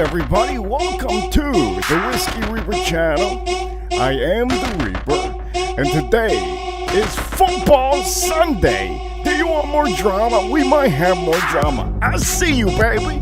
everybody, welcome to the Whiskey Reaper channel. I am the Reaper, and today is Football Sunday. Do you want more drama? We might have more drama. I see you, baby.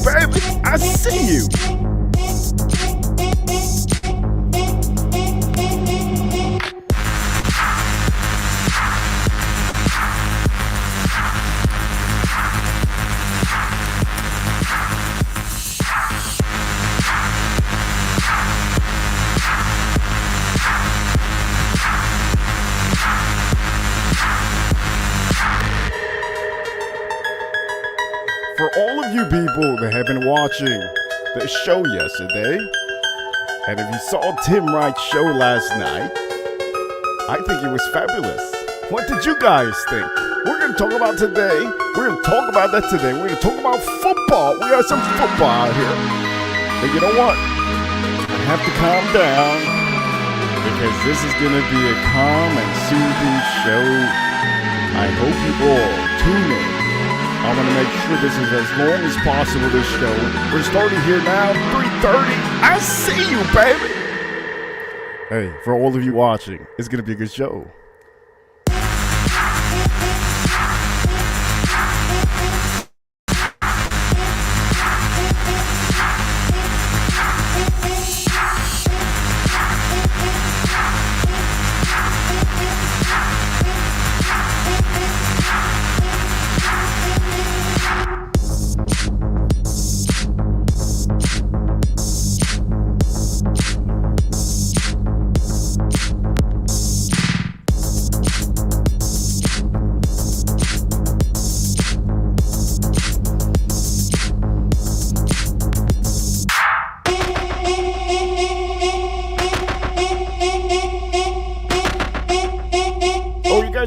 Baby, I see you. For all of you people that have been watching the show yesterday, and if you saw Tim Wright's show last night, I think it was fabulous. What did you guys think? We're going to talk about today. We're going to talk about that today. We're going to talk about football. We got some football out here. But you know what? I have to calm down because this is going to be a calm and soothing show. I hope you all tune in. I want to make sure this is as long as possible, this show. We're starting here now, 3:30. I see you, baby. Hey, for all of you watching, it's going to be a good show.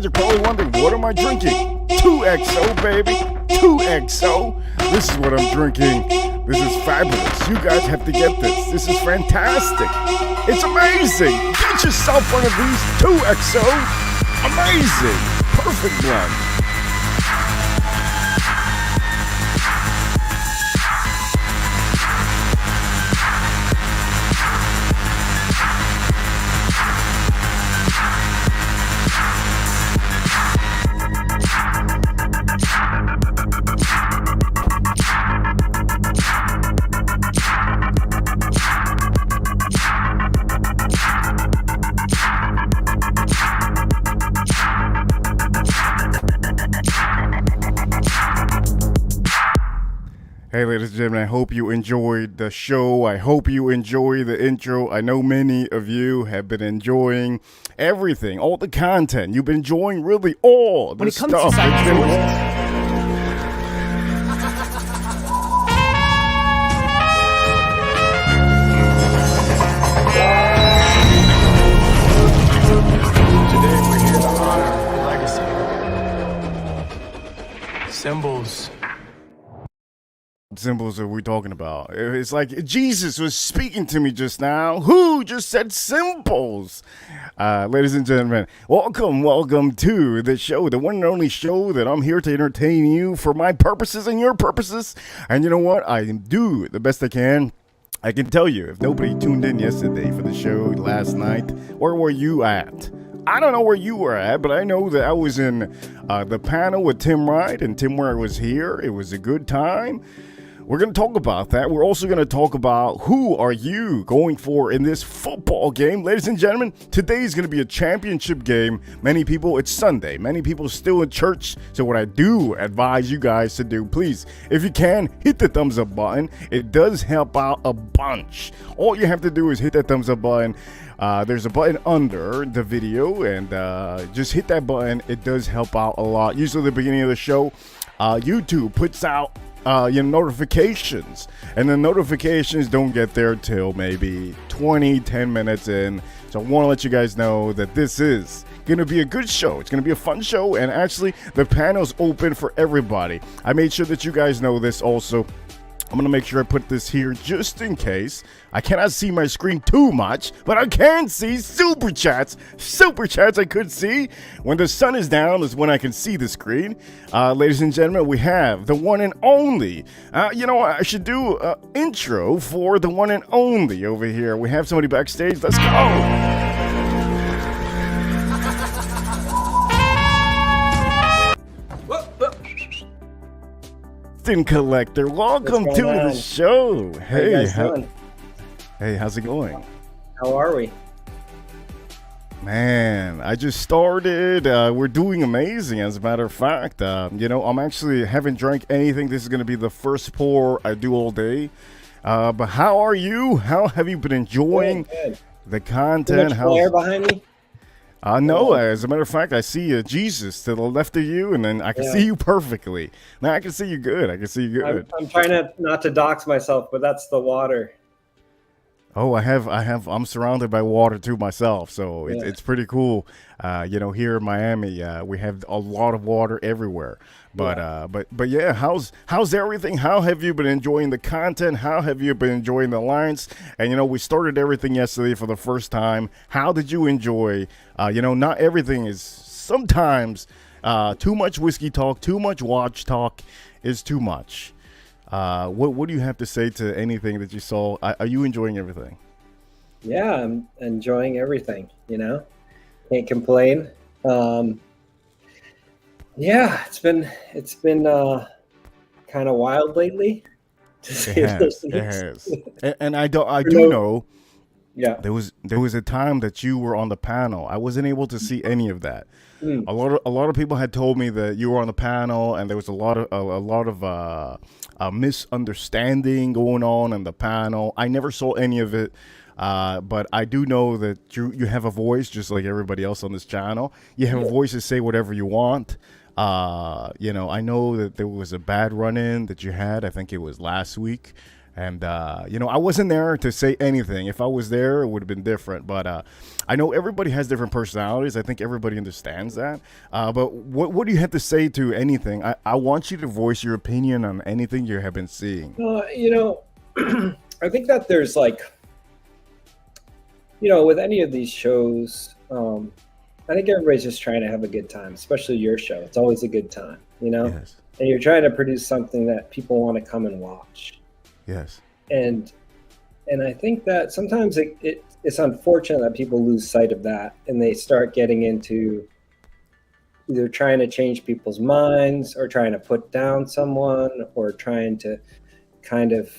You're probably wondering, what am I drinking? 2XO, baby. 2XO. This is what I'm drinking. This is fabulous. You guys have to get this. This is fantastic. It's amazing. Get yourself one of these 2XO. Amazing. Perfect blend. Hey, ladies and gentlemen, I hope you enjoyed the show. I hope you enjoy the intro. I know many of you have been enjoying everything, all the content. You've been enjoying really all the stuff. Today we're here to honor legacy. Symbols. Symbols are we talking about? It's like Jesus was speaking to me just now. Who just said symbols? Ladies and gentlemen, welcome to the show, the one and only show that I'm here to entertain you for my purposes and your purposes. And you know what? I do the best I can. I can tell you, if nobody tuned in yesterday for the show last night, where were you at? I don't know where you were at, but I know that I was in the panel with Tim Wright, and Tim Wright was here. It was a good time. We're going to talk about that. We're also going to talk about who are you going for in this football game. Ladies and gentlemen, today is going to be a championship game. Many people, it's Sunday. Many people still in church. So what I do advise you guys to do, please, if you can, hit the thumbs up button. It does help out a bunch. All you have to do is hit that thumbs up button. There's a button under the video, and just hit that button. It does help out a lot. Usually at the beginning of the show, YouTube puts out your notifications, and the notifications don't get there till maybe 10 minutes in. So I want to let you guys know that this is gonna be a good show. It's gonna be a fun show, and actually the panel's open for everybody. I made sure that you guys know this also. I'm going to make sure I put this here just in case. I cannot see my screen too much, but I can see super chats. Super chats I could see. When the sun is down is when I can see the screen. Ladies and gentlemen, we have the one and only. You know what? I should do an intro for the one and only over here. We have somebody backstage. Let's go. Collector, welcome to the show. Hey, how's it going? How are we? Man, I just started. We're doing amazing, as a matter of fact. You know, I'm actually haven't drank anything. This is going to be the first pour I do all day. But how are you? How have you been enjoying the content? How's flare behind me? No, as a matter of fact, I see Jesus to the left of you, and then I can see you perfectly. Now I can see you good. I can see you good. I'm trying not to dox myself, but that's the water. Oh, I'm surrounded by water too myself, so it's pretty cool. You know, here in Miami, we have a lot of water everywhere. But yeah, how's everything? How have you been enjoying the content? How have you been enjoying the Alliance? And you know, we started everything yesterday for the first time. How did you enjoy? You know, not everything is sometimes too much whiskey talk, too much watch talk is too much. What do you have to say to anything that you saw? Are you enjoying everything? Yeah, I'm enjoying everything, you know, can't complain. Yeah, it's been kind of wild lately. It has. And I do know. Yeah, there was a time that you were on the panel. I wasn't able to see any of that. A lot of people had told me that you were on the panel, and there was a lot of misunderstanding going on in the panel. I never saw any of it, but I do know that you have a voice just like everybody else on this channel. You have a voice to say whatever you want. You know, I know that there was a bad run-in that you had. I think it was last week. And, you know, I wasn't there to say anything. If I was there, it would have been different. But I know everybody has different personalities. I think everybody understands that. But what do you have to say to anything? I want you to voice your opinion on anything you have been seeing. You know, I think that there's like, you know, with any of these shows, I think everybody's just trying to have a good time, especially your show. It's always a good time, you know? Yes. And you're trying to produce something that people want to come and watch. Yes. And I think that sometimes it's unfortunate that people lose sight of that, and they start getting into either trying to change people's minds or trying to put down someone or trying to kind of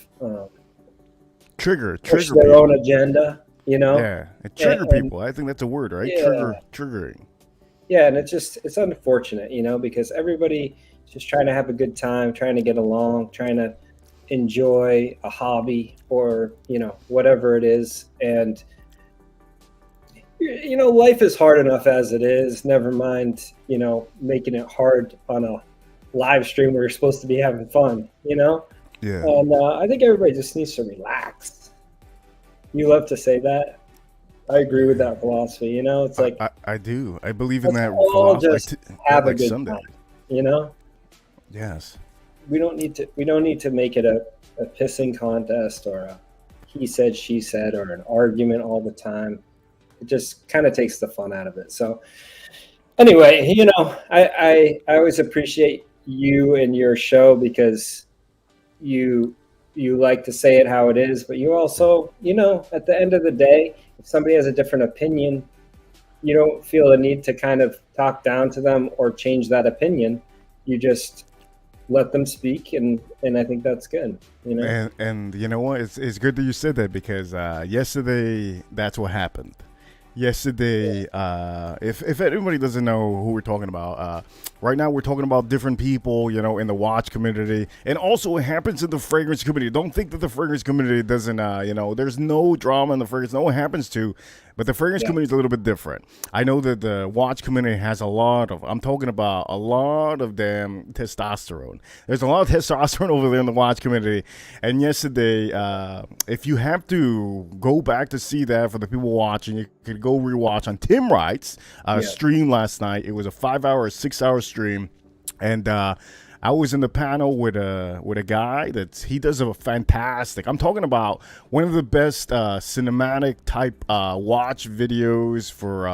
trigger their people. own agenda, you know? Yeah, trigger people. I think that's a word, right? Yeah. Triggering. Yeah, and it's unfortunate, you know, because everybody is just trying to have a good time, trying to get along, trying to enjoy a hobby or, you know, whatever it is. And, you know, life is hard enough as it is, never mind, you know, making it hard on a live stream where you're supposed to be having fun, you know? Yeah. And I think everybody just needs to relax. You love to say that. I agree with that philosophy, you know? It's like I do. I believe in that all philosophy. just have a good Sunday. time, you know? Yes. We don't need to make it a pissing contest or a he said, she said, or an argument all the time. It just kind of takes the fun out of it. So anyway, you know, I always appreciate you and your show because you like to say it how it is, but you also, you know, at the end of the day, if somebody has a different opinion, you don't feel the need to kind of talk down to them or change that opinion. You just let them speak, and I think that's good. You know, And you know what? It's good that you said that because yesterday that's what happened. Yesterday, if anybody doesn't know who we're talking about, right now we're talking about different people, you know, in the watch community, and also it happens in the fragrance community. Don't think that the fragrance community doesn't, you know, there's no drama in the fragrance. No one happens to, but the fragrance community is a little bit different. I know that the watch community has a lot of, I'm talking about a lot of damn testosterone. There's a lot of testosterone over there in the watch community. And yesterday, if you have to go back to see that for the people watching, you could go rewatch on Tim Wright's stream last night. It was a 5-hour, 6-hour stream. And I was in the panel with a guy he does a fantastic. I'm talking about one of the best cinematic type watch videos for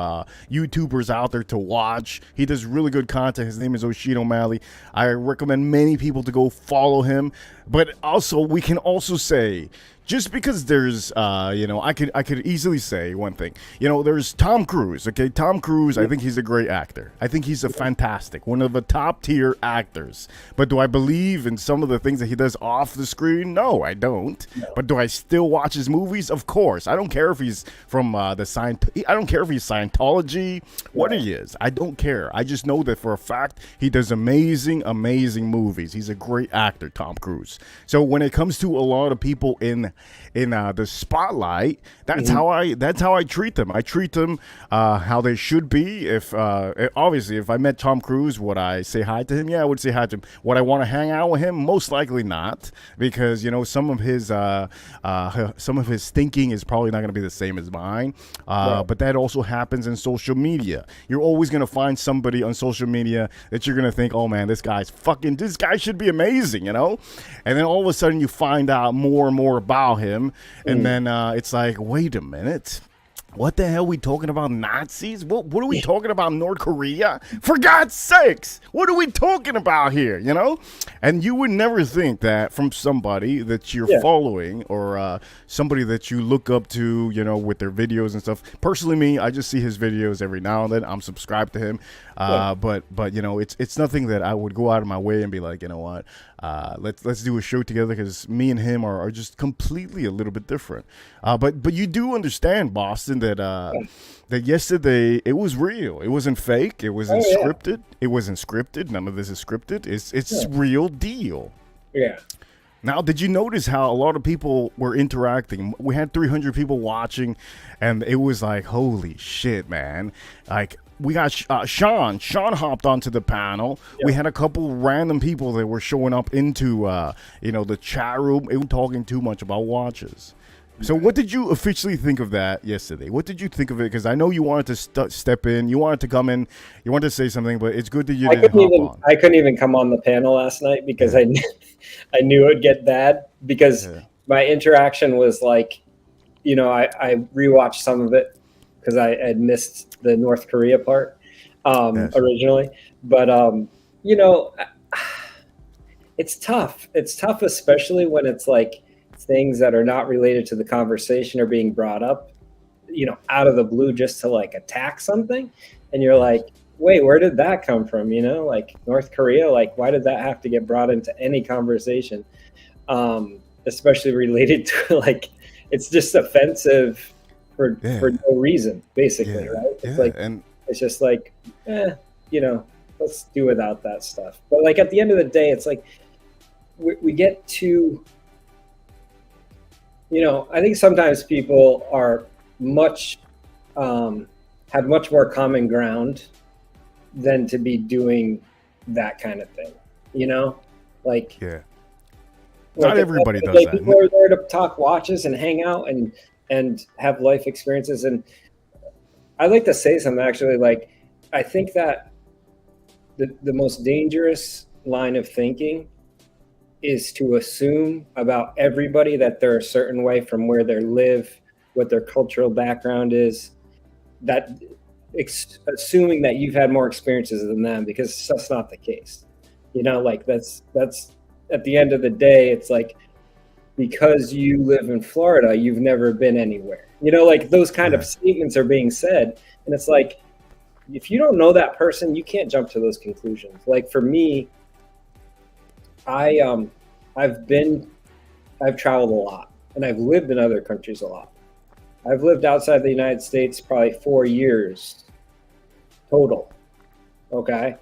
YouTubers out there to watch. He does really good content. His name is O'Sheen O'Malley. I recommend many people to go follow him. But also, we can also say, just because there's, you know, I could easily say one thing. You know, there's Tom Cruise. Okay, Tom Cruise. I think he's a great actor. I think he's a fantastic, one of the top tier actors. But do I believe in some of the things that he does off the screen? No, I don't. No. But do I still watch his movies? Of course. I don't care if he's from I don't care if he's Scientology, what he is. I don't care. I just know that for a fact he does amazing, amazing movies. He's a great actor, Tom Cruise. So when it comes to a lot of people in the spotlight, that's how I treat them. I treat them how they should be. If obviously if I met Tom Cruise, would I say hi to him? Yeah, I would say hi to him. Would I want to hang out with him? Most likely not, because you know some of his thinking is probably not going to be the same as mine. But that also happens in social media. You're always going to find somebody on social media that you're going to think, oh man, this guy should be amazing, you know. And then all of a sudden you find out more and more about him, and then it's like, wait a minute, what the hell are we talking about? Nazis? What are we talking about? North Korea? For God's sakes, what are we talking about here? You know? And you would never think that from somebody that you're following or somebody that you look up to, you know, with their videos and stuff. Personally, me, I just see his videos every now and then. I'm subscribed to him. But you know, it's nothing that I would go out of my way and be like, you know what, let's do a show together, because me and him are just completely a little bit different. But you do understand, Boston, that yesterday it was real. It wasn't fake. It wasn't scripted. It wasn't scripted. None of this is scripted. It's real deal. Yeah. Now, did you notice how a lot of people were interacting? We had 300 people watching, and it was like, holy shit, man. Like, we got Sean. Sean hopped onto the panel. Yep. We had a couple random people that were showing up into, you know, the chat room. It was talking too much about watches. So what did you officially think of that yesterday? What did you think of it? Because I know you wanted to step in. You wanted to come in. You wanted to say something, but it's good that you didn't hop on. I couldn't even come on the panel last night because I knew it would get bad, because my interaction was like, you know, I rewatched some of it because I had missed the North Korea part originally. But, you know, it's tough. It's tough, especially when it's like things that are not related to the conversation are being brought up, you know, out of the blue just to like attack something. And you're like, wait, where did that come from? You know, like North Korea, like why did that have to get brought into any conversation? Especially related to like, it's just offensive for no reason, basically, right? It's like, and it's just like, you know, let's do without that stuff. But like at the end of the day, it's like we get to, you know, I think sometimes people are have much more common ground than to be doing that kind of thing, you know? Like, not everybody does that. People are there to talk watches and hang out and have life experiences. And I'd like to say something, actually. Like, I think that the most dangerous line of thinking is to assume about everybody that they're a certain way from where they live, what their cultural background is, that assuming that you've had more experiences than them, because that's not the case. You know, like that's at the end of the day, it's like, because you live in Florida, you've never been anywhere. You know, like those kind of statements are being said. And it's like, if you don't know that person, you can't jump to those conclusions. Like for me, I I've been I've traveled a lot, and I've lived in other countries a lot. I've lived outside the United States probably 4 years total. Okay,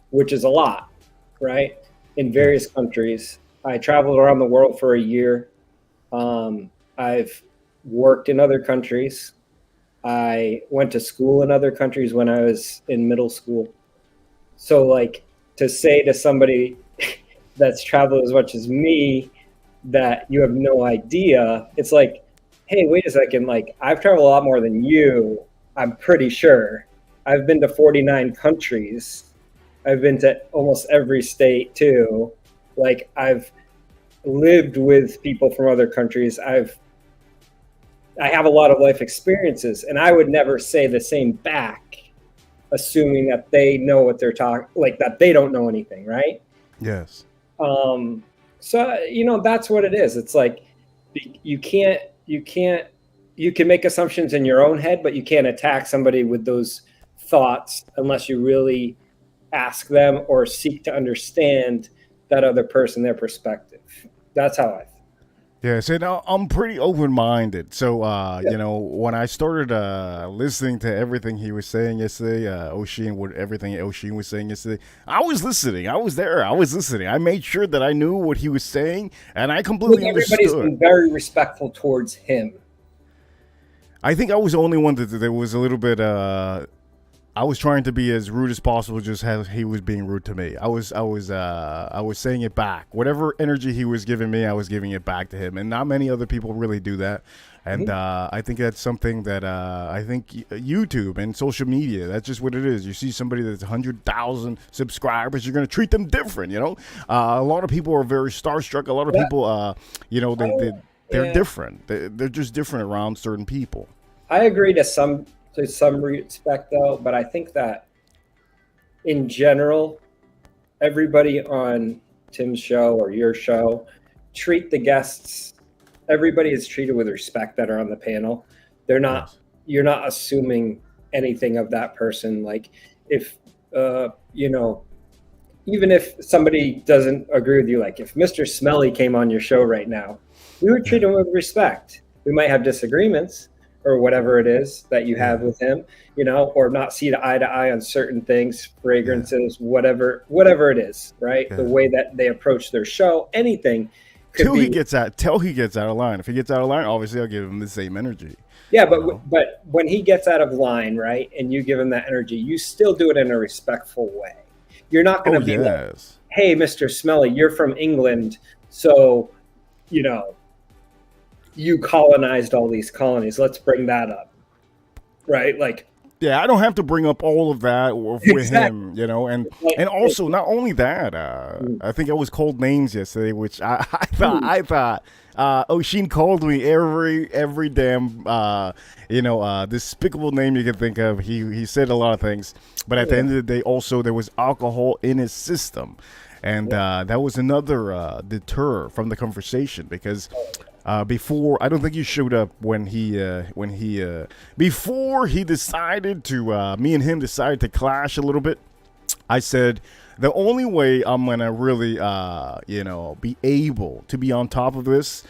which is a lot, right? In various countries. I traveled around the world for a year. I've worked in other countries. I went to school in other countries when I was in middle school. So, like, to say to somebody that's traveled as much as me that you have no idea, it's like, hey, wait a second. Like, I've traveled a lot more than you, I'm pretty sure. I've been to 49 countries. I've been to almost every state too. Like, I've lived with people from other countries. I have a lot of life experiences, and I would never say the same back, assuming that they know what they're talking, like that they don't know anything, right? Yes. So that's what it is. It's like you can't you can make assumptions in your own head, but you can't attack somebody with those thoughts unless you really ask them or seek to understand that other person, their perspective. That's how I feel. Yes, and I'm pretty open-minded. So, Yeah. when I started listening to everything he was saying yesterday, everything Oshin was saying yesterday, I was listening. I was there. I was listening. I made sure that I knew what he was saying, and I completely Everybody's understood. been very respectful towards him. I think I was the only one that was a little bit. I was trying to be as rude as possible, just as he was being rude to me. I was saying it back. Whatever energy he was giving me, I was giving it back to him. And not many other people really do that. And I think that's something that I think YouTube and social media, that's just what it is. You see somebody that's 100,000 subscribers, you're going to treat them different, you know? A lot of people are very starstruck. A lot of people, they're Yeah. different. They're just different around certain people. I agree to some respect though, but I think that in general, everybody on Tim's show or your show treat the guests. Everybody is treated with respect that are on the panel. They're not. Yes. You're not assuming anything of that person. Like if even if somebody doesn't agree with you, like if Mr. Smelly came on your show right now, we would treat him with respect. We might have disagreements or whatever it is that you have with him, or not see eye to eye on certain things, fragrances, whatever it is, right? Yeah. The way that they approach their show, anything could Till be. he gets out of line. If he gets out of line, obviously I'll give him the same energy. Yeah, but when he gets out of line, right, and you give him that energy, you still do it in a respectful way. You're not going to be like, hey, Mr. Smelly, you're from England, so, you colonized all these colonies. Let's bring that up, right? Like, yeah, I don't have to bring up all of that with him, and also not only that, I think I was called names yesterday, which I thought Oshin called me every damn despicable name you can think of. He said a lot of things, but at the end of the day, also there was alcohol in his system, and that was another deter from the conversation because. Before, I don't think you showed up when before he decided to, me and him decided to clash a little bit. I said, the only way I'm going to really, be able to be on top of this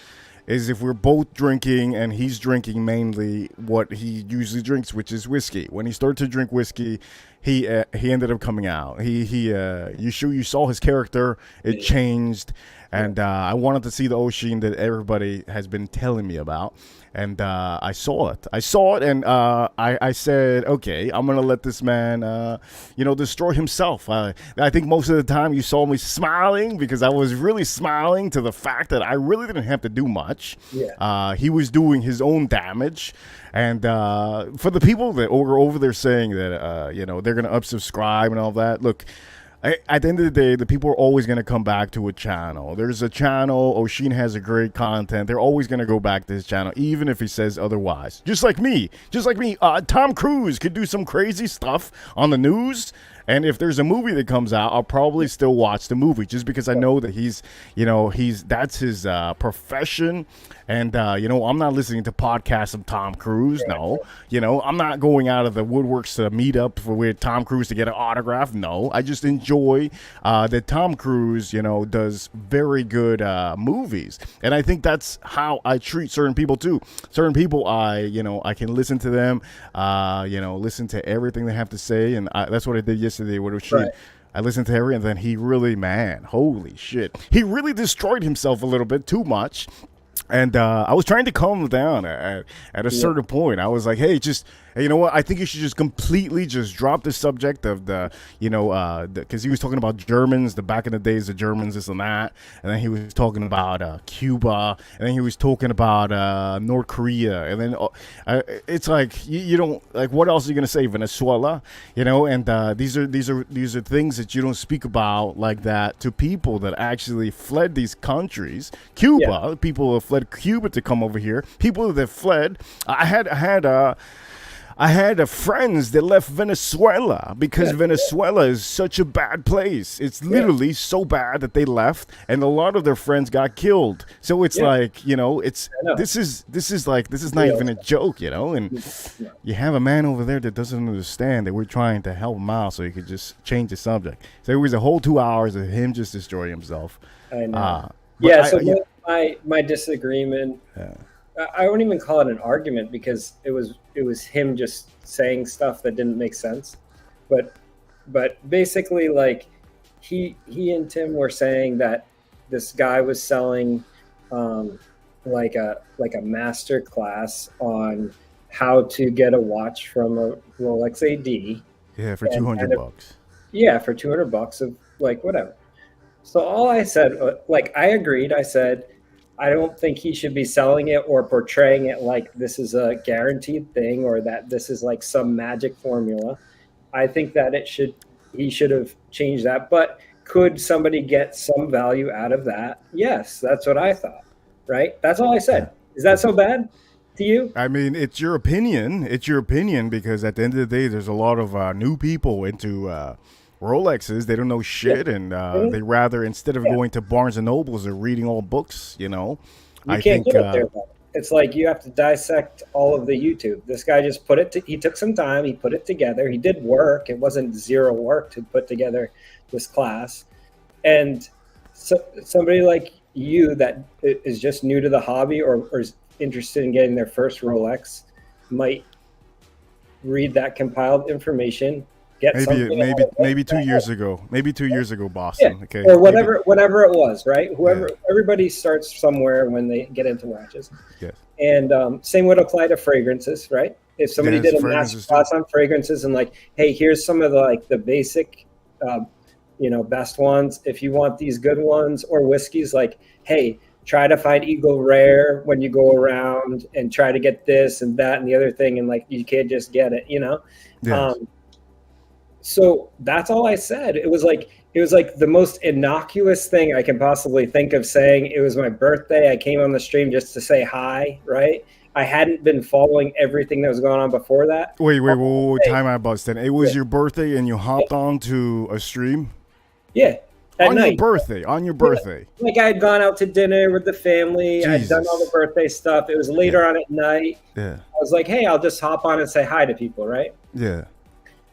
is if we're both drinking and he's drinking mainly what he usually drinks, which is whiskey. When he started to drink whiskey, he ended up coming out. You saw his character. It changed. And I wanted to see the Oshin that everybody has been telling me about. And I saw it. And I said, okay, I'm going to let this man, destroy himself. I think most of the time you saw me smiling because I was really smiling to the fact that I really didn't have to do much. Yeah. He was doing his own damage. And for the people that were over there saying that, they're going to unsubscribe and all that, look, at the end of the day, the people are always going to come back to a channel. There's a channel. Oshin has a great content. They're always going to go back to his channel, even if he says otherwise. Just like me. Tom Cruise could do some crazy stuff on the news, And if there's a movie that comes out, I'll probably still watch the movie just because I know that that's his profession. And I'm not listening to podcasts of Tom Cruise. No, I'm not going out of the woodworks to meet up with Tom Cruise to get an autograph. No, I just enjoy that Tom Cruise, does very good movies, and I think that's how I treat certain people too. Certain people, I can listen to them, listen to everything they have to say, and that's what I did yesterday with Rashid. Right. I listened to everything, and then he really, man, holy shit, he really destroyed himself a little bit too much. And I was trying to calm him down at a certain point. I was like, hey, you know what? I think you should just completely just drop the subject of because he was talking about Germans, the back in the days, the Germans, this and that. And then he was talking about Cuba. And then he was talking about North Korea. And then it's like, you don't, like, what else are you going to say? Venezuela? And these are things that you don't speak about like that to people that actually fled these countries. Cuba, people have fled Cuba to come over here. People that fled. I had friends that left Venezuela because Venezuela is such a bad place. It's literally so bad that they left, and a lot of their friends got killed. So it's like, this is not even a joke, and you have a man over there that doesn't understand that we're trying to help him out so he could just change the subject. So it was a whole 2 hours of him just destroying himself. I know. My disagreement, I wouldn't even call it an argument because it was him just saying stuff that didn't make sense. But basically, like, he and Tim were saying that this guy was selling like a master class on how to get a watch from a Rolex AD. Yeah, for $200. Yeah, for $200 of like whatever. So all I said, I agreed. I said, I don't think he should be selling it or portraying it like this is a guaranteed thing or that this is like some magic formula. I think that he should have changed that. But could somebody get some value out of that? Yes, that's what I thought. Right? That's all I said. Is that so bad to you? I mean, it's your opinion. It's your opinion because at the end of the day, there's a lot of new people into Rolexes. They don't know shit, and they rather, instead of going to Barnes and Nobles or reading all books, You can't get it there, though. It's like you have to dissect all of the YouTube. This guy just he took some time, he put it together, he did work. It wasn't zero work to put together this class. And so, somebody like you that is just new to the hobby or is interested in getting their first Rolex might read that compiled information, maybe 2 years ago, Boston. Okay, or whatever it was, right? Everybody starts somewhere when they get into watches. Yes. And same would apply to fragrances, right? If somebody did a master class on fragrances and like, hey, here's some of the basic, best ones. If you want these good ones, or whiskeys, like, hey, try to find Eagle Rare when you go around and try to get this and that and the other thing, and like you can't just get it, Yes. So that's all I said. It was like the most innocuous thing I can possibly think of saying. It was my birthday. I came on the stream just to say hi, right? I hadn't been following everything that was going on before that. Wait, time out, Boston. It was your birthday and you hopped on to a stream? Yeah. On your birthday. Yeah. Like I had gone out to dinner with the family. Jesus. I'd done all the birthday stuff. It was later on at night. Yeah. I was like, hey, I'll just hop on and say hi to people, right? Yeah.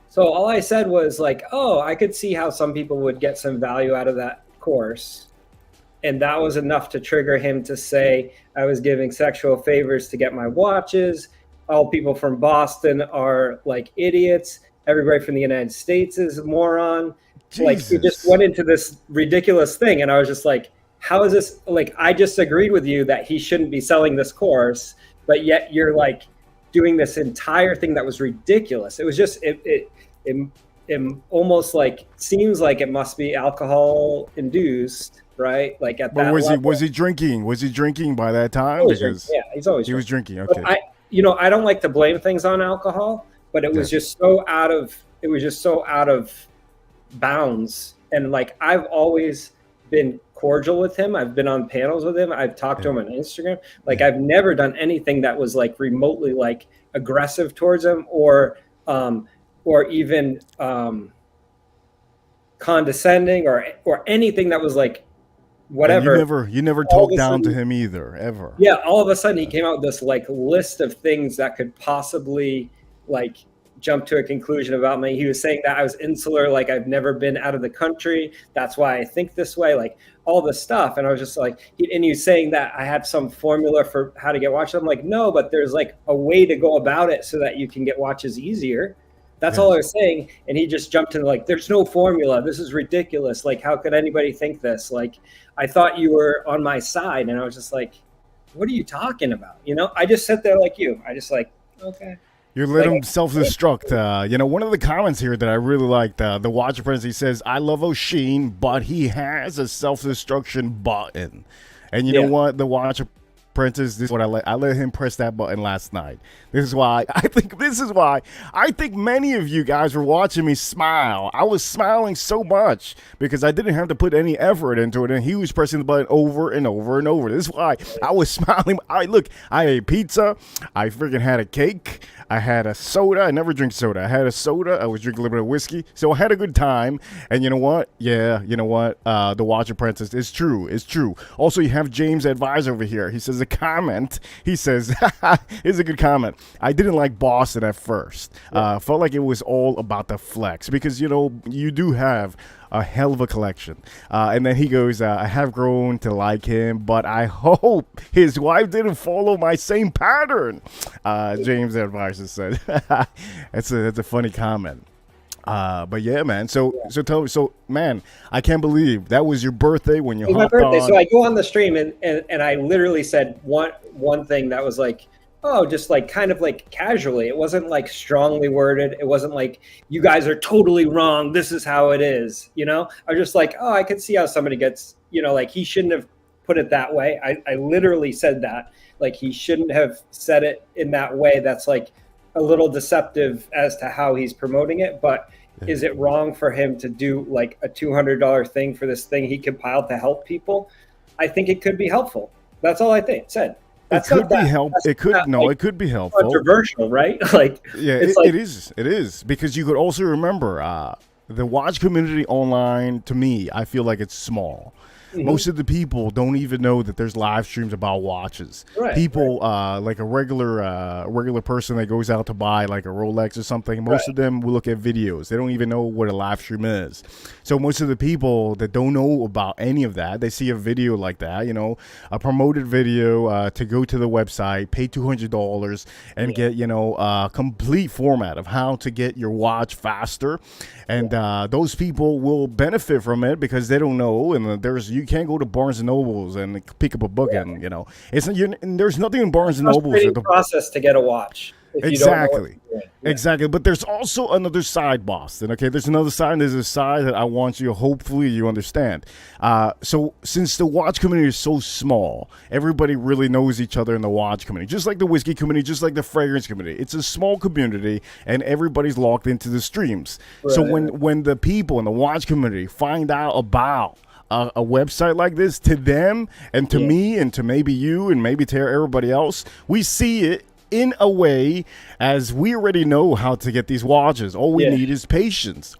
So all I said was like, oh, I could see how some people would get some value out of that course. And that was enough to trigger him to say I was giving sexual favors to get my watches. All people from Boston are like idiots. Everybody from the United States is a moron. Jesus. Like he just went into this ridiculous thing. And I was just like, how is this? Like, I just agreed with you that he shouldn't be selling this course, but yet you're like doing this entire thing that was ridiculous. It was just, it almost like seems like it must be alcohol induced, right? Like at that level. Was he drinking? Was he drinking by that time? He's always he was drinking. Okay. But I don't like to blame things on alcohol, but it was just so out of bounds. And like I've always been cordial with him. I've been on panels with him. I've talked to him on Instagram. Like I've never done anything that was like remotely like aggressive towards him or even condescending or anything that was like And whatever. you never All of talked a down to sudden- him either, ever. Yeah, all of a sudden he came out with this like list of things that could possibly like jump to a conclusion about me. He was saying that I was insular, like I've never been out of the country. That's why I think this way, like all this stuff. And I was just like, and he was saying that I had some formula for how to get watches. I'm like, no, but there's like a way to go about it so that you can get watches easier. That's all I was saying. And he just jumped in like, there's no formula. This is ridiculous. Like, how could anybody think this? Like, I thought you were on my side. And I was just like, what are you talking about? You know, I just sit there like you. I just like, okay. You let him self-destruct. You know, one of the comments here that I really liked, the Watch Apprentice, he says, I love O'Sheen, but he has a self-destruction button. And you know what? The Watch Apprentice, this is what I let him press that button last night. This is why I think many of you guys were watching me smile. I was smiling so much because I didn't have to put any effort into it, and he was pressing the button over and over and over. This is why I was smiling. I ate pizza. I freaking had a cake. I had a soda. I never drink soda. I had a soda. I was drinking a little bit of whiskey. So I had a good time. And you know what? Yeah, you know what? The Watch Apprentice is true. It's true. Also, you have James Advisor over here. He says a comment. He says, here's a good comment. I didn't like Boston at first. Felt like it was all about the flex because, you know, you do have a hell of a collection. And then he goes, I have grown to like him, but I hope his wife didn't follow my same pattern. James Advisor said. That's a funny comment. But yeah, man. So tell me. So, man, I can't believe that was your birthday when you hopped on. So I go on the stream and I literally said one thing that was like, oh, just like kind of like casually. It wasn't like strongly worded. It wasn't like you guys are totally wrong. This is how it is. You know, I was just like, oh, I could see how somebody gets, you know, like he shouldn't have put it that way. I literally said that, like he shouldn't have said it in that way. That's like a little deceptive as to how he's promoting it. But is it wrong for him to do like a $200 thing for this thing he compiled to help people? I think it could be helpful. That's all I said. It could be helpful. It could be helpful. Controversial, right? Like, yeah, it is because you could also remember the watch community online. To me, I feel like it's small. Mm-hmm. Most of the people don't even know that there's live streams about watches. People like a regular person that goes out to buy like a Rolex or something, most of them will look at videos. They don't even know what a live stream is. So most of the people that don't know about any of that, they see a video like that, you know, a promoted video to go to the website, pay $200 and get, you know, a complete format of how to get your watch faster. And those people will benefit from it because they don't know. And you can't go to Barnes and Nobles and pick up a book, and you know there's nothing in Barnes and Nobles. It's a process to get a watch. Exactly. Exactly. But there's also another side, Boston. Okay, there's another side. There's a side that I want you. Hopefully, you understand. So since the watch community is so small, everybody really knows each other in the watch community, just like the whiskey community, just like the fragrance community. It's a small community, and everybody's locked into the streams. So when the people in the watch community find out about a website like this, to them and to me and to maybe you and maybe to everybody else, we see it in a way as we already know how to get these watches. All we need is patience.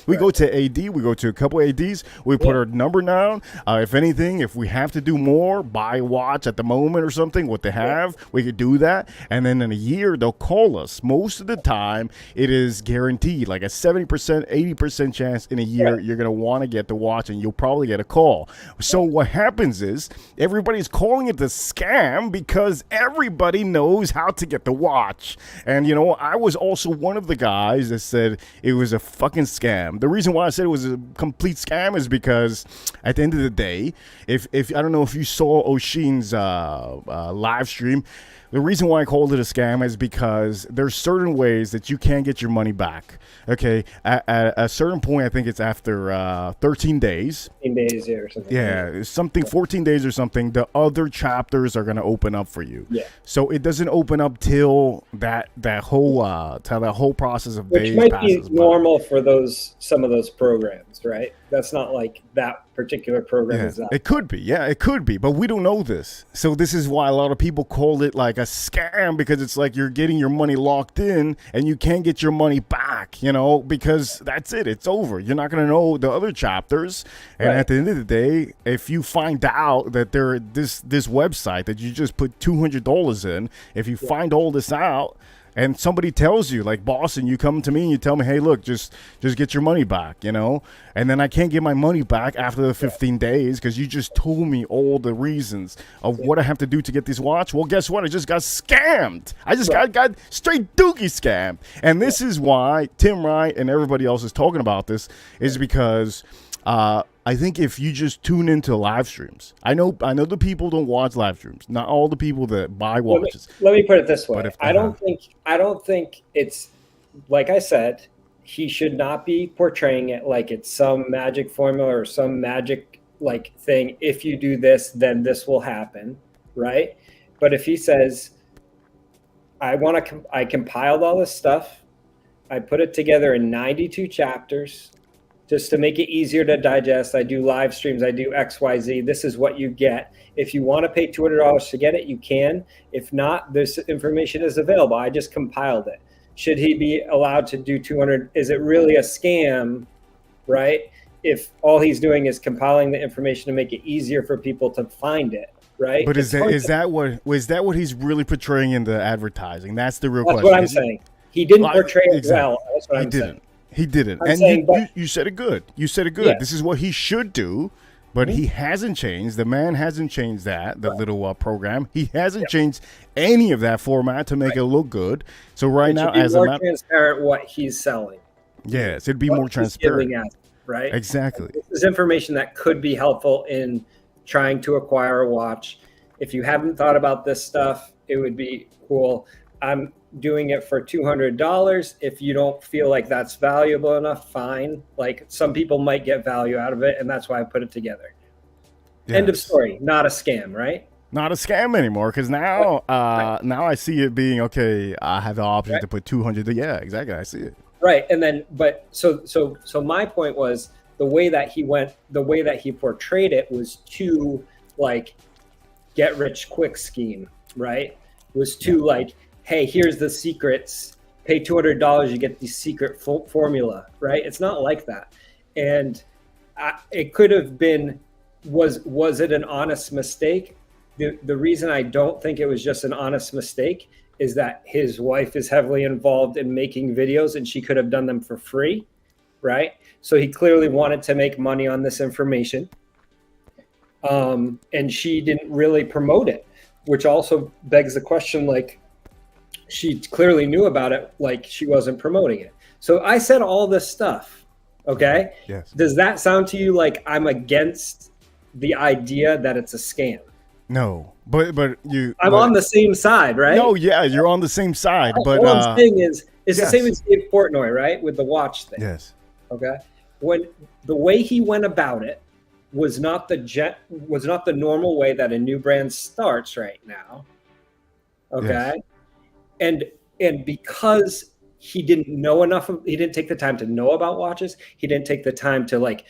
We go to AD, we go to a couple ADs, we put our number down. If anything, if we have to do more, buy a watch at the moment or something, what they have, we could do that. And then in a year, they'll call us. Most of the time, it is guaranteed, like a 70%, 80% chance in a year, you're going to want to get the watch and you'll probably get a call. So what happens is everybody's calling it the scam because everybody knows how to get the watch. And, you know, I was also one of the guys that said it was a fucking scam. The reason why I said it was a complete scam is because at the end of the day, if I don't know if you saw O'Sheen's live stream, the reason why I called it a scam is because there's certain ways that you can get your money back. Okay, at a certain point, I think it's after 13 days. 13 days, or something. Yeah, something 14 days or something. The other chapters are gonna open up for you. Yeah. So it doesn't open up till that whole process of which days might passes be normal for some of those programs, right? That's not like that particular program Yeah, is that. it could be. Yeah, it could be, but we don't know this. So this is why a lot of people call it like a scam, because it's like you're getting your money locked in and you can't get your money back, because that's it. It's over. You're not going to know the other chapters. And Right. at the end of the day, if you find out that this website that you just put $200 in, if you find all this out, and somebody tells you, like Boston, you come to me and you tell me, hey, look, just get your money back, and then I can't get my money back after the 15 days because you just told me all the reasons of what I have to do to get this watch. Well, guess what? I just got scammed. I just got straight dookie scammed. And this is why Tim Wright and everybody else is talking about this, is because I think if you just tune into live streams, I know the people don't watch live streams. Not all the people that buy watches. Let me put it this way. But if I don't think it's, like I said, he should not be portraying it like it's some magic formula or some magic like thing. If you do this, then this will happen, right? But if he says, I compiled all this stuff, I put it together in 92 chapters, just to make it easier to digest. I do live streams. I do XYZ. This is what you get. If you want to pay $200 to get it, you can. If not, this information is available. I just compiled it. Should he be allowed to do 200? Is it really a scam, right? If all he's doing is compiling the information to make it easier for people to find it, right? But is that what he's really portraying in the advertising? That's the real That's question. what I'm saying. He didn't portray it well. That's what I'm saying. He didn't. I'm And saying, you said it good. You said it good. Yeah. This is what he should do, but he hasn't changed. The man hasn't changed the little program. He hasn't changed any of that format to make it look good. So right now, as more transparent what he's selling. yes, it'd be more transparent. Right? Exactly. This is information that could be helpful in trying to acquire a watch. If you haven't thought about this stuff, it would be cool. I'm doing it for $200. If you don't feel like that's valuable enough, fine. Like some people might get value out of it, and that's why I put it together. Yes. End of story. Not a scam, right? Not a scam anymore, because now now I see it being okay. I have the option to put 200. Yeah, exactly. I see it. Right, and then so my point was the way that he portrayed it was too like get rich quick scheme, right? It was too like, hey, here's the secrets. Pay $200, you get the secret formula, right? It's not like that. And it could have been, was it an honest mistake? The reason I don't think it was just an honest mistake is that his wife is heavily involved in making videos and she could have done them for free, right? So he clearly wanted to make money on this information. And she didn't really promote it, which also begs the question, like, she clearly knew about it, like she wasn't promoting it. So I said all this stuff, okay? Yes. Does that sound to you like I'm against the idea that it's a scam? No, but I'm on the same side, right? No, yeah, you're on the same side, but all I'm saying is it's yes. the same as Dave Portnoy, right, with the watch thing. Yes. Okay. When the way he went about it was not the normal way that a new brand starts right now. Okay. Yes. And because he didn't know enough he didn't take the time to know about watches. He didn't take the time to like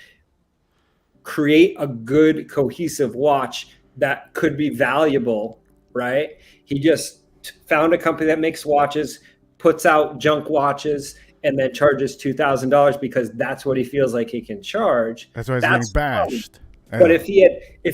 create a good cohesive watch that could be valuable, right? He just found a company that makes watches, puts out junk watches, and then charges $2,000 because that's what he feels like he can charge. That's why he's getting bashed. Yeah. But if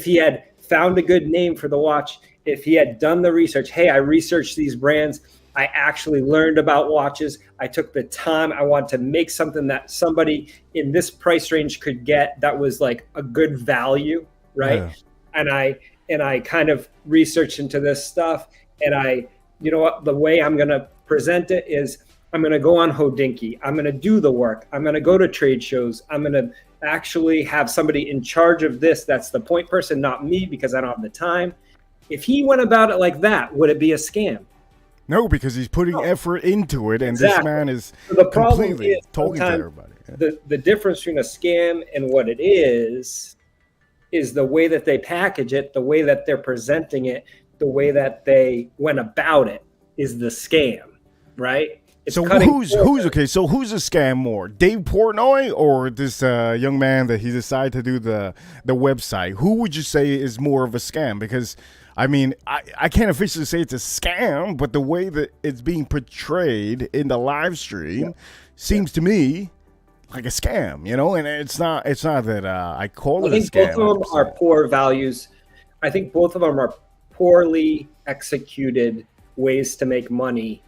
he had found a good name for the watch, if he had done the research, hey, I researched these brands, I actually learned about watches, I took the time, I wanted to make something that somebody in this price range could get that was like a good value, right? Yeah. And I kind of researched into this stuff, and you know what, the way I'm going to present it is I'm going to go on Hodinkee. I'm going to do the work. I'm going to go to trade shows. I'm going to actually have somebody in charge of this. That's the point person, not me, because I don't have the time. If he went about it like that, would it be a scam? No, because he's putting effort into it, and this man is completely talking to everybody. Yeah. The difference between a scam and what it is the way that they package it, the way that they're presenting it, the way that they went about it is the scam, right? So cutting who's okay? So who's a scam more, Dave Portnoy or this young man that he decided to do the website? Who would you say is more of a scam? Because I mean, I can't officially say it's a scam, but the way that it's being portrayed in the live stream seems to me like a scam, you know. And it's not that I call it a scam. I think both of them are poor values. I think both of them are poorly executed ways to make money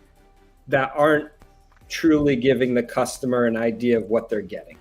that aren't truly giving the customer an idea of what they're getting.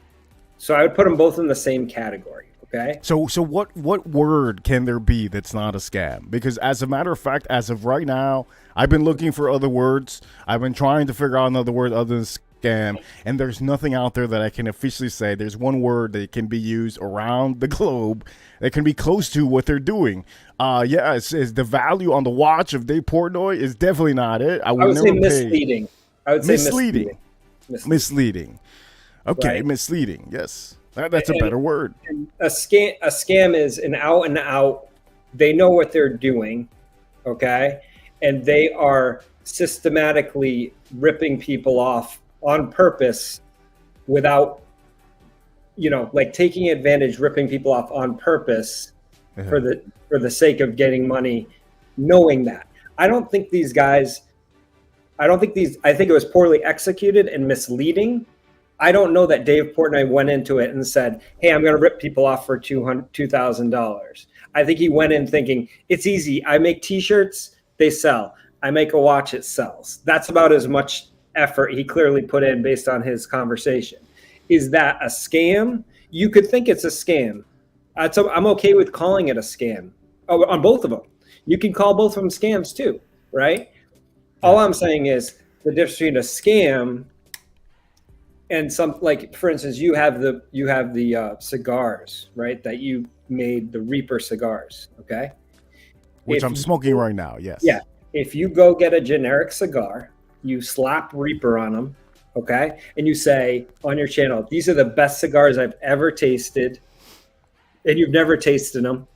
So I would put them both in the same category. Okay. So what word can there be that's not a scam? Because as a matter of fact, as of right now, I've been looking for other words. I've been trying to figure out another word other than scam, and there's nothing out there that I can officially say. There's one word that can be used around the globe that can be close to what they're doing. It's the value on the watch of Dave Portnoy is definitely not it. I would say never misleading. I would say misleading. Okay, right? Misleading. Yes, that's a better word. A scam is an out and out. They know what they're doing, okay, and they are systematically ripping people off on purpose, without, like taking advantage, ripping people off on purpose for the sake of getting money, knowing that. I think it was poorly executed and misleading. I don't know that Dave Portnoy went into it and said, hey, I'm going to rip people off for $2,000. I think he went in thinking, it's easy. I make T-shirts, they sell. I make a watch, it sells. That's about as much effort he clearly put in based on his conversation. Is that a scam? You could think it's a scam. So I'm okay with calling it a scam. Oh, on both of them. You can call both of them scams too, right? All I'm saying is the difference between a scam and some, like, for instance, you have the cigars, right? That you made, the Reaper cigars, okay? Which I'm smoking right now, yes. Yeah. If you go get a generic cigar, you slap Reaper on them, okay? And you say on your channel, these are the best cigars I've ever tasted, and you've never tasted them.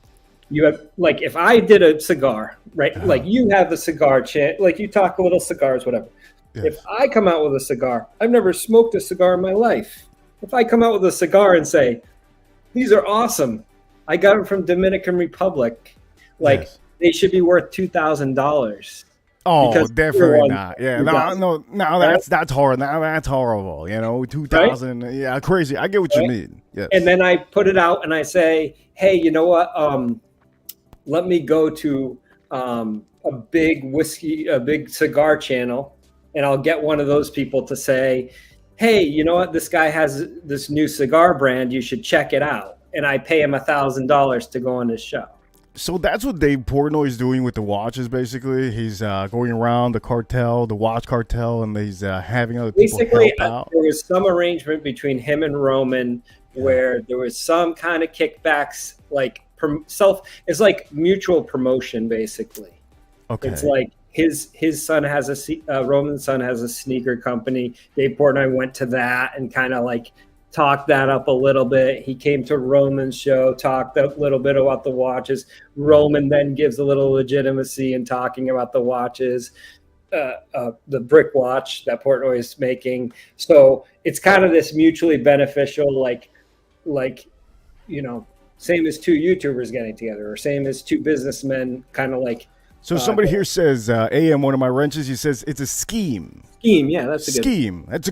You have, like, if I did a cigar, right? Like you have the cigar like you talk a little cigars, whatever. Yes. If I come out with a cigar, I've never smoked a cigar in my life. If I come out with a cigar and say, these are awesome, I got them from Dominican Republic, like, yes, they should be worth $2,000. Oh, definitely not. Yeah, no, that's horrible. Now that's horrible. 2,000. Right? Yeah, crazy. I get what you mean. Yes. And then I put it out and I say, hey, you know what? Let me go to a big cigar channel, and I'll get one of those people to say, hey, you know what? This guy has this new cigar brand. You should check it out. And I pay him $1,000 to go on his show. So that's what Dave Portnoy is doing with the watches, basically. He's going around the watch cartel, and he's having other people help out. There was some arrangement between him and Roman where there was some kind of kickbacks, like it's like mutual promotion, basically. Okay. It's like his son has Roman's son has a sneaker company. Dave Portnoy went to that and kind of like talked that up a little bit. He came to Roman's show, talked a little bit about the watches. Roman then gives a little legitimacy in talking about the watches, the brick watch that Portnoy is making. So it's kind of this mutually beneficial, like, same as two YouTubers getting together, or same as two businessmen, kind of like. So somebody here says, AM, one of my wrenches, he says it's a scheme. Scheme, yeah, that's a good scheme. That's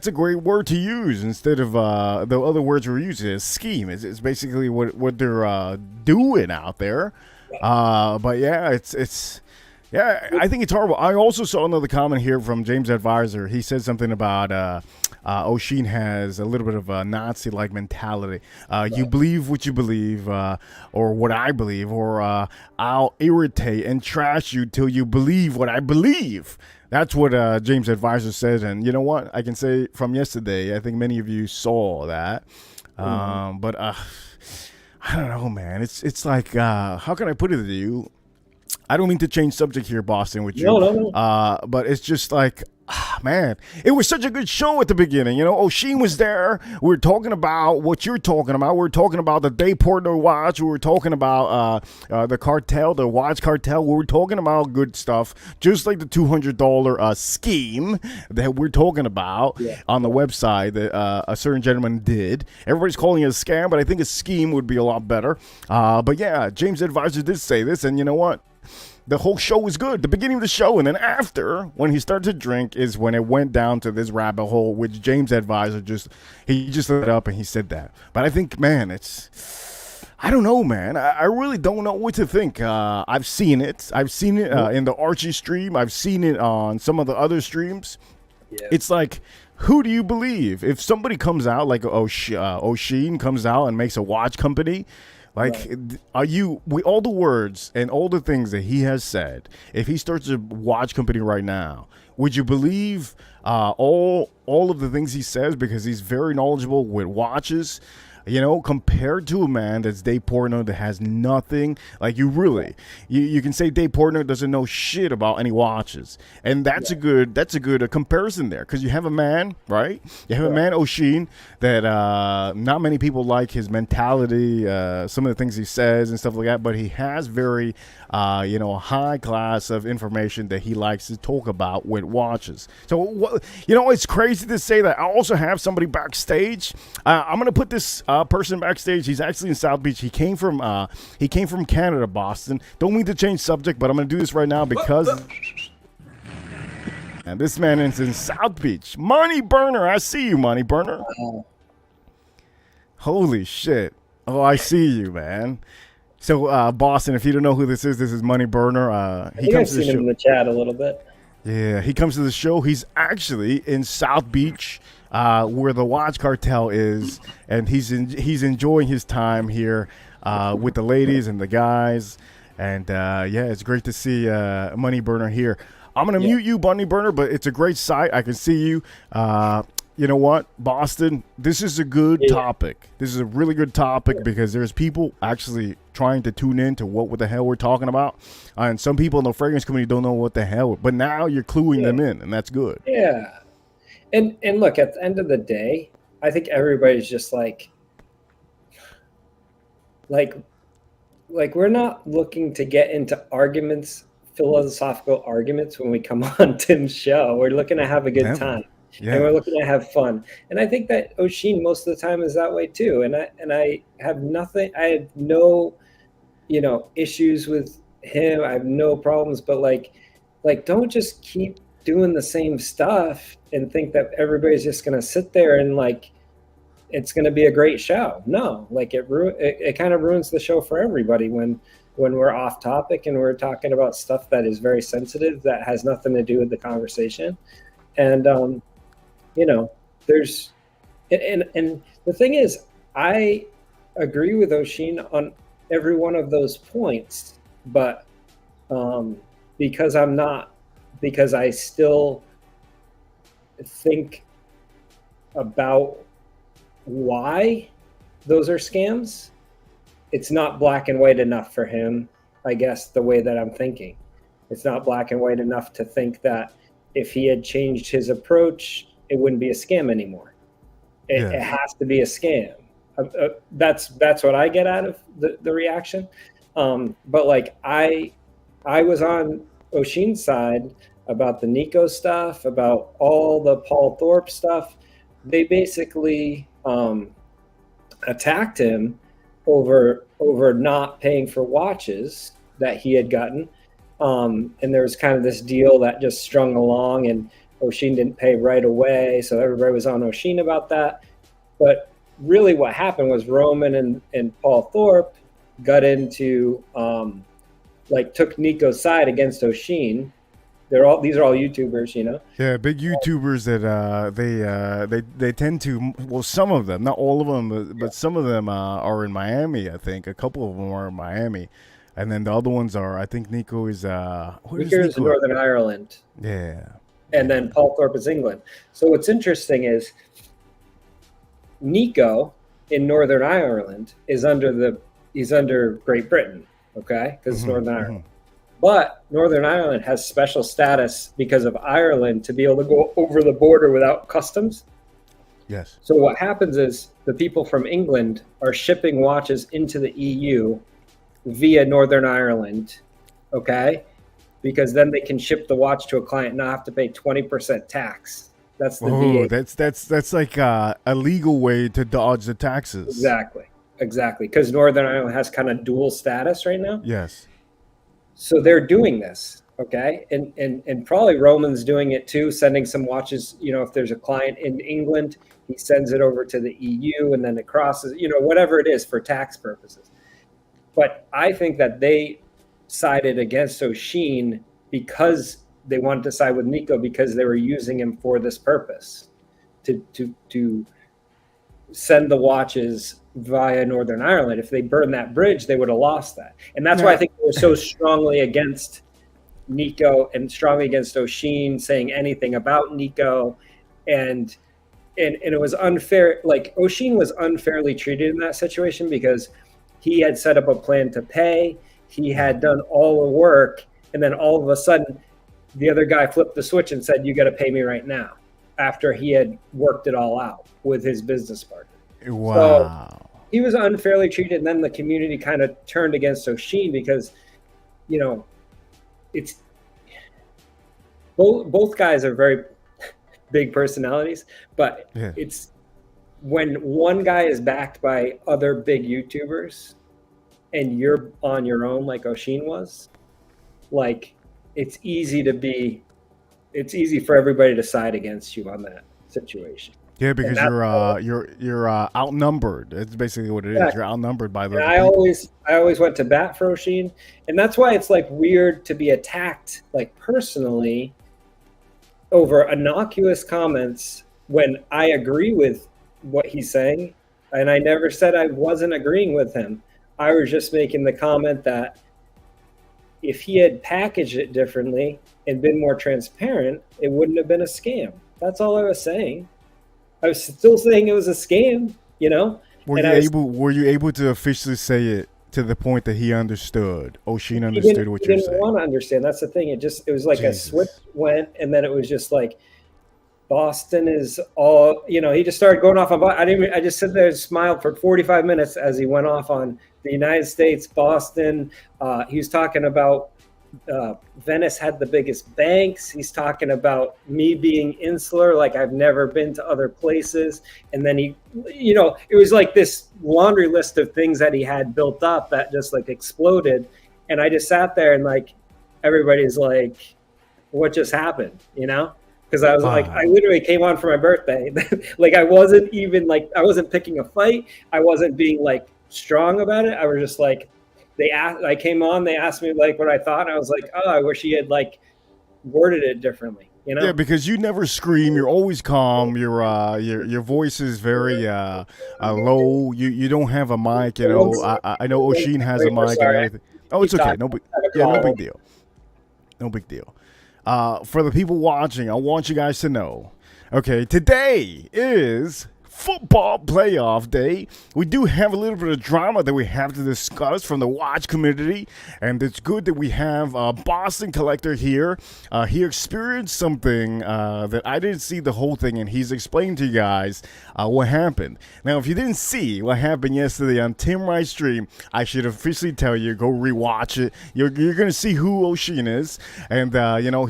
a great word to use instead of the other words we're using. Is scheme. It's basically what they're doing out there. But yeah, it's I think it's horrible. I also saw another comment here from James Advisor. He said something about Oshin has a little bit of a Nazi-like mentality. You believe what you believe, or what I believe, or I'll irritate and trash you till you believe what I believe. That's what James Advisor said. And you know what? I can say from yesterday, I think many of you saw that. But I don't know, man. It's like, how can I put it to you? I don't mean to change subject here, Boston, with you. No. But it's just like, man, it was such a good show at the beginning. You know, O'Sheen was there. We were talking about what you're talking about. We were talking about the Day Portnoy watch. We were talking about the cartel, the watch cartel. We were talking about good stuff, just like the $200 scheme that we're talking about on the website that a certain gentleman did. Everybody's calling it a scam, but I think a scheme would be a lot better. But yeah, James Advisor did say this, and you know what? The whole show was good. The beginning of the show, and then after, when he started to drink, is when it went down to this rabbit hole, which James Advisor just lit up and he said that. But I think, man, I don't know, man. I really don't know what to think. I've seen it. In the Archie stream. I've seen it on some of the other streams. Yeah. It's like, who do you believe? If somebody comes out, like O'Sheen comes out and makes a watch company, like, are you, with all the words and all the things that he has said, if he starts a watch company right now, would you believe all of the things he says, because he's very knowledgeable with watches? You know, compared to a man that's Dave Portnoy that has nothing, like you can say Dave Portnoy doesn't know shit about any watches, and that's a good comparison there, because you have a man, right? You have a man, O'Sheen, that not many people like his mentality, some of the things he says and stuff like that, but he has very high class of information that he likes to talk about with watches. So it's crazy to say that. I also have somebody backstage. I'm gonna put this person backstage. He's actually in South Beach. He came from Canada, Boston. Don't mean to change subject, but I'm gonna do this right now because and this man is in South Beach. Money Burner, I see you, Money Burner. Holy shit. Oh, I see you, man. So, Boston, if you don't know who this is Money Burner. He comes to the show. I've seen him in the chat a little bit. Yeah, he comes to the show. He's actually in South Beach, where the watch cartel is, and he's enjoying his time here with the ladies and the guys. And it's great to see Money Burner here. I'm gonna mute you, Money Burner, but it's a great site. I can see you. You know what, Boston? This is a good topic. This is a really good topic because there's people actually trying to tune in to what the hell we're talking about. And some people in the fragrance community don't know what the hell. But now you're cluing them in, and that's good. Yeah. And look, at the end of the day, I think everybody's just like we're not looking to get into arguments, philosophical arguments when we come on Tim's show. We're looking to have a good time. Yeah. And we're looking to have fun. And I think that O'Sheen most of the time is that way too. And I have no, issues with him. I have no problems, but like don't just keep doing the same stuff and think that everybody's just going to sit there and it's going to be a great show. No, it kind of ruins the show for everybody when we're off topic and we're talking about stuff that is very sensitive, that has nothing to do with the conversation. And, there's, and the thing is, I agree with O'Sheen on every one of those points, but because I still think about why those are scams, it's not black and white enough for him, I guess, the way that I'm thinking. It's not black and white enough to think that if he had changed his approach, it wouldn't be a scam anymore. It has to be a scam. That's what I get out of the reaction. But I was on O'Sheen's side about the Nico stuff, about all the Paul Thorpe stuff. They basically attacked him over not paying for watches that he had gotten. And there was kind of this deal that just strung along, and O'Sheen didn't pay right away, so everybody was on O'Sheen about that. But really what happened was Roman and Paul Thorpe got into took Nico's side against O'Sheen. These are all YouTubers, Yeah, big YouTubers that they tend to, well, some of them, not all of them, but some of them are in Miami. I think a couple of them are in Miami. And then the other ones are, I think Nico is Nico's in Northern Ireland. Yeah. And then Paul Thorpe is England. So what's interesting is Nico in Northern Ireland is under Great Britain, okay? Because it's Northern Ireland. But Northern Ireland has special status because of Ireland to be able to go over the border without customs. Yes. So what happens is the people from England are shipping watches into the EU via Northern Ireland, okay? Because then they can ship the watch to a client and not have to pay 20% tax. That's the Oh, VAT. that's like a legal way to dodge the taxes. Exactly. Because Northern Ireland has kind of dual status right now. Yes. So they're doing this, okay? And probably Roman's doing it too, sending some watches, if there's a client in England, he sends it over to the EU and then it crosses, whatever it is for tax purposes. But I think that they sided against O'Sheen because they wanted to side with Nico because they were using him for this purpose, to send the watches via Northern Ireland. If they burned that bridge, they would have lost that. And that's why I think they were so strongly against Nico and strongly against O'Sheen saying anything about Nico. And it was unfair. Like O'Sheen was unfairly treated in that situation because he had set up a plan to pay. He had done all the work. And then all of a sudden, the other guy flipped the switch and said, you got to pay me right now, after he had worked it all out with his business partner. Wow. So he was unfairly treated. And then the community kind of turned against O'Sheen because, it's both guys are very big personalities, but it's when one guy is backed by other big YouTubers and you're on your own, like O'Sheen was, like it's easy for everybody to side against you on that situation. Yeah, because you're outnumbered. It's basically what it is. You're outnumbered by the. And I always went to bat for O'Sheen, and that's why it's like weird to be attacked like personally over innocuous comments when I agree with what he's saying, and I never said I wasn't agreeing with him. I was just making the comment that if he had packaged it differently and been more transparent, it wouldn't have been a scam. That's all I was saying. I was still saying it was a scam, Were you able to officially say it to the point that he understood? O'Sheen understood what you're saying. He didn't want to understand. That's the thing. It was like a switch went, and then it was just like Boston is all. He just started going off on. I just sat there and smiled for 45 minutes as he went off on the United States, Boston. He was talking about Venice had the biggest banks. He's talking about me being insular, like I've never been to other places. And then he, it was like this laundry list of things that he had built up that just like exploded. And I just sat there and like, everybody's like, what just happened, Because I was like, I literally came on for my birthday. Like I wasn't picking a fight. I wasn't being like strong about it. I was just like, I came on, they asked me like what I thought, and I was like, oh, I wish he had like worded it differently, Yeah, because you never scream. You're always calm. Your voice is very low. You don't have a mic. I know O'Sheen has a mic and everything. Oh, it's okay. No big deal. No big deal. For the people watching, I want you guys to know. Okay, today is football playoff day. We do have a little bit of drama that we have to discuss from the watch community, and it's good that we have Boston Collector here. He experienced something that I didn't see the whole thing, and he's explained to you guys what happened. Now, if you didn't see what happened yesterday on Tim Wright's stream, I should officially tell you, go rewatch it. You're going to see who O'Sheen is, and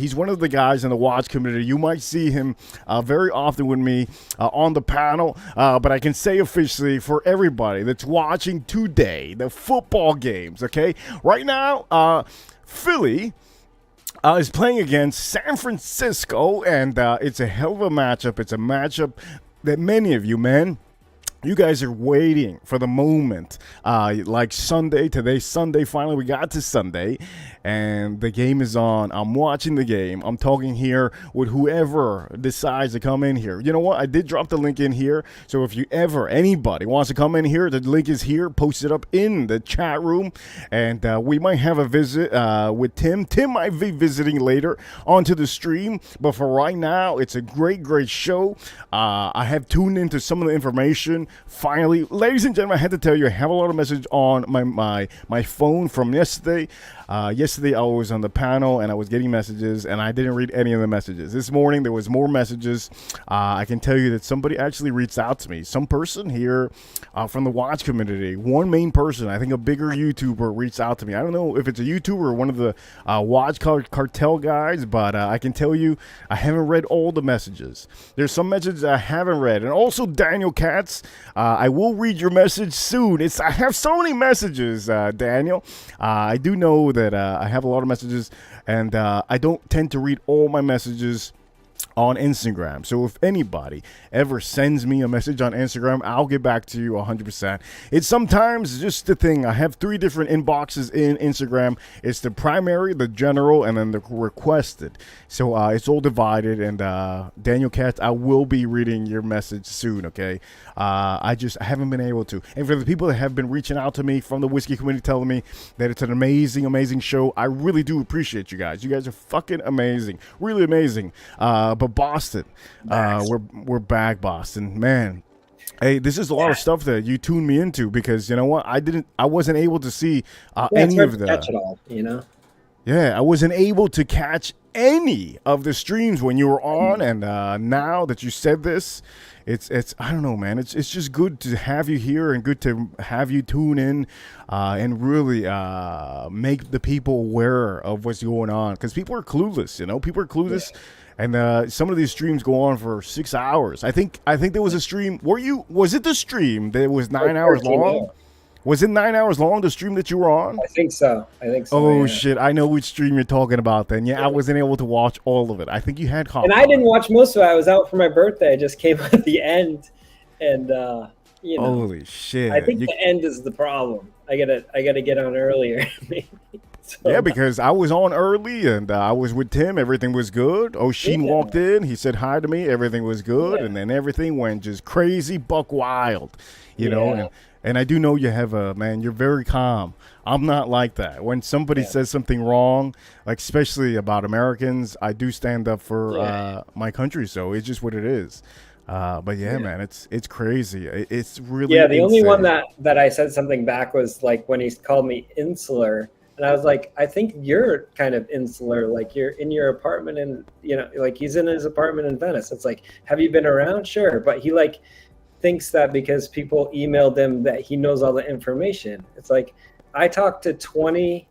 he's one of the guys in the watch community. You might see him very often with me on the panel. But I can say officially for everybody that's watching today, the football games, okay? Right now, Philly is playing against San Francisco, and it's a hell of a matchup. It's a matchup that many of you, you guys are waiting for the moment. Like Sunday, today's Sunday, finally we got to Sunday, and the game is on. I'm watching the game. I'm talking here with whoever decides to come in here. You know what? I did drop the link in here, so if anybody wants to come in here, the link is here. Post it up in the chat room, and we might have a visit with Tim. Tim might be visiting later onto the stream, but for right now, it's a great show. I have tuned into some of the information. Finally, ladies and gentlemen, I had to tell you, I have a lot of messages on my phone from yesterday. Yesterday I was on the panel and I was getting messages and I didn't read any of the messages. This morning there was more messages. I can tell you that somebody actually reached out to me. Some person here from the watch community, one main person, I think a bigger YouTuber, reached out to me. I don't know if it's a YouTuber or one of the watch cartel guys, but I can tell you I haven't read all the messages. There's some messages I haven't read. And also Daniel Katz, I will read your message soon. I have so many messages, Daniel. I do know that I have a lot of messages, and I don't tend to read all my messages on Instagram. So if anybody ever sends me a message on Instagram, I'll get back to you 100%. It's sometimes just the thing. I have 3 different inboxes in Instagram. It's the primary, the general, and then the requested. So it's all divided. And Daniel Katz, I will be reading your message soon, okay? I haven't been able to. And for the people that have been reaching out to me from the whiskey community telling me that it's an amazing, amazing show, I really do appreciate you guys. You guys are fucking amazing. Really amazing. But Boston, we're back, Boston, man. Hey, this is a lot of stuff that you tuned me into, because you know what, I wasn't able to see any of the catch it all, you know. Yeah, I wasn't able to catch any of the streams when you were on, and now that you said this, it's I don't know, man. It's just good to have you here and good to have you tune in and really make the people aware of what's going on, because people are clueless. You know, people are clueless. Yeah. And some of these streams go on for 6 hours. I think there was a stream. Was it the stream that was 9 hours long? Was it 9 hours long, the stream that you were on? I think so. Oh, yeah. shit. I know which stream you're talking about then. Yeah, I wasn't able to watch all of it. I think you had And I didn't watch most of it. I was out for my birthday. I just came at the end. And, you know. Holy shit. I think the end is the problem. I gotta get on earlier. So, yeah, because I was on early and I was with Tim. Everything was good. O'Sheen walked in. He said hi to me. Everything was good. Yeah. And then everything went just crazy buck wild, you know. And I do know you have you're very calm. I'm not like that. When somebody says something wrong, like especially about Americans, I do stand up for my country. So it's just what it is. But man, it's crazy. It's really the only one that I said something back was like when he called me insular. And I was like, I think you're kind of insular, like you're in your apartment and, you know, like he's in his apartment in Venice. It's like, have you been around? Sure. But he like thinks that because people emailed him that he knows all the information. It's like, I talked to 20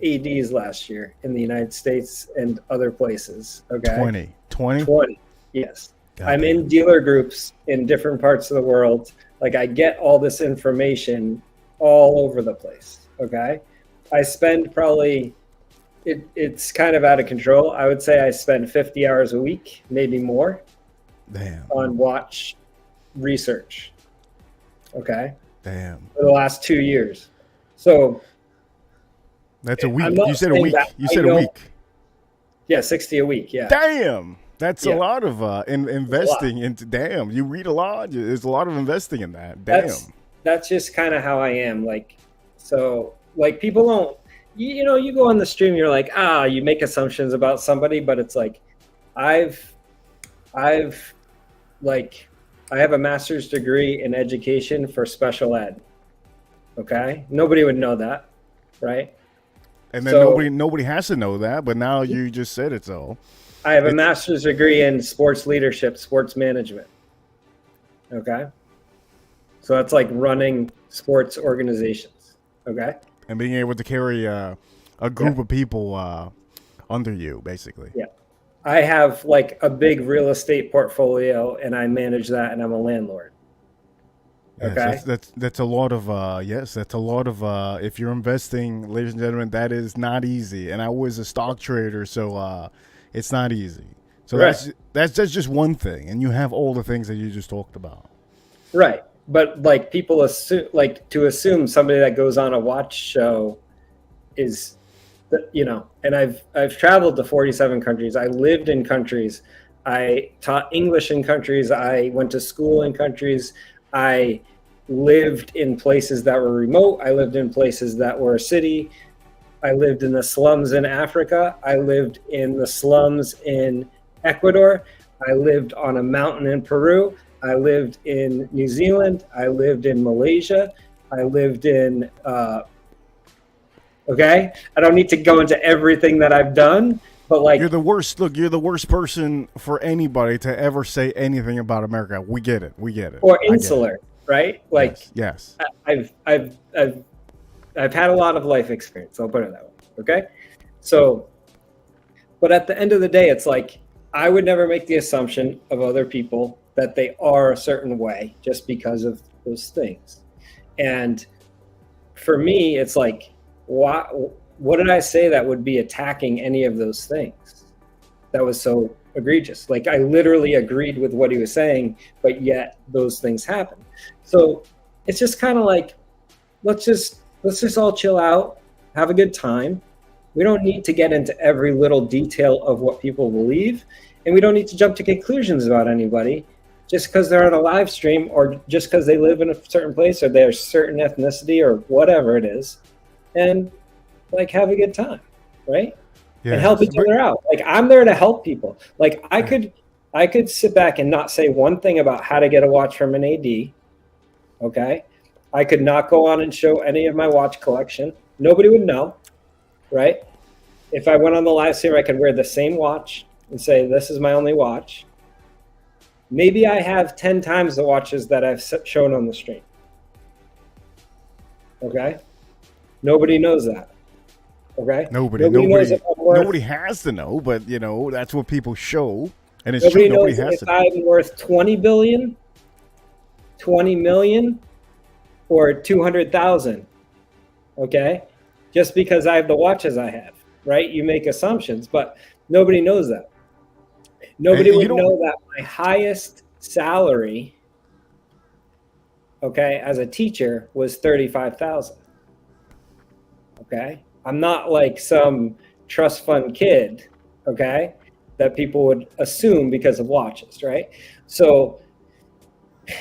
ADs last year in the United States and other places. Okay. 20? Yes. I'm in dealer groups in different parts of the world. Like I get all this information all over the place. Okay. I spend probably, it's kind of out of control. I would say I spend 50 hours a week, maybe more, on watch research. Okay. Damn. For the last 2 years. So. That's a week. You said a week. You said a week. Yeah, 60 a week. Yeah. Damn. That's a lot of investing into. Damn. You read a lot. There's a lot of investing in that. Damn. That's just kind of how I am. Like, so. Like people don't, you know, you go on the stream, you're like, you make assumptions about somebody, but it's like, I have a master's degree in education for special ed. Okay. Nobody would know that. Right. And then nobody has to know that, but now you just said it. So I have a master's degree in sports leadership, sports management. Okay. So that's like running sports organizations. Okay. And being able to carry a group of people under you, basically. Yeah. I have like a big real estate portfolio and I manage that and I'm a landlord. Yes, okay. That's a lot of, that's a lot of, if you're investing, ladies and gentlemen, that is not easy. And I was a stock trader, so it's not easy. So that's just one thing. And you have all the things that you just talked about. Right. But like people assume somebody that goes on a watch show is, you know, and I've traveled to 47 countries. I lived in countries. I taught English in countries. I went to school in countries. I lived in places that were remote. I lived in places that were a city. I lived in the slums in Africa. I lived in the slums in Ecuador. I lived on a mountain in Peru. I lived in New Zealand. I lived in Malaysia. I lived in Okay, I don't need to go into everything that I've done, but like You're the worst. Look, you're the worst person for anybody to ever say anything about America. We get it. We get it. or I get it. insular, right? Like Yes. I've had a lot of life experience. I'll put it that way. Okay, so but at the end of the day, it's like I would never make the assumption of other people that they are a certain way just because of those things. And for me, it's like, what did I say that would be attacking any of those things? That was so egregious. Like I literally agreed with what he was saying, but yet those things happen. So it's just kind of like, let's just all chill out, have a good time. We don't need to get into every little detail of what people believe, and we don't need to jump to conclusions about anybody just because they're on a live stream or just because they live in a certain place or they're a certain ethnicity or whatever it is, and like have a good time, right? Yes. And help each other out. Like I'm there to help people. Like I could sit back and not say one thing about how to get a watch from an AD. Okay, I could not go on and show any of my watch collection. Nobody would know. Right? If I went on the live stream, I could wear the same watch and say, this is my only watch. Maybe I have 10 times the watches that I've shown on the stream. Okay? Nobody knows that. Okay? Nobody has to know, but you know, that's what people show. And it's Nobody true, nobody knows has if to know. I'm worth 20 billion, 20 million, or 200,000. Okay? Just because I have the watches I have, right? You make assumptions, but nobody knows that. Nobody would know that my highest salary, okay, as a teacher was 35,000. Okay? I'm not like some trust fund kid, okay, that people would assume because of watches, right? So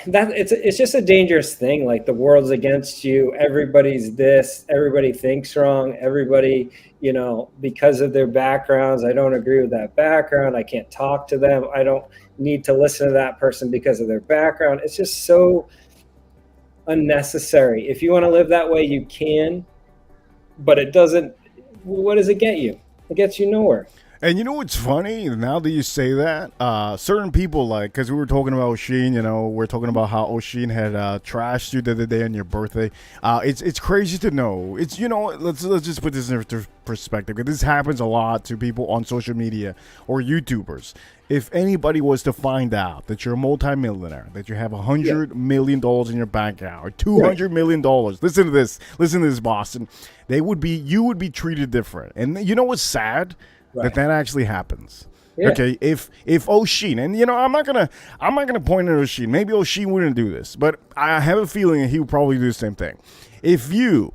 that it's just a dangerous thing. Like the world's against you. Everybody's this. Everybody thinks wrong. Everybody, you know, because of their backgrounds. I don't agree with that background. I can't talk to them. I don't need to listen to that person because of their background. It's just so unnecessary. If you want to live that way, you can, but it doesn't. What does it get you? It gets you nowhere. And you know what's funny? Now that you say that, certain people, like, because we were talking about Oshin, you know, we're talking about how Oshin had trashed you the other day on your birthday. It's crazy to know. It's, you know, let's just put this into perspective, because this happens a lot to people on social media or YouTubers. If anybody was to find out that you're a multimillionaire, that you have $100 million in your bank account, or $200 million, listen to this, Boston, you would be treated different. And you know what's sad? Right. That actually happens. Yeah. Okay, if Oshin, and you know, I'm not gonna point at Oshin. Maybe Oshin wouldn't do this, but I have a feeling that he would probably do the same thing. If you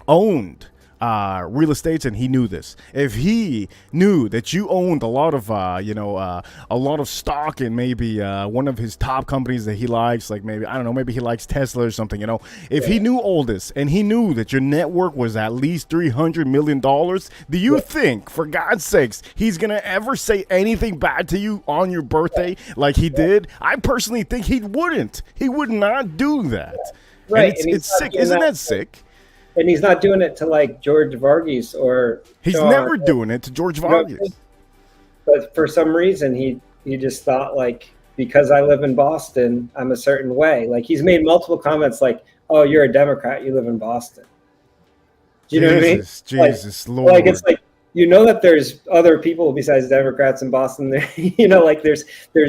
owned real estate and he knew this, if he knew that you owned a lot of a lot of stock in maybe one of his top companies that he likes, like maybe, I don't know, maybe he likes Tesla or something, you know, if he knew all this and he knew that your net worth was at least $300 million, do you think, for God's sakes, he's gonna ever say anything bad to you on your birthday like he did? I personally think he would not do that. Right. And it's sick. Isn't that sick? And he's not doing it to like George Varghese or he's Sean, never doing it to George Varghese. But for some reason he just thought like, because I live in Boston, I'm a certain way. Like he's made multiple comments like, "Oh, you're a Democrat, you live in Boston." Do you know what I mean? Jesus, like, Lord. Like it's like, you know that there's other people besides Democrats in Boston. There, you know, like there's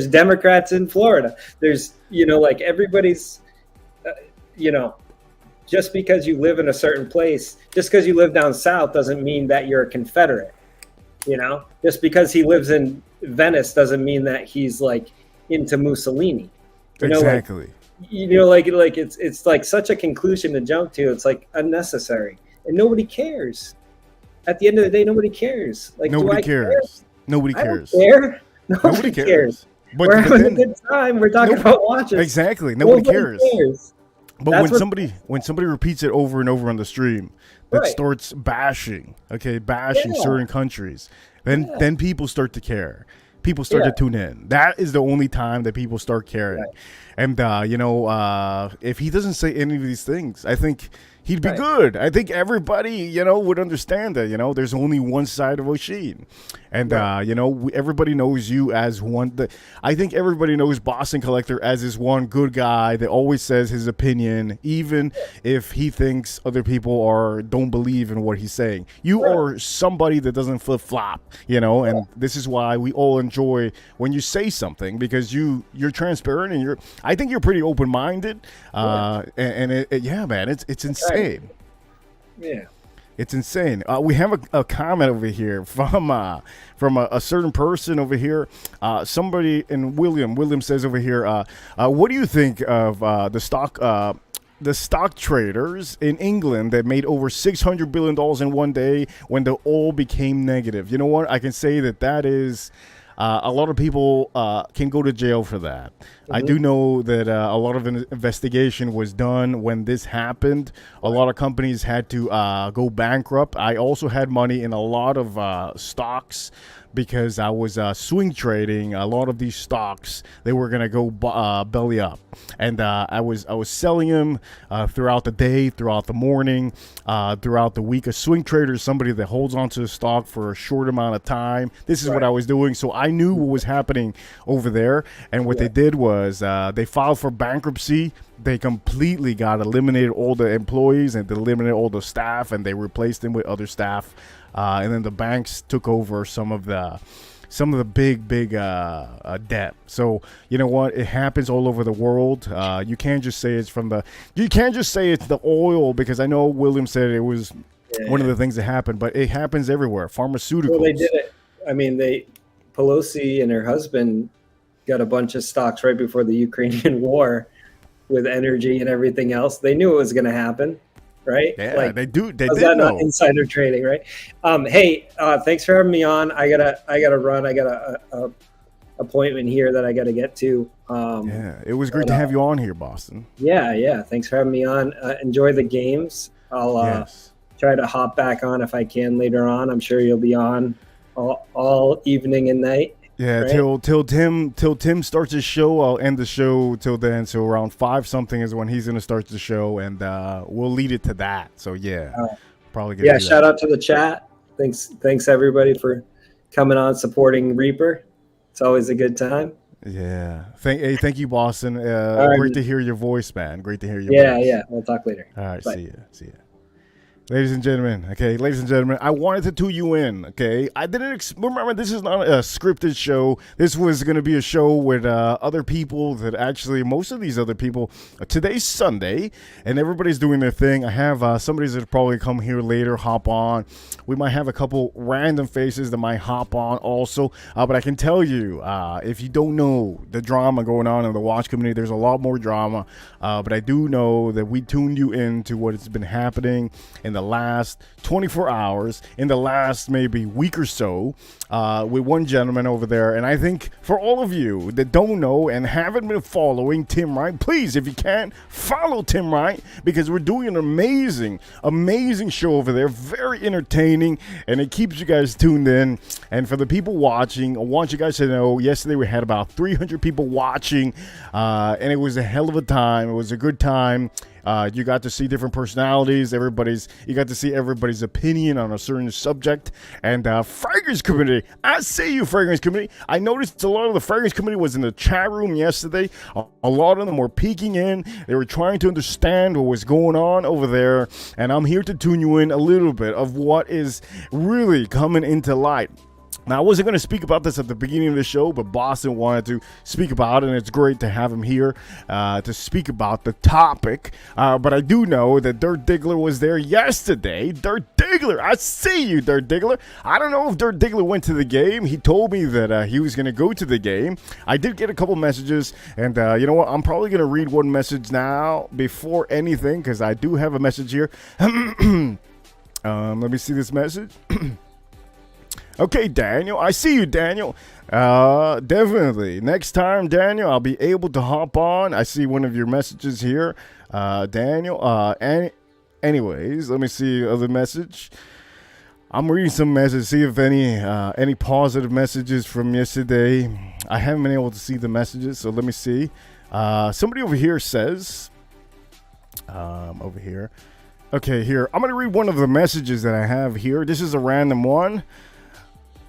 Democrats in Florida. There's, you know, like everybody's, you know. Just because you live in a certain place, just because you live down south doesn't mean that you're a Confederate, you know? Just because he lives in Venice doesn't mean that he's like into Mussolini. You know, exactly. Like, you know, like it's like such a conclusion to jump to. It's like unnecessary, and nobody cares. At the end of the day, nobody cares. Like nobody cares. Care? Nobody cares. I don't care. Nobody cares. We're having a good time. We're talking about watches. Exactly. Nobody cares. But That's when somebody repeats it over and over on the stream, that starts bashing certain countries, then people start to care. People start to tune in. That is the only time that people start caring. Right. And if he doesn't say any of these things, I think he'd be Right. good. I think everybody, would understand that, there's only one side of Oshin. And, Right. everybody knows you as one. I think everybody knows Boston Collector as this one good guy that always says his opinion, even if he thinks other people don't believe in what he's saying. You Right. are somebody that doesn't flip flop, and this is why we all enjoy when you say something, because you're transparent and I think you're pretty open minded. Yeah, man, it's insane. Yeah. It's insane. We have a comment over here from a certain person over here. Somebody in William. William says over here, what do you think of the stock traders in England that made over $600 billion in one day when the oil became negative? You know what? I can say that is. A lot of people can go to jail for that. I do know that a lot of investigation was done when this happened. A lot of companies had to go bankrupt. I also had money in a lot of stocks because I was swing trading a lot of these stocks. They were gonna go belly up, and I was selling them throughout the day, throughout the morning, throughout the week. A swing trader is somebody that holds onto the stock for a short amount of time. This is what I was doing, so I knew what was happening over there. And what they did was they filed for bankruptcy. They completely eliminated all the employees and eliminated all the staff, and they replaced them with other staff. And then the banks took over some of the big debt. So you know what? It happens all over the world. You can't just say it's the oil, because I know William said it was one of the things that happened, but it happens everywhere. Pharmaceuticals. Well, they did it. I mean, Pelosi and her husband got a bunch of stocks right before the Ukrainian war with energy and everything else. They knew it was going to happen. Right? Yeah, they do. They was did that know. not insider trading, right? Hey, thanks for having me on. I gotta run. I got a appointment here that I gotta get to. It was great to have you on here, Boston. Yeah. Thanks for having me on. Enjoy the games. I'll try to hop back on if I can later on. I'm sure you'll be on all evening and night. Yeah, right? till Tim starts his show, I'll end the show till then. So around 5 something is when he's gonna start the show, and we'll lead it to that. So probably gonna. Shout out to the chat. Thanks everybody for coming on, supporting Reaper. It's always a good time. Yeah. Thank you, Boston. Great to hear your voice, man. Great to hear your voice. Yeah. We'll talk later. All right. Bye. See ya. Ladies and gentlemen, I wanted to tune you in, okay? I didn't remember, this is not a scripted show. This was going to be a show with other people that actually, most of these other people, today's Sunday, and everybody's doing their thing. I have somebody that probably come here later, hop on. We might have a couple random faces that might hop on also, but I can tell you, if you don't know the drama going on in the watch community, there's a lot more drama, but I do know that we tuned you into what has been happening in the last 24 hours, in the last maybe week or so, with one gentleman over there. And I think for all of you that don't know and haven't been following Tim Wright, please, if you can, follow Tim Wright, because we're doing an amazing show over there, very entertaining, and it keeps you guys tuned in. And for the people watching, I want you guys to know, yesterday we had about 300 people watching, and it was a hell of a time. It was a good time. You got to see different personalities. You got to see everybody's opinion on a certain subject. And fragrance community, I see you, fragrance community. I noticed a lot of the fragrance community was in the chat room yesterday. A lot of them were peeking in. They were trying to understand what was going on over there. And I'm here to tune you in a little bit of what is really coming into light. Now, I wasn't going to speak about this at the beginning of the show, but Boston wanted to speak about it, and it's great to have him here to speak about the topic. But I do know that Dirt Diggler was there yesterday. Dirt Diggler, I see you, Dirt Diggler. I don't know if Dirt Diggler went to the game. He told me that he was going to go to the game. I did get a couple messages, and you know what? I'm probably going to read one message now before anything, because I do have a message here. Let me see this message. Okay, Daniel. I see you, Daniel. Definitely. Next time, Daniel, I'll be able to hop on. I see one of your messages here, Daniel. Anyways, let me see other message. I'm reading some messages, see if any positive messages from yesterday. I haven't been able to see the messages, so let me see. Somebody over here says, over here, Okay, here. I'm going to read one of the messages that I have here. This is a random one.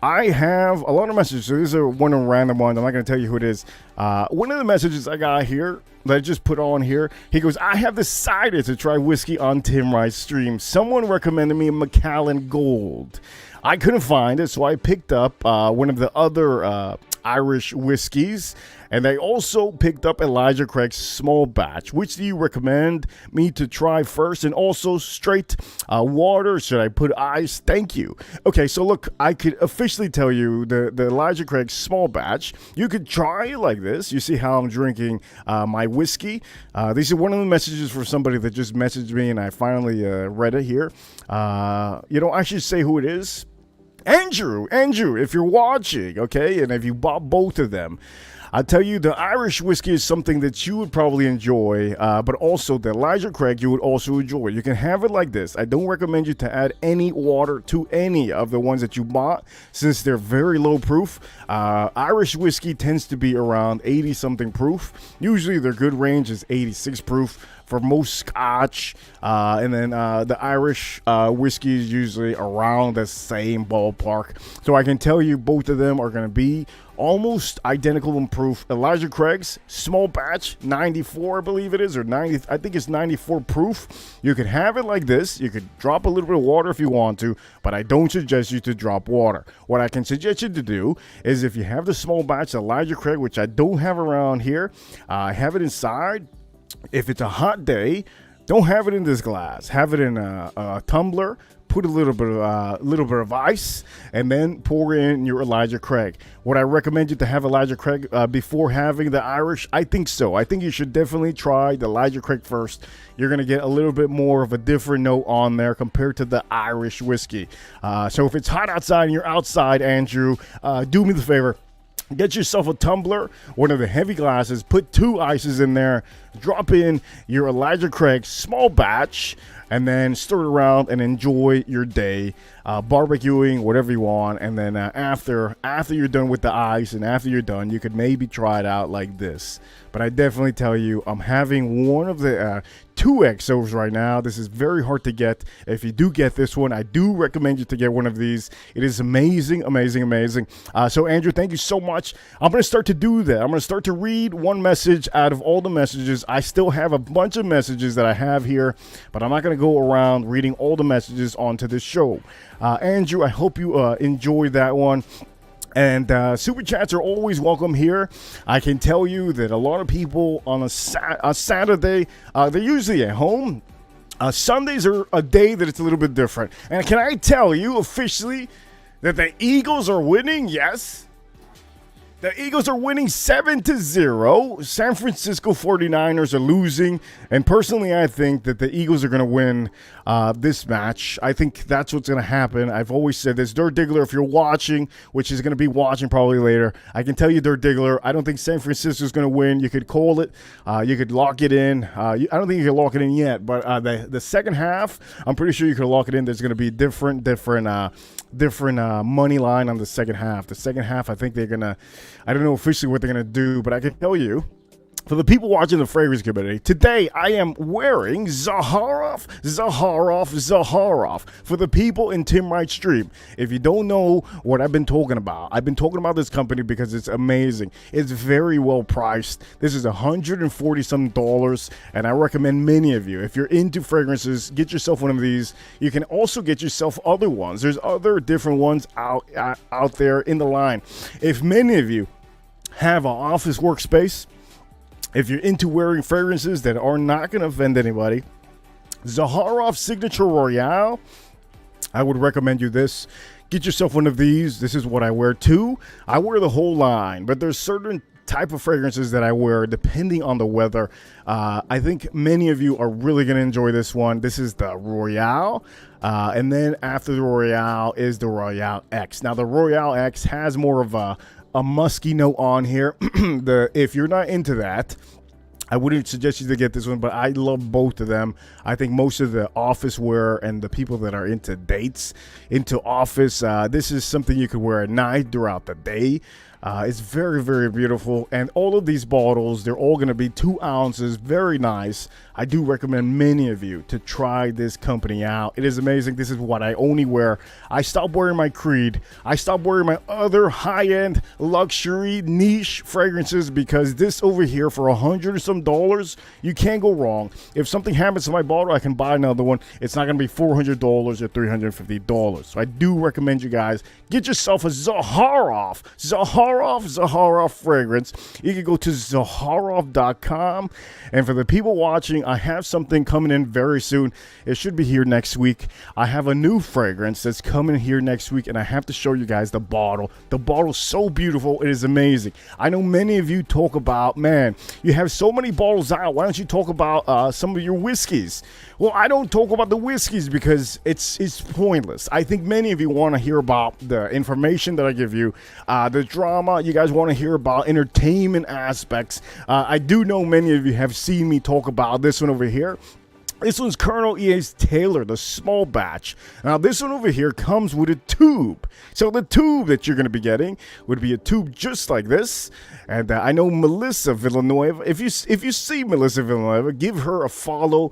I have a lot of messages, so this is one of the random ones. I'm not going to tell you who it is. One of the messages I got here that I just put on here, he goes, I have decided to try whiskey on Tim Wright's stream. Someone recommended me a Macallan Gold. I couldn't find it, so I picked up one of the other Irish whiskeys, and I also picked up Elijah Craig's small batch. Which do you recommend me to try first? And also straight water? Should I put ice? Thank you. Okay, so look, I could officially tell you the Elijah Craig small batch. You could try it like this. You see how I'm drinking my whiskey. This is one of the messages for somebody that just messaged me, and I finally read it here. I should say who it is. Andrew, if you're watching, okay, and if you bought both of them, I'll tell you the Irish whiskey is something that you would probably enjoy, but also the Elijah Craig you would also enjoy. You can have it like this. I don't recommend you to add any water to any of the ones that you bought since they're very low proof. Irish whiskey tends to be around 80 something proof. Usually their good range is 86 proof for most Scotch, and then the Irish whiskey is usually around the same ballpark. So I can tell you both of them are going to be almost identical in proof. Elijah Craig's small batch, 94 I believe it is, or 90, I think it's 94 proof. You could have it like this. You could drop a little bit of water if you want to, but I don't suggest you to drop water. What I can suggest you to do is if you have the small batch Elijah Craig, which I don't have around here, have it inside. If it's a hot day, don't have it in this glass. Have it in a tumbler. Put a little bit of ice, and then pour in your Elijah Craig. Would I recommend you to have Elijah Craig before having the Irish? I think so. I think you should definitely try the Elijah Craig first. You're going to get a little bit more of a different note on there compared to the Irish whiskey. So if it's hot outside and you're outside, Andrew, do me the favor. Get yourself a tumbler, one of the heavy glasses, put 2 ices in there, drop in your Elijah Craig small batch, and then stir it around and enjoy your day, barbecuing, whatever you want. And then after you're done with the ice and after you're done, you could maybe try it out like this. But I definitely tell you, I'm having one of the 2 XOs right now. This is very hard to get. If you do get this one, I do recommend you to get one of these. It is amazing, amazing, amazing. So Andrew, thank you so much. I'm going to start to do that. I'm going to start to read one message out of all the messages. I still have a bunch of messages that I have here, but I'm not going to go around reading all the messages onto this show. Andrew, I hope you enjoy that one. And super chats are always welcome here. I can tell you that a lot of people on a Saturday, they're usually at home. Sundays are a day that it's a little bit different. And can I tell you officially that the Eagles are winning? Yes. The Eagles are winning 7-0. San Francisco 49ers are losing. And personally, I think that the Eagles are going to win this match. I think that's what's going to happen. I've always said this. Dirt Diggler, if you're watching, which is going to be watching probably later, I can tell you, Dirt Diggler, I don't think San Francisco is going to win. You could call it. You could lock it in. I don't think you can lock it in yet. But the second half, I'm pretty sure you could lock it in. There's going to be different money line on the second half. The second half, I think they're going to, I don't know officially what they're going to do, but I can tell you, for the people watching the Fragrance Community, today I am wearing Zaharoff. For the people in Tim Wright's stream, if you don't know what I've been talking about this company because it's amazing. It's very well priced. This is $140 something, and I recommend many of you, if you're into fragrances, get yourself one of these. You can also get yourself other ones. There's other different ones out there in the line. If many of you have an office workspace, if you're into wearing fragrances that are not going to offend anybody, Zaharoff Signature Royale, I would recommend you this. Get yourself one of these. This is what I wear too. I wear the whole line, but there's certain type of fragrances that I wear depending on the weather. I think many of you are really going to enjoy this one. This is the Royale. And then after the Royale is the Royale X. Now the Royale X has more of a musky note on here. If you're not into that, I wouldn't suggest you to get this one, but I love both of them. I think most of the office wear and the people that are into dates, into office, this is something you could wear at night, throughout the day. It's very, very beautiful. And all of these bottles, they're all going to be 2 ounces. Very nice. I do recommend many of you to try this company out. It is amazing. This is what I only wear. I stopped wearing my Creed. I stopped wearing my other high-end luxury niche fragrances because this over here for $100 or some dollars, you can't go wrong. If something happens to my bottle, I can buy another one. It's not going to be $400 or $350. So I do recommend you guys get yourself a Zaharoff fragrance. You can go to Zaharoff.com. And for the people watching, I have something coming in very soon. It should be here next week. I have a new fragrance that's coming here next week, and I have to show you guys the bottle. The bottle's so beautiful. It is amazing. I know many of you talk about, man, you have so many bottles out. Why don't you talk about some of your whiskeys? Well, I don't talk about the whiskeys because it's pointless. I think many of you want to hear about the information that I give you, the drama. You guys want to hear about entertainment aspects. I do know many of you have seen me talk about this one over here. This one's Colonel E.A.'s Taylor, the small batch. Now, this one over here comes with a tube. So the tube that you're going to be getting would be a tube just like this. And I know Melissa Villanueva. If you see Melissa Villanueva, give her a follow.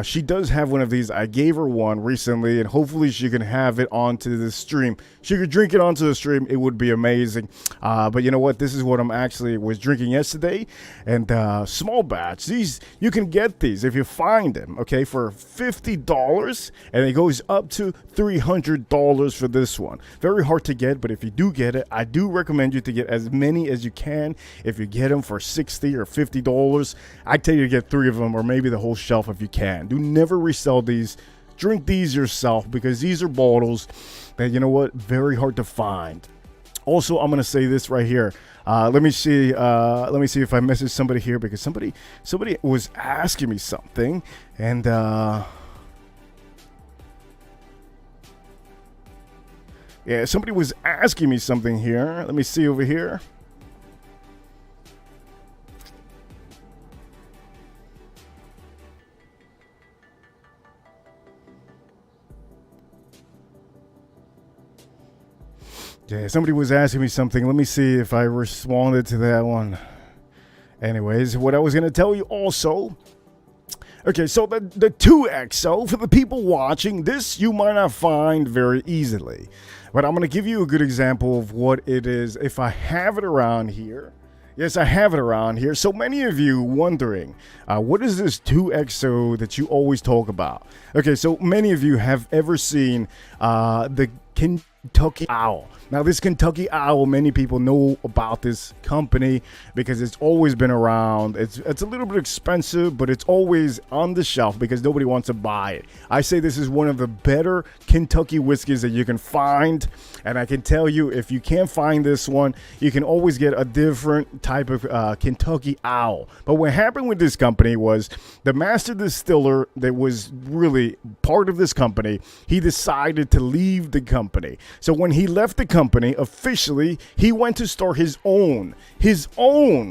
She does have one of these. I gave her one recently, and hopefully she can have it onto the stream. She could drink it onto the stream. It would be amazing. But you know what? This is what was drinking yesterday. And small batch. These, you can get these if you find them. Okay, for $50, and it goes up to $300 for this one. Very hard to get, but if you do get it, I do recommend you to get as many as you can. If you get them for $60 or $50, I tell you to get 3 of them, or maybe the whole shelf if you can. Do never resell these. Drink these yourself, because these are bottles that, you know what, very hard to find. Also, I'm gonna say this right here. Let me see if I message somebody here, because somebody was asking me something, and yeah, somebody was asking me something here. Let me see over here. Yeah, somebody was asking me something. Let me see if I responded to that one. Anyways, what I was going to tell you also. Okay, so the 2XO, for the people watching, this you might not find very easily. But I'm going to give you a good example of what it is if I have it around here. Yes, I have it around here. So many of you wondering, what is this 2XO that you always talk about? Okay, so many of you have ever seen the Kentucky Owl. Now, this Kentucky Owl, many people know about this company because it's always been around. It's a little bit expensive, but it's always on the shelf because nobody wants to buy it. I say this is one of the better Kentucky whiskeys that you can find, and I can tell you, if you can't find this one, you can always get a different type of Kentucky Owl. But what happened with this company was the master distiller that was really part of this company, he decided to leave the company. So when he left the company officially, he went to start his own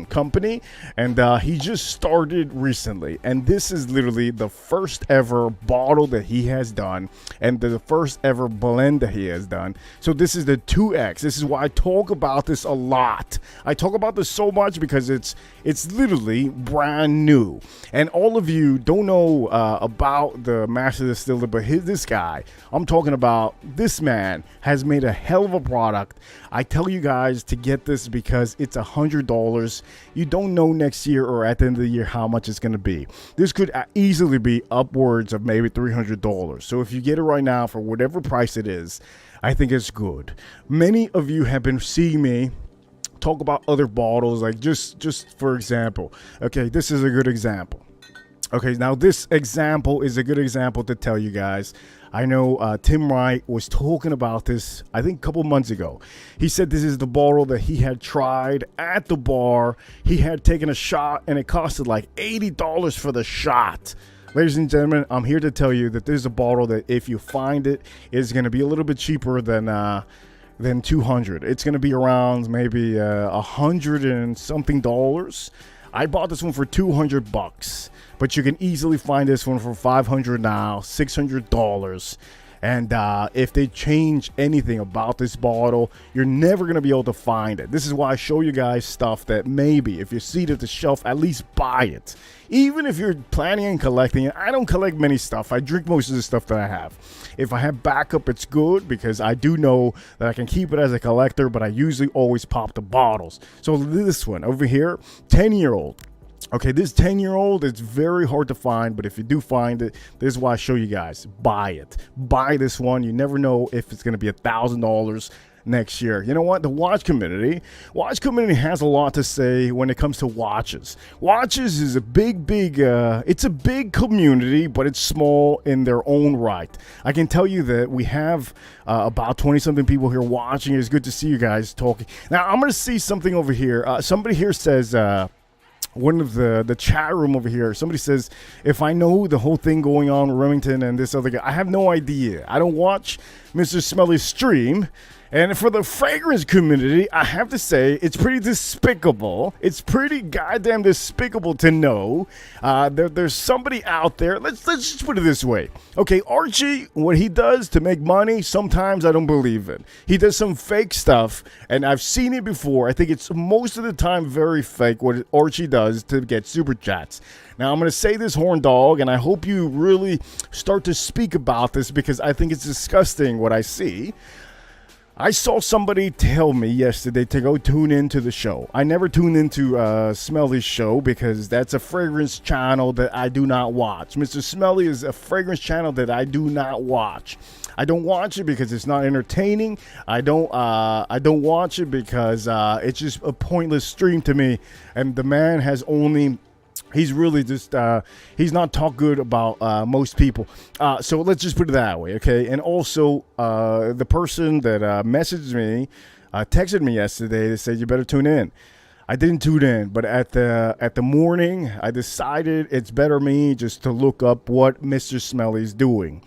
company, and he just started recently. And this is literally the first ever bottle that he has done, and the first ever blend that he has done. So this is the 2X. This is why I talk about this a lot. I talk about this so much because it's literally brand new, and all of you don't know about the master distiller, but this guy, I'm talking about, this man has made a hell of a product. I tell you guys to get this because it's $100. You don't know next year or at the end of the year how much it's going to be. This could easily be upwards of maybe $300. So if you get it right now for whatever price it is, I think it's good. Many of you have been seeing me talk about other bottles, like just for example. Okay, this is a good example. Okay, now this example is a good example to tell you guys. I know Tim Wright was talking about this, I think a couple months ago. He said this is the bottle that he had tried at the bar. He had taken a shot, and it costed like $80 for the shot. Ladies and gentlemen, I'm here to tell you that this is a bottle that if you find it, is going to be a little bit cheaper than $200. It's going to be around maybe $100 and something dollars. I bought this one for $200, but you can easily find this one for $500 now, $600. And if they change anything about this bottle, you're never going to be able to find it. This is why I show you guys stuff that maybe if you see it at the shelf, at least buy it. Even if you're planning on collecting it, I don't collect many stuff. I drink most of the stuff that I have. If I have backup, it's good because I do know that I can keep it as a collector, but I usually always pop the bottles. So this one over here, 10-year-old. Okay, this 10-year-old, it's very hard to find, but if you do find it, this is why I show you guys. Buy it. Buy this one. You never know if it's going to be $1,000 next year. You know what? The watch community has a lot to say when it comes to watches. Watches is a big, it's a big community, but it's small in their own right. I can tell you that we have about 20-something people here watching. It's good to see you guys talking. Now, I'm going to see something over here. Somebody here says... one of the chat room over here, somebody says, if I know the whole thing going on with Remington and this other guy, I have no idea. I don't watch Mr. Smelly's stream. And for the fragrance community, I have to say, it's pretty despicable. It's pretty goddamn despicable to know there's somebody out there. Let's just put it this way. Okay, Archie, what he does to make money, sometimes I don't believe it. He does some fake stuff, and I've seen it before. I think it's most of the time very fake what Archie does to get super chats. Now, I'm going to say this, Horn Dog, and I hope you really start to speak about this because I think it's disgusting what I see. I saw somebody tell me yesterday to go tune into the show. I never tune into Smelly's show because that's a fragrance channel that I do not watch. Mr. Smelly is a fragrance channel that I do not watch. I don't watch it because it's not entertaining. I don't watch it because it's just a pointless stream to me. And the man has only... He's really just, he's not talk good about most people. So let's just put it that way, okay? And also, the person that messaged me, texted me yesterday, they said, you better tune in. I didn't tune in, but at the morning, I decided it's better me just to look up what Mr. Smelly's doing.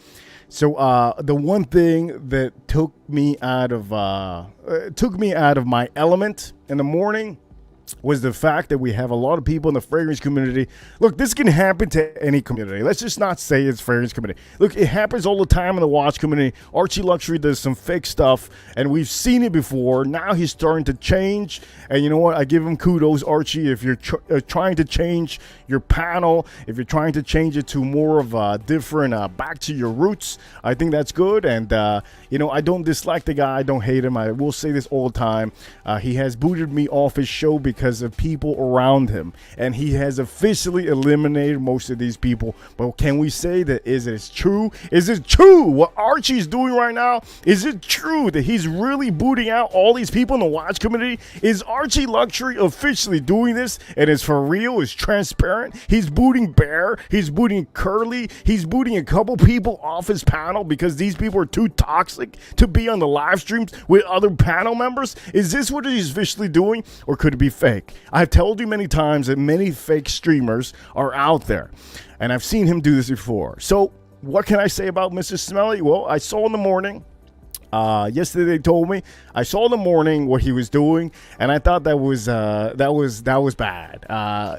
So the one thing that took me out of my element in the morning was the fact that we have a lot of people in the fragrance community. Look, this can happen to any community. Let's just not say it's fragrance community. Look, it happens all the time in the watch community. Archie Luxury does some fake stuff, and we've seen it before. Now he's starting to change, and you know what? I give him kudos, Archie. If you're trying to change your panel, if you're trying to change it to more of a different, back to your roots, I think that's good. And, you know, I don't dislike the guy. I don't hate him. I will say this all the time. He has booted me off his show because of people around him, and he has officially eliminated most of these people. But can we say that is it true? Is it true what Archie's doing right now? Is it true that he's really booting out all these people in the watch community? Is Archie Luxury officially doing this, and it's for real? It's transparent? He's booting Bear, he's booting Curly, he's booting a couple people off his panel because these people are too toxic to be on the live streams with other panel members. Is this what he's officially doing, or could it be fake? I've told you many times that many fake streamers are out there, and I've seen him do this before. So what can I say about Mr. Smelly? Well, I saw in the morning, yesterday they told me, I saw in the morning what he was doing, and I thought that was bad.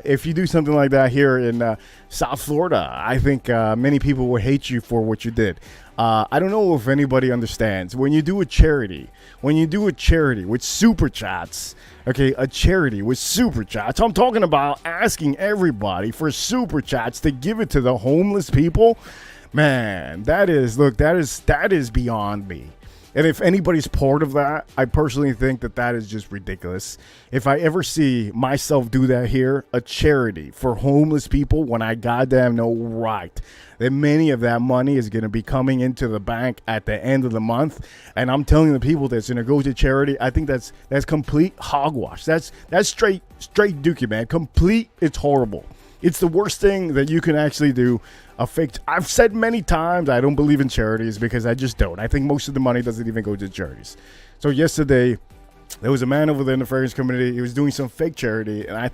If you do something like that here in South Florida, I think many people will hate you for what you did. I don't know if anybody understands. When you do a charity with super chats, okay, a charity with super chats, I'm talking about asking everybody for super chats to give it to the homeless people. Man, that is beyond me. And if anybody's part of that, I personally think that is just ridiculous. If I ever see myself do that here, a charity for homeless people, when I goddamn know right that many of that money is going to be coming into the bank at the end of the month, and I'm telling the people that's going to go to charity, I think that's complete hogwash. That's straight dookie, man. Complete, it's horrible. It's the worst thing that you can actually do. I've said many times I don't believe in charities because I just don't. I think most of the money doesn't even go to charities. So yesterday, there was a man over there in the fragrance community. He was doing some fake charity, and I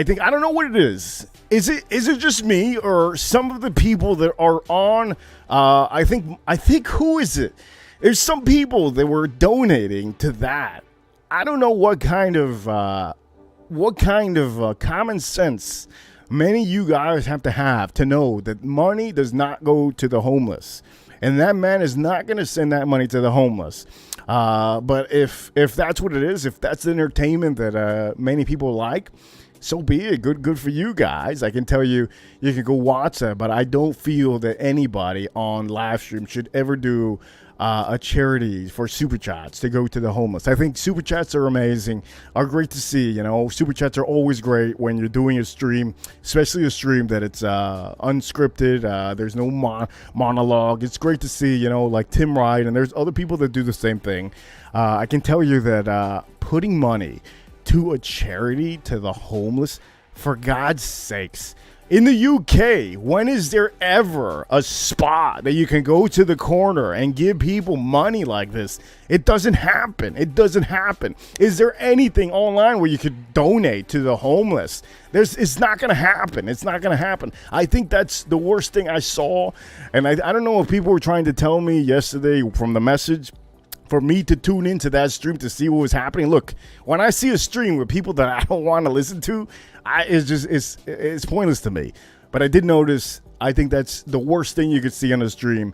don't know what it is. Is it just me or some of the people that are on? I think who is it? There's some people that were donating to that. I don't know what kind of common sense many of you guys have to know that money does not go to the homeless. and that man is not going to send that money to the homeless. But if that's what it is, if that's the entertainment that many people like, so be it. Good for you guys. I can tell you, you can go watch that, but I don't feel that anybody on Livestream should ever do a charity for super chats to go to the homeless. I think super chats are amazing, are great to see. You know, super chats are always great when you're doing a stream, especially a stream that it's unscripted. There's no monologue. It's great to see, you know, like Tim Wright, and there's other people that do the same thing. I can tell you that putting money to a charity to the homeless, for God's sakes, in the UK, when is there ever a spot that you can go to the corner and give people money like this? It doesn't happen. It doesn't happen. Is there anything online where you could donate to the homeless? It's not going to happen. It's not going to happen. I think that's the worst thing I saw. And I don't know if people were trying to tell me yesterday from the message for me to tune into that stream to see what was happening. Look, when I see a stream with people that I don't want to listen to, it's pointless to me. But I did notice, I think that's the worst thing you could see on a stream.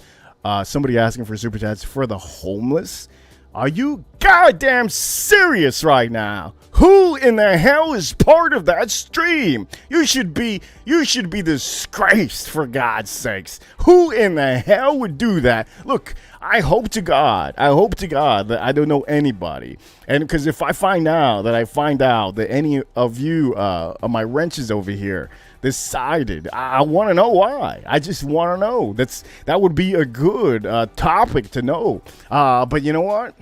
Somebody asking for super chats for the homeless. Are you goddamn serious right now? Who in the hell is part of that stream? You should be disgraced, for God's sakes. Who in the hell would do that? Look, I hope to God that I don't know anybody. And because if I find out that any of you, my wrenches over here, decided, I want to know why. I just want to know. That would be a good topic to know. But you know what?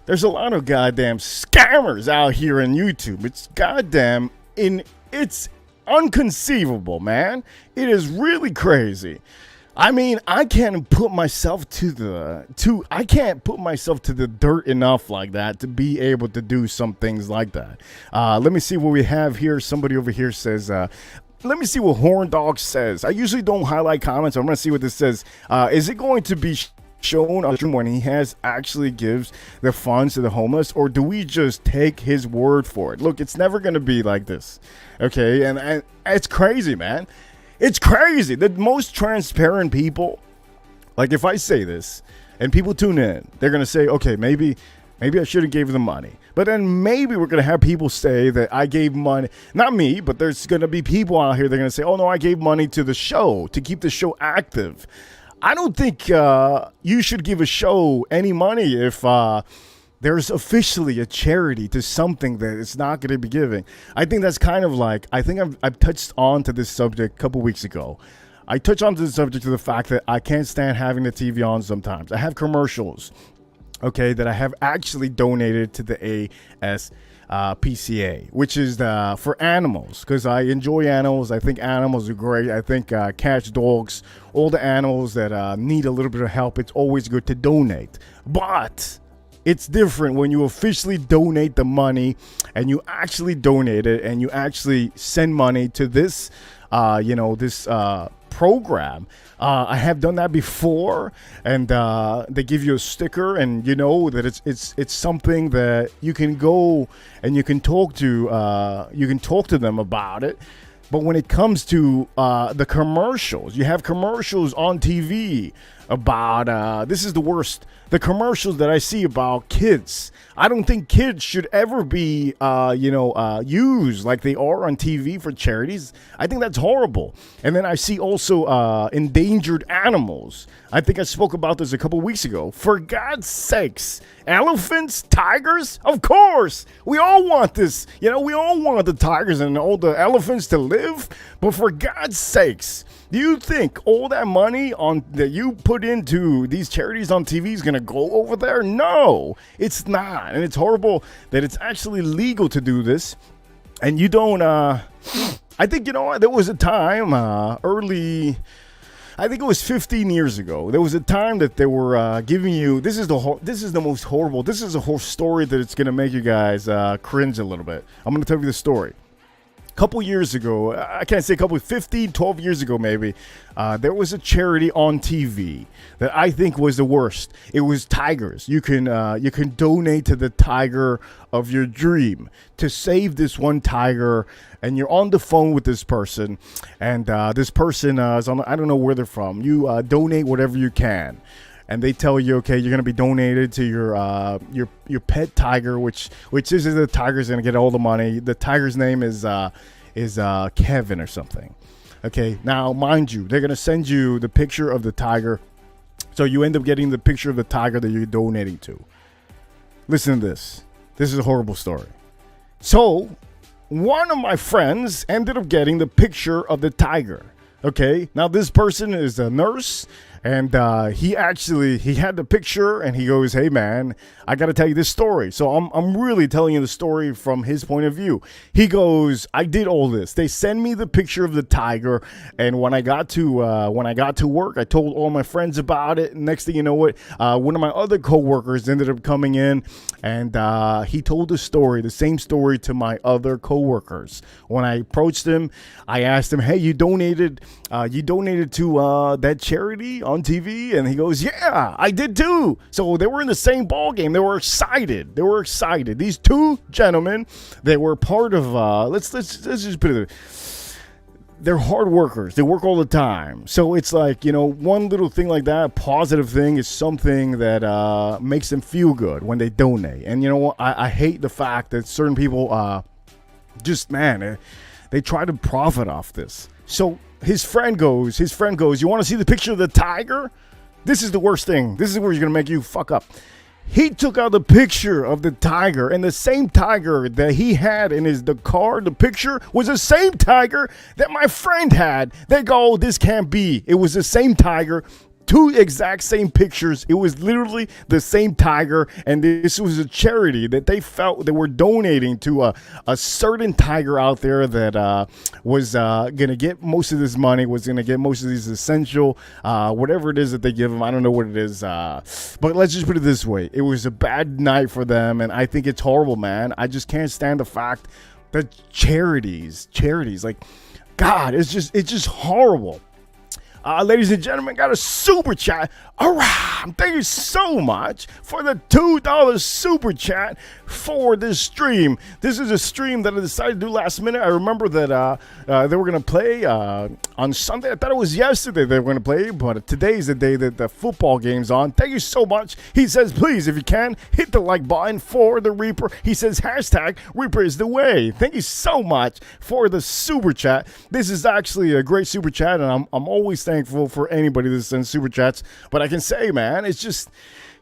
There's a lot of goddamn scammers out here on YouTube. It's unconceivable, man. It is really crazy. I mean, I can't put myself to the dirt enough like that to be able to do some things like that. Let me see what we have here. Somebody over here says, let me see what Horn Dog says. I usually don't highlight comments. I'm going to see what this says. Is it going to be shown on stream when he actually gives the funds to the homeless, or do we just take his word for it? Look, it's never going to be like this. Okay. And it's crazy, man. It's crazy. The most transparent people, like if I say this and people tune in, they're going to say, okay, maybe I should have gave them money. But then maybe we're going to have people say that I gave money, not me, but there's going to be people out here, they're going to say, oh no, I gave money to the show to keep the show active. I don't think you should give a show any money if there's officially a charity to something that it's not going to be giving. I think that's kind of like, I think I've touched on to this subject a couple weeks ago. I touched on to the subject of the fact that I can't stand having the TV on sometimes. I have commercials, okay, that I have actually donated to the ASPCA, which is for animals, because I enjoy animals. I think animals are great. I think cats, dogs, all the animals that need a little bit of help, it's always good to donate. But it's different when you officially donate the money and you actually donate it and you actually send money to this, this program. I have done that before, and they give you a sticker, and you know that it's something that you can go and you can talk to them about it. But when it comes to the commercials, you have commercials on TV about this is the worst. The commercials that I see about kids. I don't think kids should ever be, used like they are on TV for charities. I think that's horrible. And then I see also endangered animals. I think I spoke about this a couple weeks ago. For God's sakes, elephants, tigers? Of course. We all want this. You know, we all want the tigers and all the elephants to live. But for God's sakes, do you think all that money that you put into these charities on TV is going to go over there? No, it's not. And it's horrible that it's actually legal to do this. And you don't, I think, there was a time I think it was 15 years ago. There was a time that they were giving you, this is the most horrible, this is a whole story that it's going to make you guys cringe a little bit. I'm going to tell you the story. couple years ago, I can't say 15, 12 years ago maybe, there was a charity on TV that I think was the worst. It was tigers. You can donate to the tiger of your dream to save this one tiger, and you're on the phone with this person, and this person is on, I don't know where they're from. You donate whatever you can. And they tell you, okay, you're gonna be donated to your pet tiger, which is the tiger's gonna get all the money. The tiger's name is Kevin or something. Okay, now mind you, they're gonna send you the picture of the tiger, so you end up getting the picture of the tiger that you're donating to. Listen to this. This is a horrible story. So one of my friends ended up getting the picture of the tiger. Okay, now this person is a nurse, and he had the picture, and he goes, "Hey man, I got to tell you this story." So I'm really telling you the story from his point of view. He goes, "I did all this. They send me the picture of the tiger, and when I got to work, I told all my friends about it. Next thing you know, one of my other coworkers ended up coming in, and he told the same story to my other coworkers. When I approached him, I asked him, "Hey, you donated to that charity on TV?" And he goes, "Yeah, I did too." So they were in the same ball game. They were excited. These two gentlemen, they were part of. Let's just put it. They're hard workers. They work all the time. So it's like, one little thing like that, positive thing, is something that makes them feel good when they donate. And you know what? I hate the fact that certain people they try to profit off this. So his friend goes, "You want to see the picture of the tiger?" This is the worst thing. This is where you're going to make you fuck up. He took out the picture of the tiger, and the same tiger that he had in the car, the picture, was the same tiger that my friend had. They go, "Oh, this can't be." It was the same tiger. Two exact same pictures. It was literally the same tiger, and this was a charity that they felt they were donating to a certain tiger out there that was going to get most of this money, was going to get most of these essential, whatever it is that they give them. I don't know what it is, but let's just put it this way. It was a bad night for them, and I think it's horrible, man. I just can't stand the fact that charities, like, God, it's just horrible. Ladies and gentlemen, got a super chat. All right, thank you so much for the $2 super chat for this stream. This is a stream that I decided to do last minute. I remember that they were going to play on Sunday. I thought it was yesterday they were going to play, but today's the day that the football game's on. Thank you so much. He says, please, if you can, hit the like button for the Reaper. He says, hashtag Reaper is the way. Thank you so much for the super chat. This is actually a great super chat, and I'm always thankful for anybody that sends super chats. But I can say, man, it's just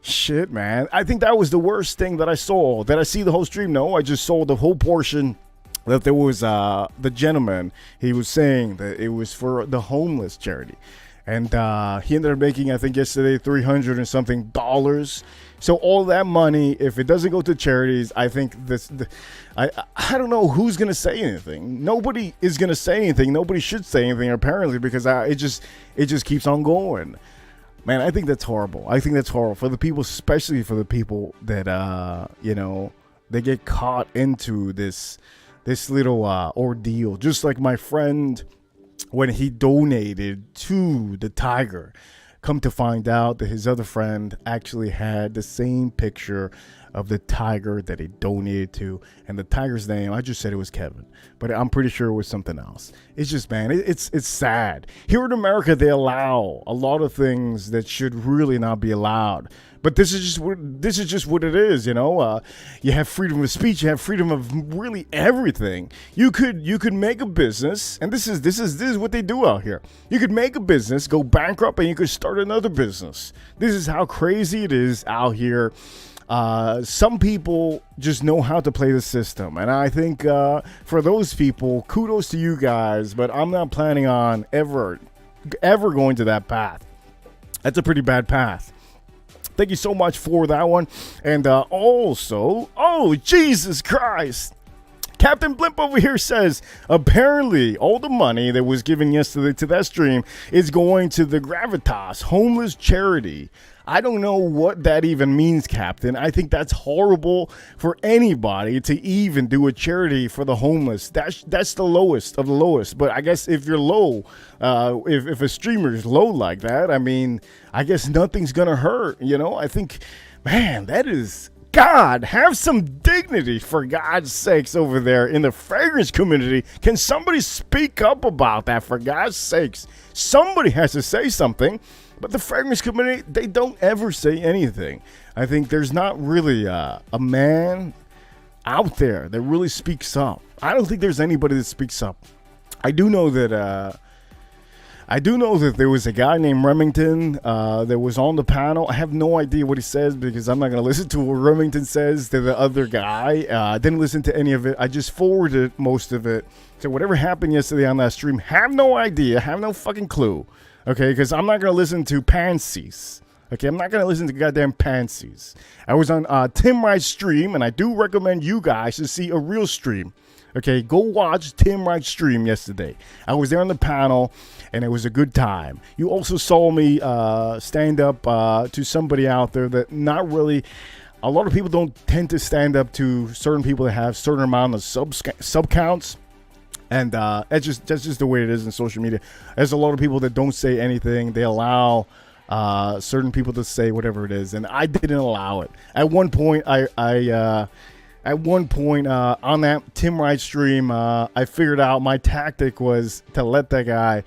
shit, man. I think that was the worst thing that I saw. Did I see the whole stream? No, I just saw the whole portion that there was the gentleman. He was saying that it was for the homeless charity. And he ended up making, I think yesterday, $300 and something. So all that money, if it doesn't go to charities, I think I don't know who's going to say anything. Nobody is going to say anything. Nobody should say anything, apparently, because it just keeps on going. Man, I think that's horrible. I think that's horrible for the people, especially for the people that, they get caught into this little ordeal. Just like my friend, when he donated to the tiger, come to find out that his other friend actually had the same picture of the tiger that he donated to, and the tiger's name, I just said it was Kevin, but I'm pretty sure it was something else. It's just, man, it's sad. Here in America, they allow a lot of things that should really not be allowed. But this is just what it is, You have freedom of speech, you have freedom of really everything. You could make a business, and this is what they do out here. You could make a business, go bankrupt, and you could start another business. This is how crazy it is out here. Some people just know how to play the system, and I think for those people, kudos to you guys, but I'm not planning on ever going to that path. That's a pretty bad path. Thank you so much for that one. And also, oh, Jesus Christ. Captain Blimp over here says, apparently all the money that was given yesterday to that stream is going to the Gravitas homeless charity. I don't know what that even means, Captain. I think that's horrible for anybody to even do a charity for the homeless. That's the lowest of the lowest. But I guess if you're low, if a streamer is low like that, I mean, I guess nothing's going to hurt. You know, I think, man, that is... God, have some dignity for God's sakes over there in the fragrance community. Can somebody speak up about that for God's sakes? Somebody has to say something, but the fragrance community, they don't ever say anything. I think there's not really a man out there that really speaks up. I don't think there's anybody that speaks up. I do know that there was a guy named Remington that was on the panel. I have no idea what he says because I'm not going to listen to what Remington says to the other guy. I didn't listen to any of it. I just forwarded most of it. So whatever happened yesterday on that stream, have no idea, have no fucking clue. Okay, because I'm not going to listen to pansies. Okay, I'm not going to listen to goddamn pansies. I was on Tim Wright's stream, and I do recommend you guys to see a real stream. Okay, go watch Tim Wright's stream yesterday. I was there on the panel, and it was a good time. You also saw me stand up to somebody out there that not really... A lot of people don't tend to stand up to certain people that have certain amount of sub counts. And that's just the way it is in social media. There's a lot of people that don't say anything. They allow certain people to say whatever it is, and I didn't allow it. At one point, on that Tim Wright stream, I figured out my tactic was to let that guy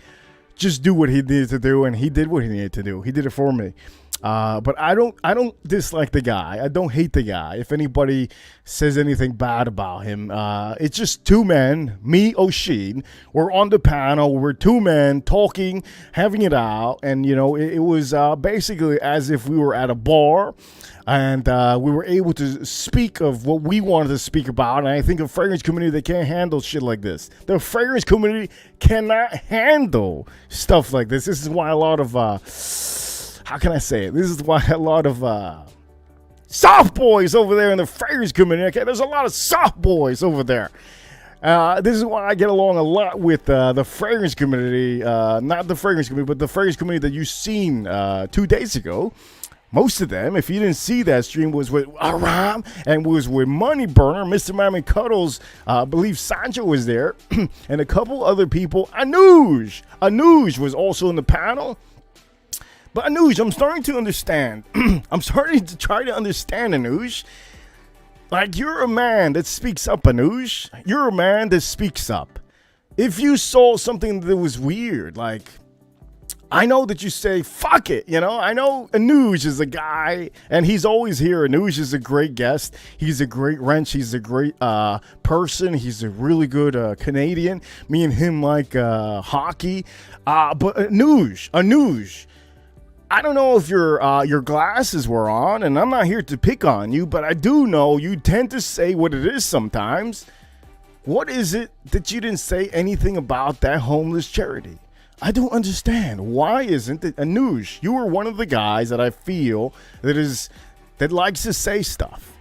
just do what he needed to do, and he did what he needed to do. He did it for me. But I don't dislike the guy. I don't hate the guy. If anybody says anything bad about him, it's just two men, me, O'Sheen. We're on the panel. We're two men talking, having it out. And, you know, it was basically as if we were at a bar. And we were able to speak of what we wanted to speak about. And I think a fragrance community, they can't handle shit like this. The fragrance community cannot handle stuff like this. This is why a lot of... how can I say it? This is why a lot of soft boys over there in the fragrance community. Okay, there's a lot of soft boys over there. This is why I get along a lot with the fragrance community. Not the fragrance community, but the fragrance community that you've seen 2 days ago. Most of them, if you didn't see that stream, was with Aram and was with Money Burner, Mr. Miami Cuddles. I believe Sancho was there, and a couple other people. Anuj was also in the panel. But Anuj, I'm starting to understand. I'm starting to try to understand, Anuj. Like, you're a man that speaks up, Anuj. You're a man that speaks up. If you saw something that was weird, like, I know that you say, fuck it, you know? I know Anuj is a guy, and he's always here. Anuj is a great guest. He's a great wrench. He's a great person. He's a really good Canadian. Me and him like hockey. But Anuj, I don't know if your glasses were on, and I'm not here to pick on you, but I do know you tend to say what it is sometimes. What is it that you didn't say anything about that homeless charity? I don't understand. Why isn't it? Anuj, you were one of the guys that I feel that likes to say stuff.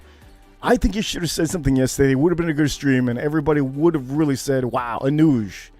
I think you should have said something yesterday. It would have been a good stream, and everybody would have really said, wow, Anuj,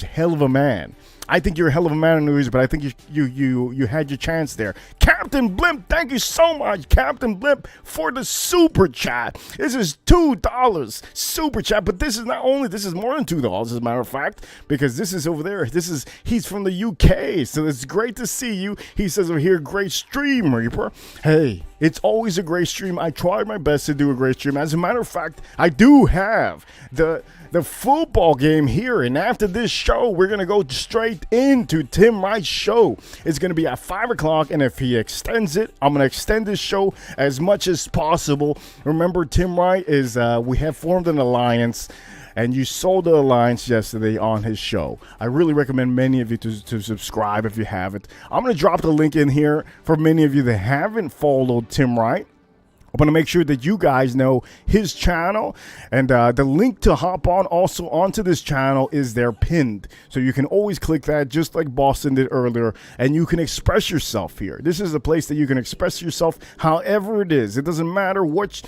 hell of a man. I think you're a hell of a man, Anuj, but I think you had your chance there. Captain Blimp, thank you so much, Captain Blimp, for the super chat. This is $2 super chat, but this is more than $2, as a matter of fact, because this is over there. He's from the UK, so it's great to see you. He says over here, great stream, Reaper. Hey, it's always a great stream. I tried my best to do a great stream. As a matter of fact, I do have the football game here, and after this show, we're going to go straight into Tim Wright's show. It's going to be at 5 o'clock, and if he extends it, I'm going to extend this show as much as possible. Remember, Tim Wright is, we have formed an alliance, and you saw the alliance yesterday on his show. I really recommend many of you to subscribe if you haven't. I'm going to drop the link in here for many of you that haven't followed Tim Wright. I want to make sure that you guys know his channel, and the link to hop on also onto this channel is there pinned. So you can always click that just like Boston did earlier, and you can express yourself here. This is a place that you can express yourself however it is. It doesn't matter what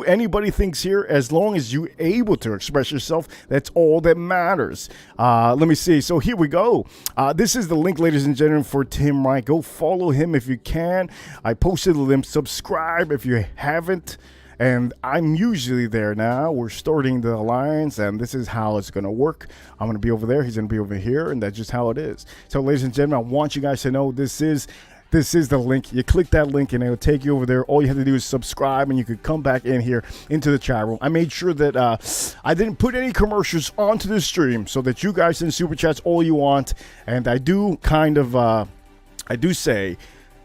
anybody thinks here, as long as you're able to express yourself. That's all that matters. Let me see. So here we go. This is the link, ladies and gentlemen, for Tim Wright. Go follow him if you can. I posted the link. Subscribe if you haven't, and I'm usually there now. We're starting the alliance, and this is how it's gonna work. I'm gonna be over there, he's gonna be over here, and that's just how it is. So ladies and gentlemen, I want you guys to know this is the link. You click that link and it'll take you over there. All you have to do is subscribe, and you could come back in here into the chat room. I made sure that I didn't put any commercials onto the stream so that you guys can super chats all you want. And I do say,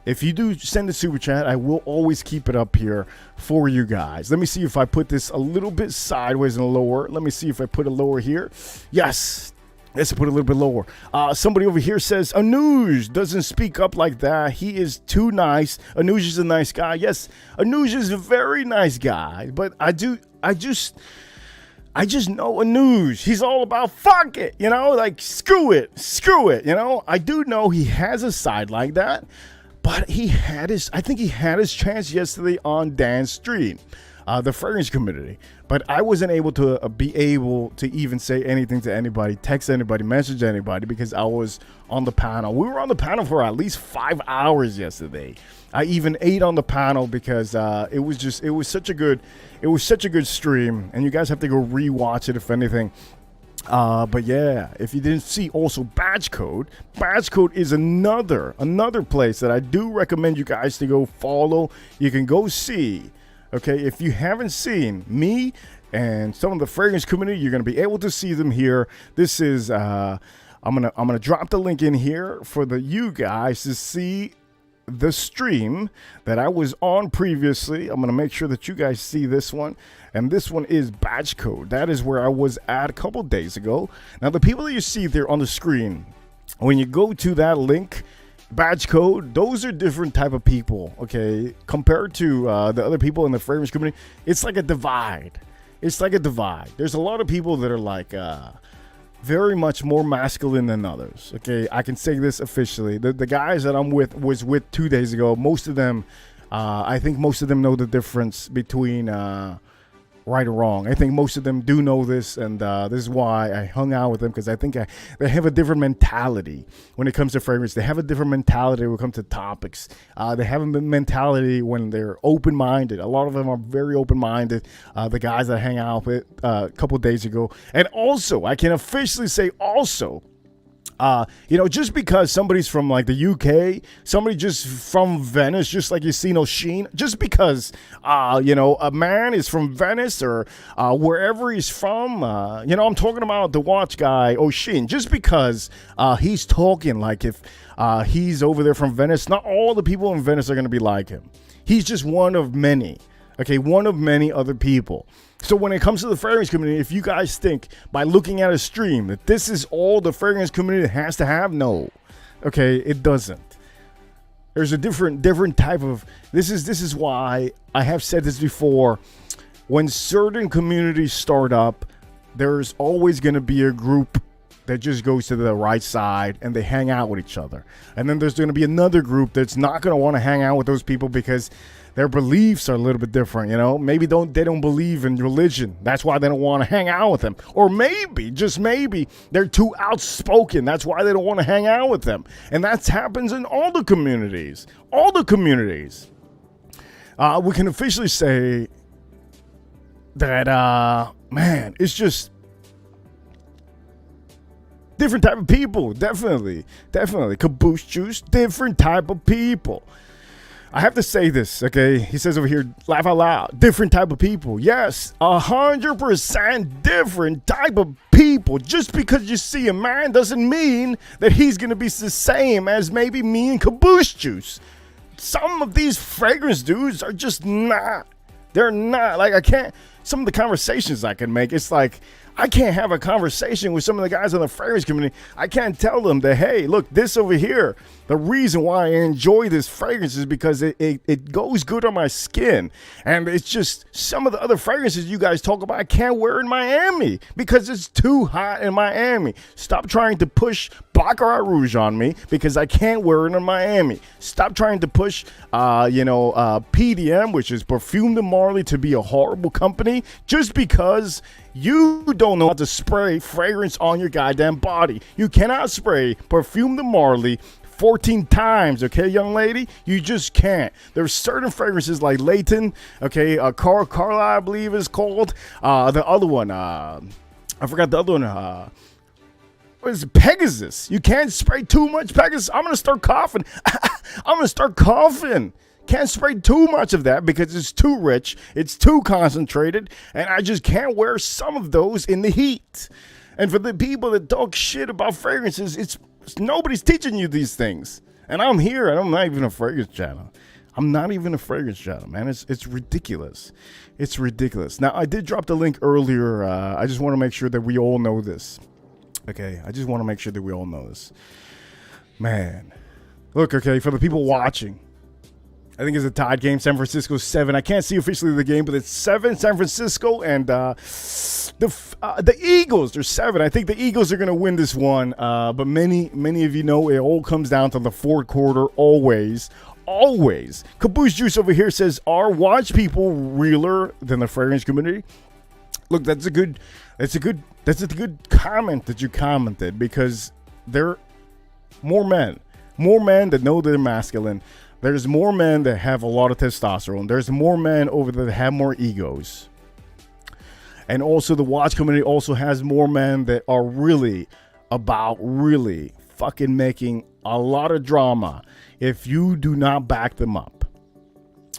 if you do send a super chat, I will always keep it up here for you guys. Let me see if I put this a little bit sideways and lower. Let me see if I put it lower here. Yes. Let's put it a little bit lower. Somebody over here says, Anuj doesn't speak up like that. He is too nice. Anuj is a nice guy. Yes, Anuj is a very nice guy. But I just know Anuj. He's all about fuck it, like screw it. I do know he has a side like that. But I think he had his chance yesterday on Dan's stream, the fragrance community. But I wasn't able to be able to even say anything to anybody, text anybody, message anybody, because I was on the panel. We were on the panel for at least 5 hours yesterday. I even ate on the panel because it was such a good stream, and you guys have to go rewatch it if anything. But yeah, if you didn't see also Badge Code is another place that I do recommend you guys to go follow. You can go see, okay, if you haven't seen me and some of the fragrance community, you're going to be able to see them here. This is I'm gonna drop the link in here for you guys to see the stream that I was on previously. I'm gonna make sure that you guys see this one, and this one is Badge Code. That is where I was at a couple days ago. Now the people that you see there on the screen, when you go to that link, Badge Code, those are different type of people, okay, compared to the other people in the fragrance community. It's like a divide. There's a lot of people that are like very much more masculine than others. Okay, I can say this officially. The guys that I'm was with 2 days ago. Most of them, I think most of them know the difference between right or wrong. I think most of them do know this, and this is why I hung out with them, because I think they have a different mentality when it comes to fragrance. They have a different mentality when it comes to topics. They have a mentality when they're open-minded. A lot of them are very open-minded, the guys that I hang out with a couple days ago. And also, I can officially say also, just because somebody's from like the UK, somebody just from Venice, just like you see O'Sheen, just because, a man is from Venice or wherever he's from, I'm talking about the watch guy, O'Sheen, just because he's talking like if he's over there from Venice, not all the people in Venice are going to be like him. He's just one of many, okay, one of many other people. So when it comes to the fragrance community, if you guys think by looking at a stream that this is all the fragrance community has to have, no. Okay, it doesn't. There's a different type of, this is why I have said this before. When certain communities start up, there's always going to be a group that just goes to the right side and they hang out with each other. And then there's going to be another group that's not going to want to hang out with those people because their beliefs are a little bit different, Maybe they don't believe in religion. That's why they don't want to hang out with them. Or maybe, just maybe, they're too outspoken. That's why they don't want to hang out with them. And that happens in all the communities. All the communities. We can officially say that, it's just different type of people. Definitely. Caboose juice, different type of people. I have to say this, okay? He says over here, laugh out loud. Different type of people. Yes, 100% different type of people. Just because you see a man doesn't mean that he's going to be the same as maybe me and Caboose Juice. Some of these fragrance dudes are just not. They're not. Like, I can't. Some of the conversations I can make, it's like, I can't have a conversation with some of the guys in the fragrance community. I can't tell them that, hey, look, this over here, The reason why I enjoy this fragrance is because it goes good on my skin. And it's just some of the other fragrances you guys talk about I can't wear in Miami because it's too hot in Miami. Stop trying to push Baccarat Rouge on me because I can't wear it in Miami. Stop trying to push, PDM, which is Perfume de Marly, to be a horrible company just because you don't know how to spray fragrance on your goddamn body. You cannot spray Perfume de Marly 14 times, okay, young lady? You just can't. There's certain fragrances like Leighton, okay, Carla, I believe is called. The other one, I forgot the other one. What is it? Pegasus. You can't spray too much Pegasus. I'm going to start coughing. Can't spray too much of that because it's too rich, it's too concentrated, and I just can't wear some of those in the heat. And for the people that talk shit about fragrances, it's nobody's teaching you these things. And I'm here, and I'm not even a fragrance channel. Man. It's ridiculous. It's ridiculous. Now, I did drop the link earlier. I just want to make sure that we all know this. Okay, I just want to make sure that we all know this. Man. Look, okay, for the people watching, I think it's a tied game. San Francisco 7. I can't see officially the game, but it's 7 San Francisco, and the Eagles. There's 7. I think the Eagles are going to win this one. But many of you know it all comes down to the fourth quarter. Always. Caboose Juice over here says, "Are watch people realer than the fragrance community?" Look, that's a good comment that you commented because there are more men that know they're masculine. There's more men that have a lot of testosterone. There's more men over there that have more egos. And also the watch community also has more men that are really about really fucking making a lot of drama if you do not back them up.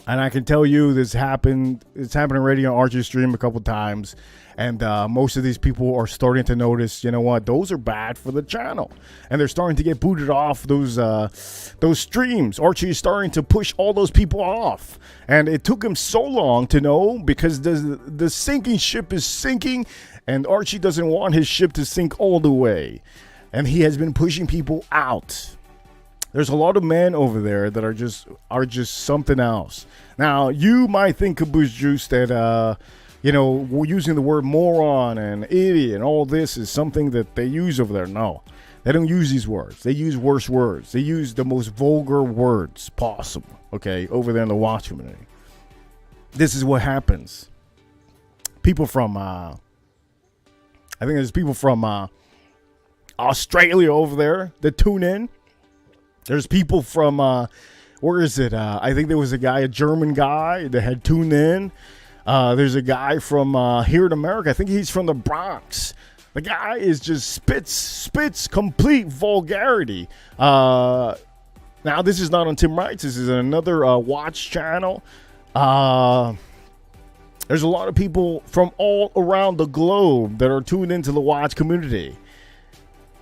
And I can tell you this happened. It's happened already on Archie's stream a couple times. And most of these people are starting to notice, you know what, those are bad for the channel. And they're starting to get booted off those streams. Archie is starting to push all those people off. And it took him so long to know because the sinking ship is sinking. And Archie doesn't want his ship to sink all the way. And he has been pushing people out. There's a lot of men over there that are just something else. Now, you might think, Caboose Juice, that... we're using the word moron and idiot and all this is something that they use over there. No, they don't use these words. They use worse words. They use the most vulgar words possible, okay, over there in the watch community. This is what happens. People from, I think there's people from Australia over there that tune in. There's people from, where is it? I think there was a German guy that had tuned in. There's a guy from here in America. I think he's from the Bronx. The guy is just spits complete vulgarity. Now, this is not on Tim Wright's. This is another watch channel. There's a lot of people from all around the globe that are tuned into the watch community.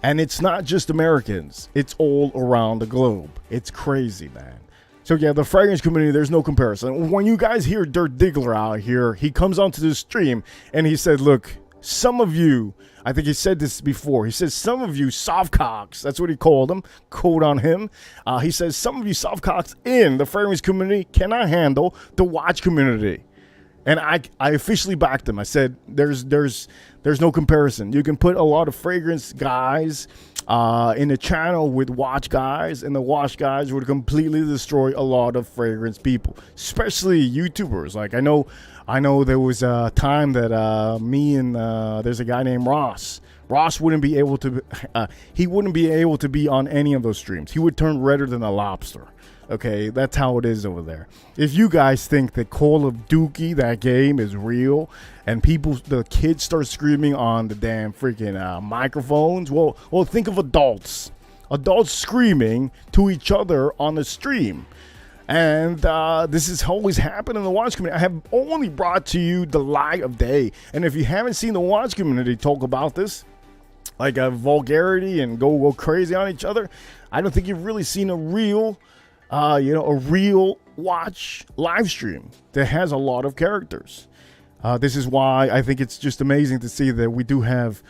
And it's not just Americans. It's all around the globe. It's crazy, man. So yeah, the fragrance community, there's no comparison. When you guys hear Dirt Diggler out here, he comes onto the stream and he said, look, some of you, I think he said this before, he says some of you softcocks, that's what he called them, quote on him. He says some of you softcocks in the fragrance community cannot handle the watch community. And I officially backed him. I said there's no comparison. You can put a lot of fragrance guys in the channel with watch guys, and the watch guys would completely destroy a lot of fragrance people, especially YouTubers. Like I know there was a time that me and there's a guy named Ross. Ross wouldn't be able to. He wouldn't be able to be on any of those streams. He would turn redder than a lobster. Okay, that's how it is over there. If you guys think that Call of Duty, that game, is real, and the kids start screaming on the damn freaking microphones, well, think of adults screaming to each other on the stream. And this has always happened in the watch community. I have only brought to you the light of day. And if you haven't seen the watch community talk about this, like vulgarity and go crazy on each other, I don't think you've really seen a real watch live stream that has a lot of characters. This is why I think it's just amazing to see that we do have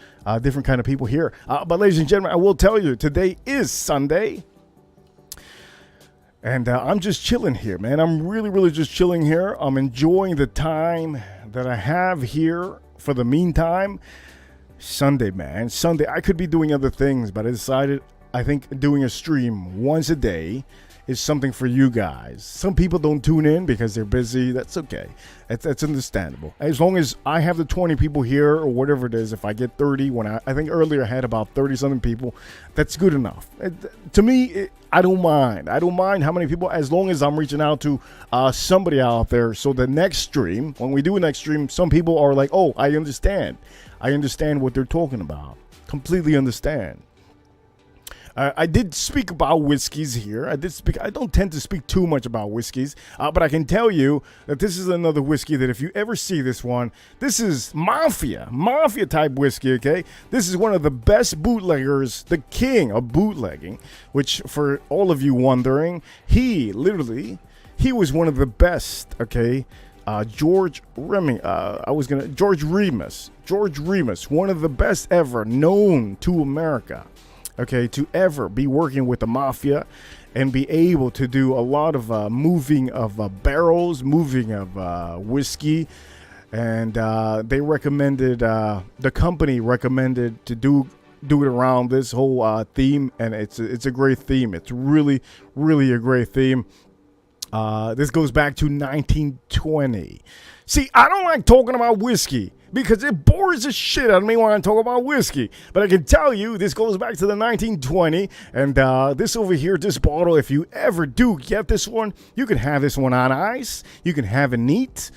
different kind of people here. But ladies and gentlemen, I will tell you, today is Sunday. And I'm just chilling here, man. I'm really just chilling here. I'm enjoying the time that I have here for the meantime. Sunday, man. Sunday. I could be doing other things, but I decided I think doing a stream once a day is something for you guys. Some people don't tune in because they're busy. That's okay. That's understandable. As long as I have the 20 people here or whatever it is, if I get 30, when I think earlier I had about 30 something people, that's good enough. To me, I don't mind. I don't mind how many people, as long as I'm reaching out to somebody out there. So the next stream, when we do a next stream, some people are like, oh, I understand. I understand what they're talking about. Completely understand. I did speak about whiskeys here. I don't tend to speak too much about whiskeys, but I can tell you that this is another whiskey that if you ever see this one, this is mafia type whiskey, okay? This is one of the best bootleggers, the king of bootlegging, which for all of you wondering, he was one of the best, okay? George Remus, one of the best ever known to America. Okay, to ever be working with the mafia and be able to do a lot of moving of barrels, moving of whiskey. And they recommended, the company recommended to do it around this whole theme. And it's a great theme. It's really a great theme. This goes back to 1920. See, I don't like talking about whiskey because it bores the shit out of me when I talk about whiskey. But I can tell you, this goes back to the 1920. And this over here, this bottle, if you ever do get this one, you can have this one on ice. You can have it neat.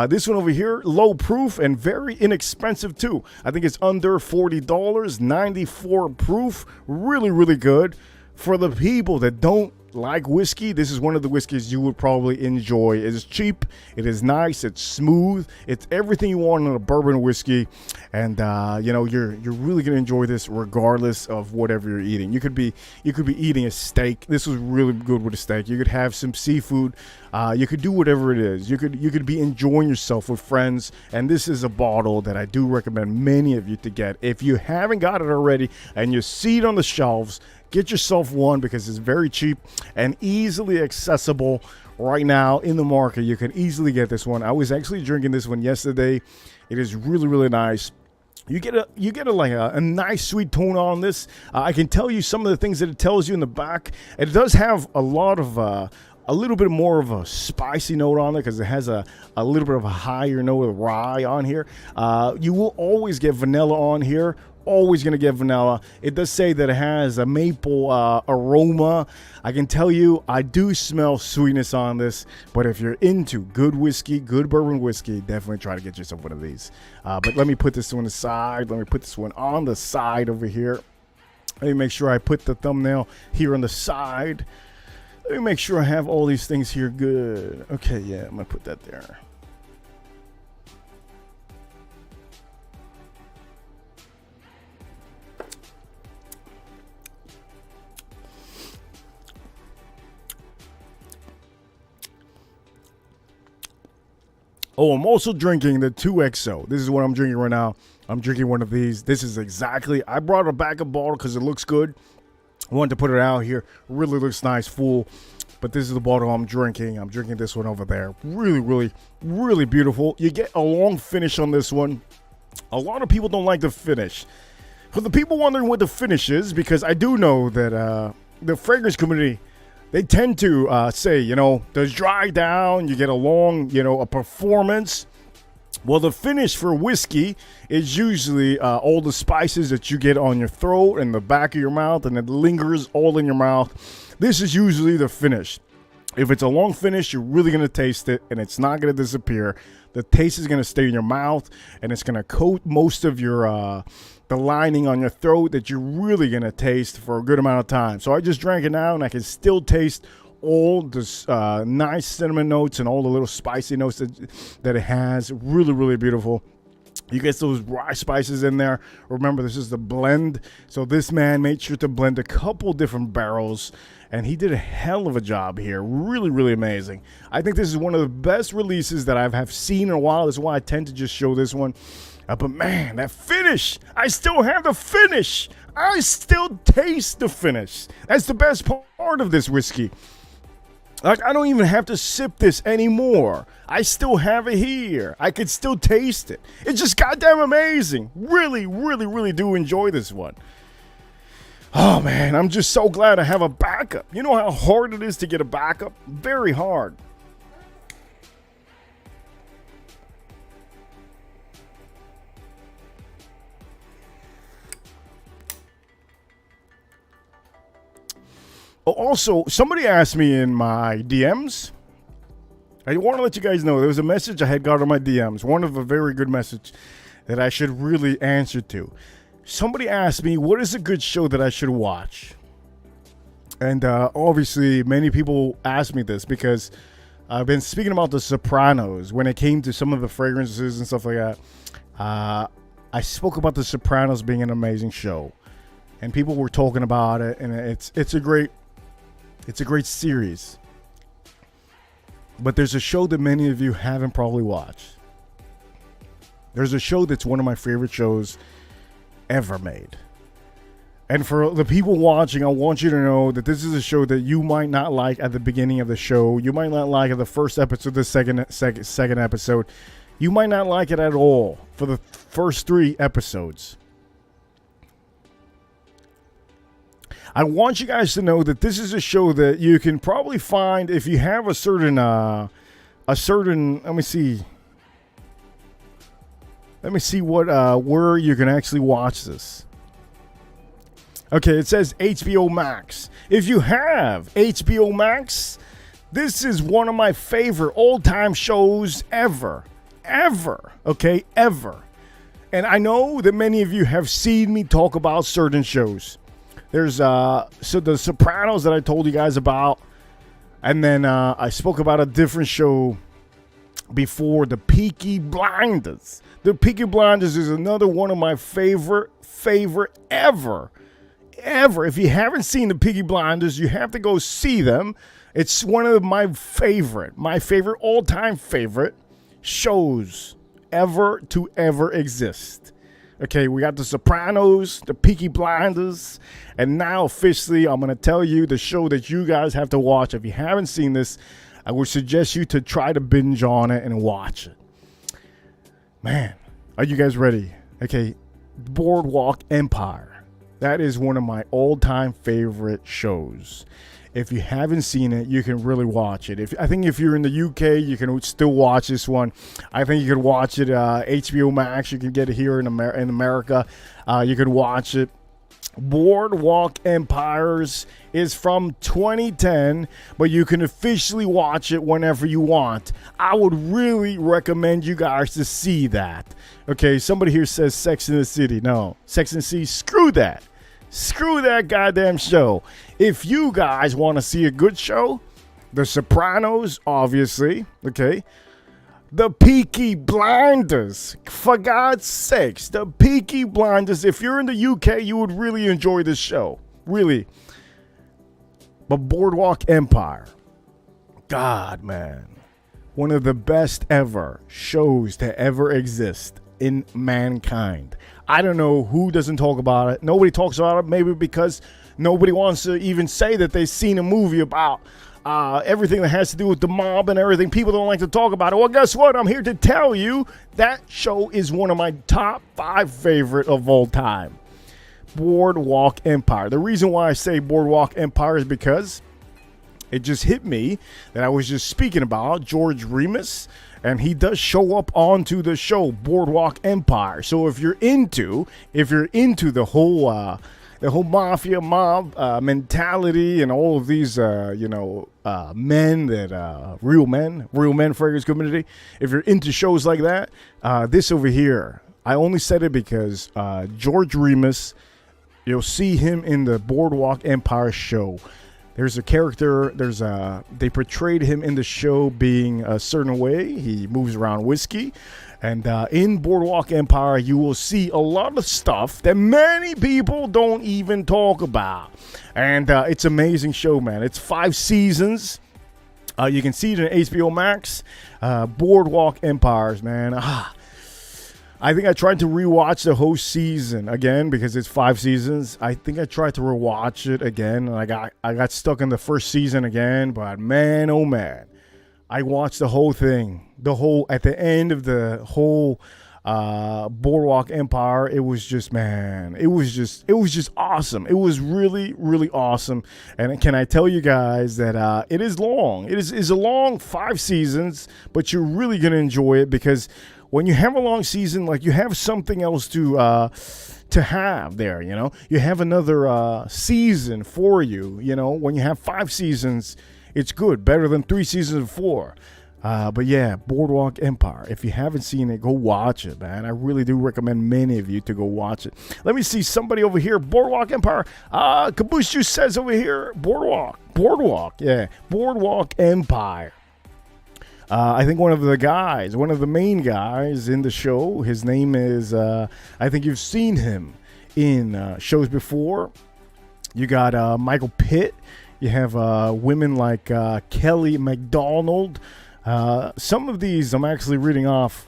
This one over here, low proof and very inexpensive too. I think it's under $40, 94 proof. Really good. For the people that don't like whiskey, this is one of the whiskeys you would probably enjoy. It is cheap, it is nice, it's smooth, it's everything you want in a bourbon whiskey, and you're really gonna enjoy this regardless of whatever you're eating. You could be eating a steak. This was really good with a steak. You could have some seafood. You could do whatever it is. You could be enjoying yourself with friends, and this is a bottle that I do recommend many of you to get. If you haven't got it already and you see it on the shelves, get yourself one because it's very cheap and easily accessible right now in the market. You can easily get this one. I was actually drinking this one yesterday. It is really nice. You get a nice sweet tone on this. I can tell you some of the things that it tells you in the back. It does have a lot of a little bit more of a spicy note on it because it has a little bit of a higher note of rye on here. You will always get vanilla on here. Always going to get vanilla. It does say that it has a maple aroma. I can tell you, I do smell sweetness on this, but if you're into good whiskey, good bourbon whiskey, definitely try to get yourself one of these. But let me put this one aside. Let me put this one on the side over here. Let me make sure I put the thumbnail here on the side. Let me make sure I have all these things here good. Okay, yeah, I'm going to put that there. Oh, I'm also drinking the 2XO. This is what I'm drinking right now. I'm drinking one of these. This is exactly, I brought a backup bottle because it looks good. I wanted to put it out here. Really looks nice, full. But this is the bottle I'm drinking. I'm drinking this one over there. Really beautiful. You get a long finish on this one. A lot of people don't like the finish. For the people wondering what the finish is, because I do know that the fragrance community, they tend to say, does dry down, you get a long, a performance. Well, the finish for whiskey is usually all the spices that you get on your throat and the back of your mouth, and it lingers all in your mouth. This is usually the finish. If it's a long finish, you're really going to taste it, and it's not going to disappear. The taste is going to stay in your mouth, and it's going to coat most of your the lining on your throat that you're really going to taste for a good amount of time. So I just drank it now, and I can still taste all the nice cinnamon notes and all the little spicy notes that it has. Really beautiful. You get those rye spices in there. Remember, this is the blend. So this man made sure to blend a couple different barrels, and he did a hell of a job here. Really amazing. I think this is one of the best releases that I have seen in a while. That's why I tend to just show this one. But man, that finish, I still have the finish. I still taste the finish. That's the best part of this whiskey. Like, I don't even have to sip this anymore. I still have it here. I could still taste it. It's just goddamn amazing. Really, really, really do enjoy this one. Oh, man, I'm just so glad I have a backup. You know how hard it is to get a backup? Very hard. Oh, also, somebody asked me in my DMs. I want to let you guys know there was a message I had got on my DMs. One of a very good message that I should really answer to. Somebody asked me, what is a good show that I should watch? And obviously, many people ask me this because I've been speaking about The Sopranos when it came to some of the fragrances and stuff like that. I spoke about The Sopranos being an amazing show, and people were talking about it, and it's a great series. But there's a show that many of you haven't probably watched. There's a show that's one of my favorite shows ever made. And for the people watching, I want you to know that this is a show that you might not like at the beginning of the show. You might not like at the first episode, the second episode. You might not like it at all for the first 3 episodes. I want you guys to know that this is a show that you can probably find if you have a certain, let me see where you can actually watch this. Okay, it says HBO Max. If you have HBO Max, this is one of my favorite all-time shows ever. Okay, ever. And I know that many of you have seen me talk about certain shows. There's so The Sopranos that I told you guys about, and then I spoke about a different show before, The Peaky Blinders. The Peaky Blinders is another one of my favorite ever. If you haven't seen The Peaky Blinders, you have to go see them. It's one of my favorite all-time favorite shows ever to ever exist. Okay, we got The Sopranos, The Peaky Blinders, and now officially I'm going to tell you the show that you guys have to watch. If you haven't seen this, I would suggest you to try to binge on it and watch it. Man, are you guys ready? Okay, Boardwalk Empire. That is one of my all-time favorite shows. If you haven't seen it, you can really watch it. I think if you're in the UK, you can still watch this one. I think you could watch it HBO Max. You can get it here in America. You could watch it. Boardwalk Empires is from 2010, but you can officially watch it whenever you want. I would really recommend you guys to see that. Okay, somebody here says Sex and the City. No, Sex and the City, screw that. Screw that goddamn show. If you guys want to see a good show, The Sopranos, obviously, okay? The Peaky Blinders, for God's sakes, The Peaky Blinders. If you're in the UK, you would really enjoy this show, really. But Boardwalk Empire, God, man, one of the best ever shows to ever exist in mankind. I don't know who doesn't talk about it. Nobody talks about it, maybe because nobody wants to even say that they've seen a movie about everything that has to do with the mob and everything. People don't like to talk about it. Well, guess what? I'm here to tell you that show is one of my top 5 favorite of all time. Boardwalk Empire. The reason why I say Boardwalk Empire is because it just hit me that I was just speaking about George Remus, and he does show up onto the show Boardwalk Empire. So if you're into the whole mafia mob mentality and all of these men that real men fragrance community, if you're into shows like that, this over here, I only said it because George Remus, you'll see him in the Boardwalk Empire show. There's a character, they portrayed him in the show being a certain way. He moves around whiskey. And in Boardwalk Empire, you will see a lot of stuff that many people don't even talk about. And it's an amazing show, man. It's 5 seasons. You can see it in HBO Max. Boardwalk Empires, man. I think I tried to rewatch the whole season again because it's 5 seasons. I think I tried to rewatch it again, and I got stuck in the first season again. But man, oh man, I watched the whole thing. At the end of the whole Boardwalk Empire, it was just, man, it was just awesome. It was really, really awesome. And can I tell you guys that it is long. It is a long 5 seasons, but you're really gonna enjoy it because when you have a long season, like, you have something else to have there, you know. You have another season for you, you know. When you have 5 seasons, it's good, better than 3 seasons of 4. But yeah, Boardwalk Empire. If you haven't seen it, go watch it, man. I really do recommend many of you to go watch it. Let me see somebody over here. Boardwalk Empire. Kabushu says over here, Boardwalk, yeah, Boardwalk Empire. I think one of the main guys in the show, his name is, I think you've seen him in shows before. You got Michael Pitt. You have women like Kelly MacDonald. Some of these I'm actually reading off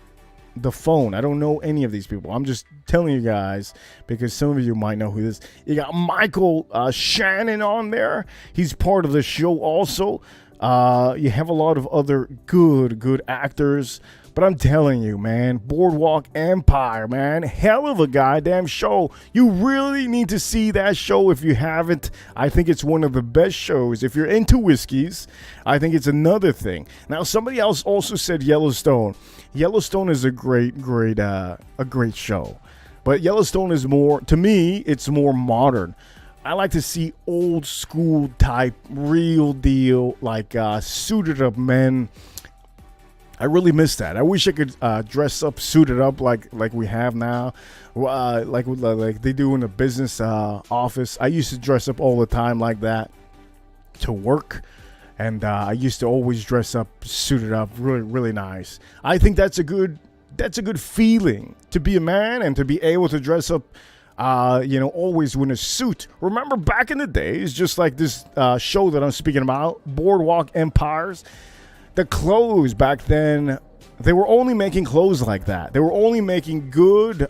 the phone. I don't know any of these people. I'm just telling you guys because some of you might know who this is. You got Michael Shannon on there. He's part of the show also. You have a lot of other good actors, but I'm telling you, man, Boardwalk Empire, man, hell of a goddamn show. You really need to see that show if you haven't. I think it's one of the best shows. If you're into whiskeys, I think it's another thing. Now, somebody else also said Yellowstone. Yellowstone is a great show, but Yellowstone is more, to me, it's more modern. I like to see old school type, real deal, like suited up men. I really miss that. I wish I could dress up, suited up like we have now, like they do in the business office. I used to dress up all the time like that to work, and I used to always dress up, suited up, really, really nice. I think that's a good feeling to be a man and to be able to dress up. Always in a suit. Remember back in the days, just like this show that I'm speaking about, Boardwalk Empires, the clothes back then, they were only making clothes like that. They were only making good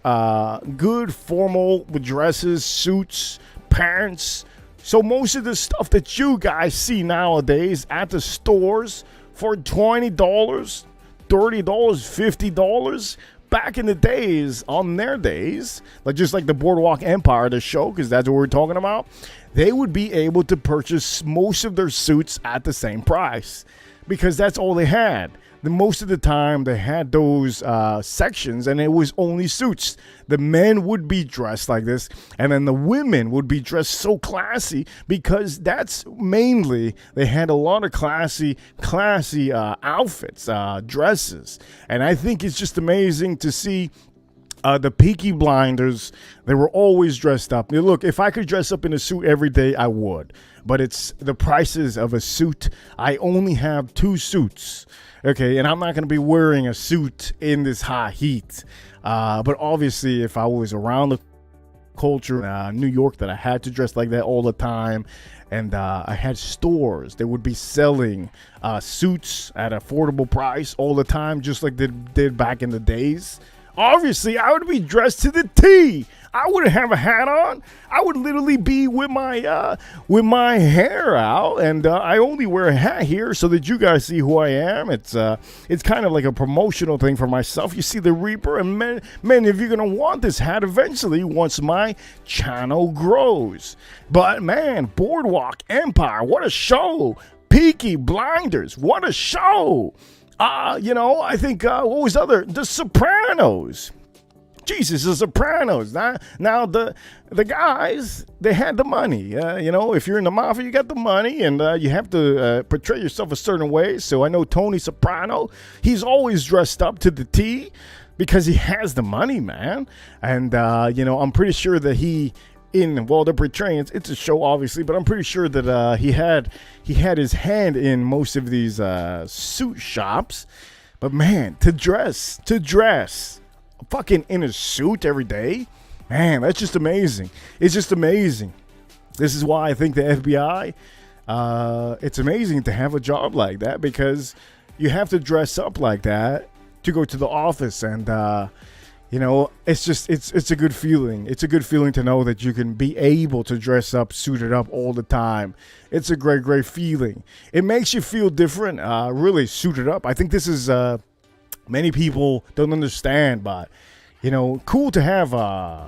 formal dresses, suits, pants. So most of the stuff that you guys see nowadays at the stores for $20, $30, $50, back in the days, on their days, just like the Boardwalk Empire, the show, because that's what we're talking about, they would be able to purchase most of their suits at the same price because that's all they had. Most of the time, they had those sections, and it was only suits. The men would be dressed like this, and then the women would be dressed so classy because that's mainly, they had a lot of classy outfits, dresses. And I think it's just amazing to see the Peaky Blinders. They were always dressed up. Now, look, if I could dress up in a suit every day, I would. But it's the prices of a suit. I only have 2 suits. Okay, and I'm not going to be wearing a suit in this hot heat. But obviously, if I was around the culture in New York that I had to dress like that all the time, and I had stores that would be selling suits at affordable price all the time, just like they did back in the days, obviously, I would be dressed to the T. I wouldn't have a hat on. I would literally be with my hair out, and I only wear a hat here so that you guys see who I am. It's kind of like a promotional thing for myself. You see the Reaper, and many of you are gonna want this hat eventually once my channel grows. But man, Boardwalk Empire, what a show! Peaky Blinders, what a show! I think what was The Sopranos. Jesus, The Sopranos. Now the guys, they had the money. If you're in the mafia, you got the money, and you have to portray yourself a certain way. So I know Tony Soprano, he's always dressed up to the T because he has the money, man. And I'm pretty sure that they're portraying it's a show, obviously, but I'm pretty sure that he had his hand in most of these suit shops. But man, to dress fucking in a suit every day, man, that's just amazing. It's just amazing. This is why I think the FBI, it's amazing to have a job like that, because you have to dress up like that to go to the office, and You know, it's a good feeling. It's a good feeling to know that you can be able to dress up, suited up all the time. It's a great feeling. It makes you feel different, really suited up. I think this is many people don't understand, but you know, cool to have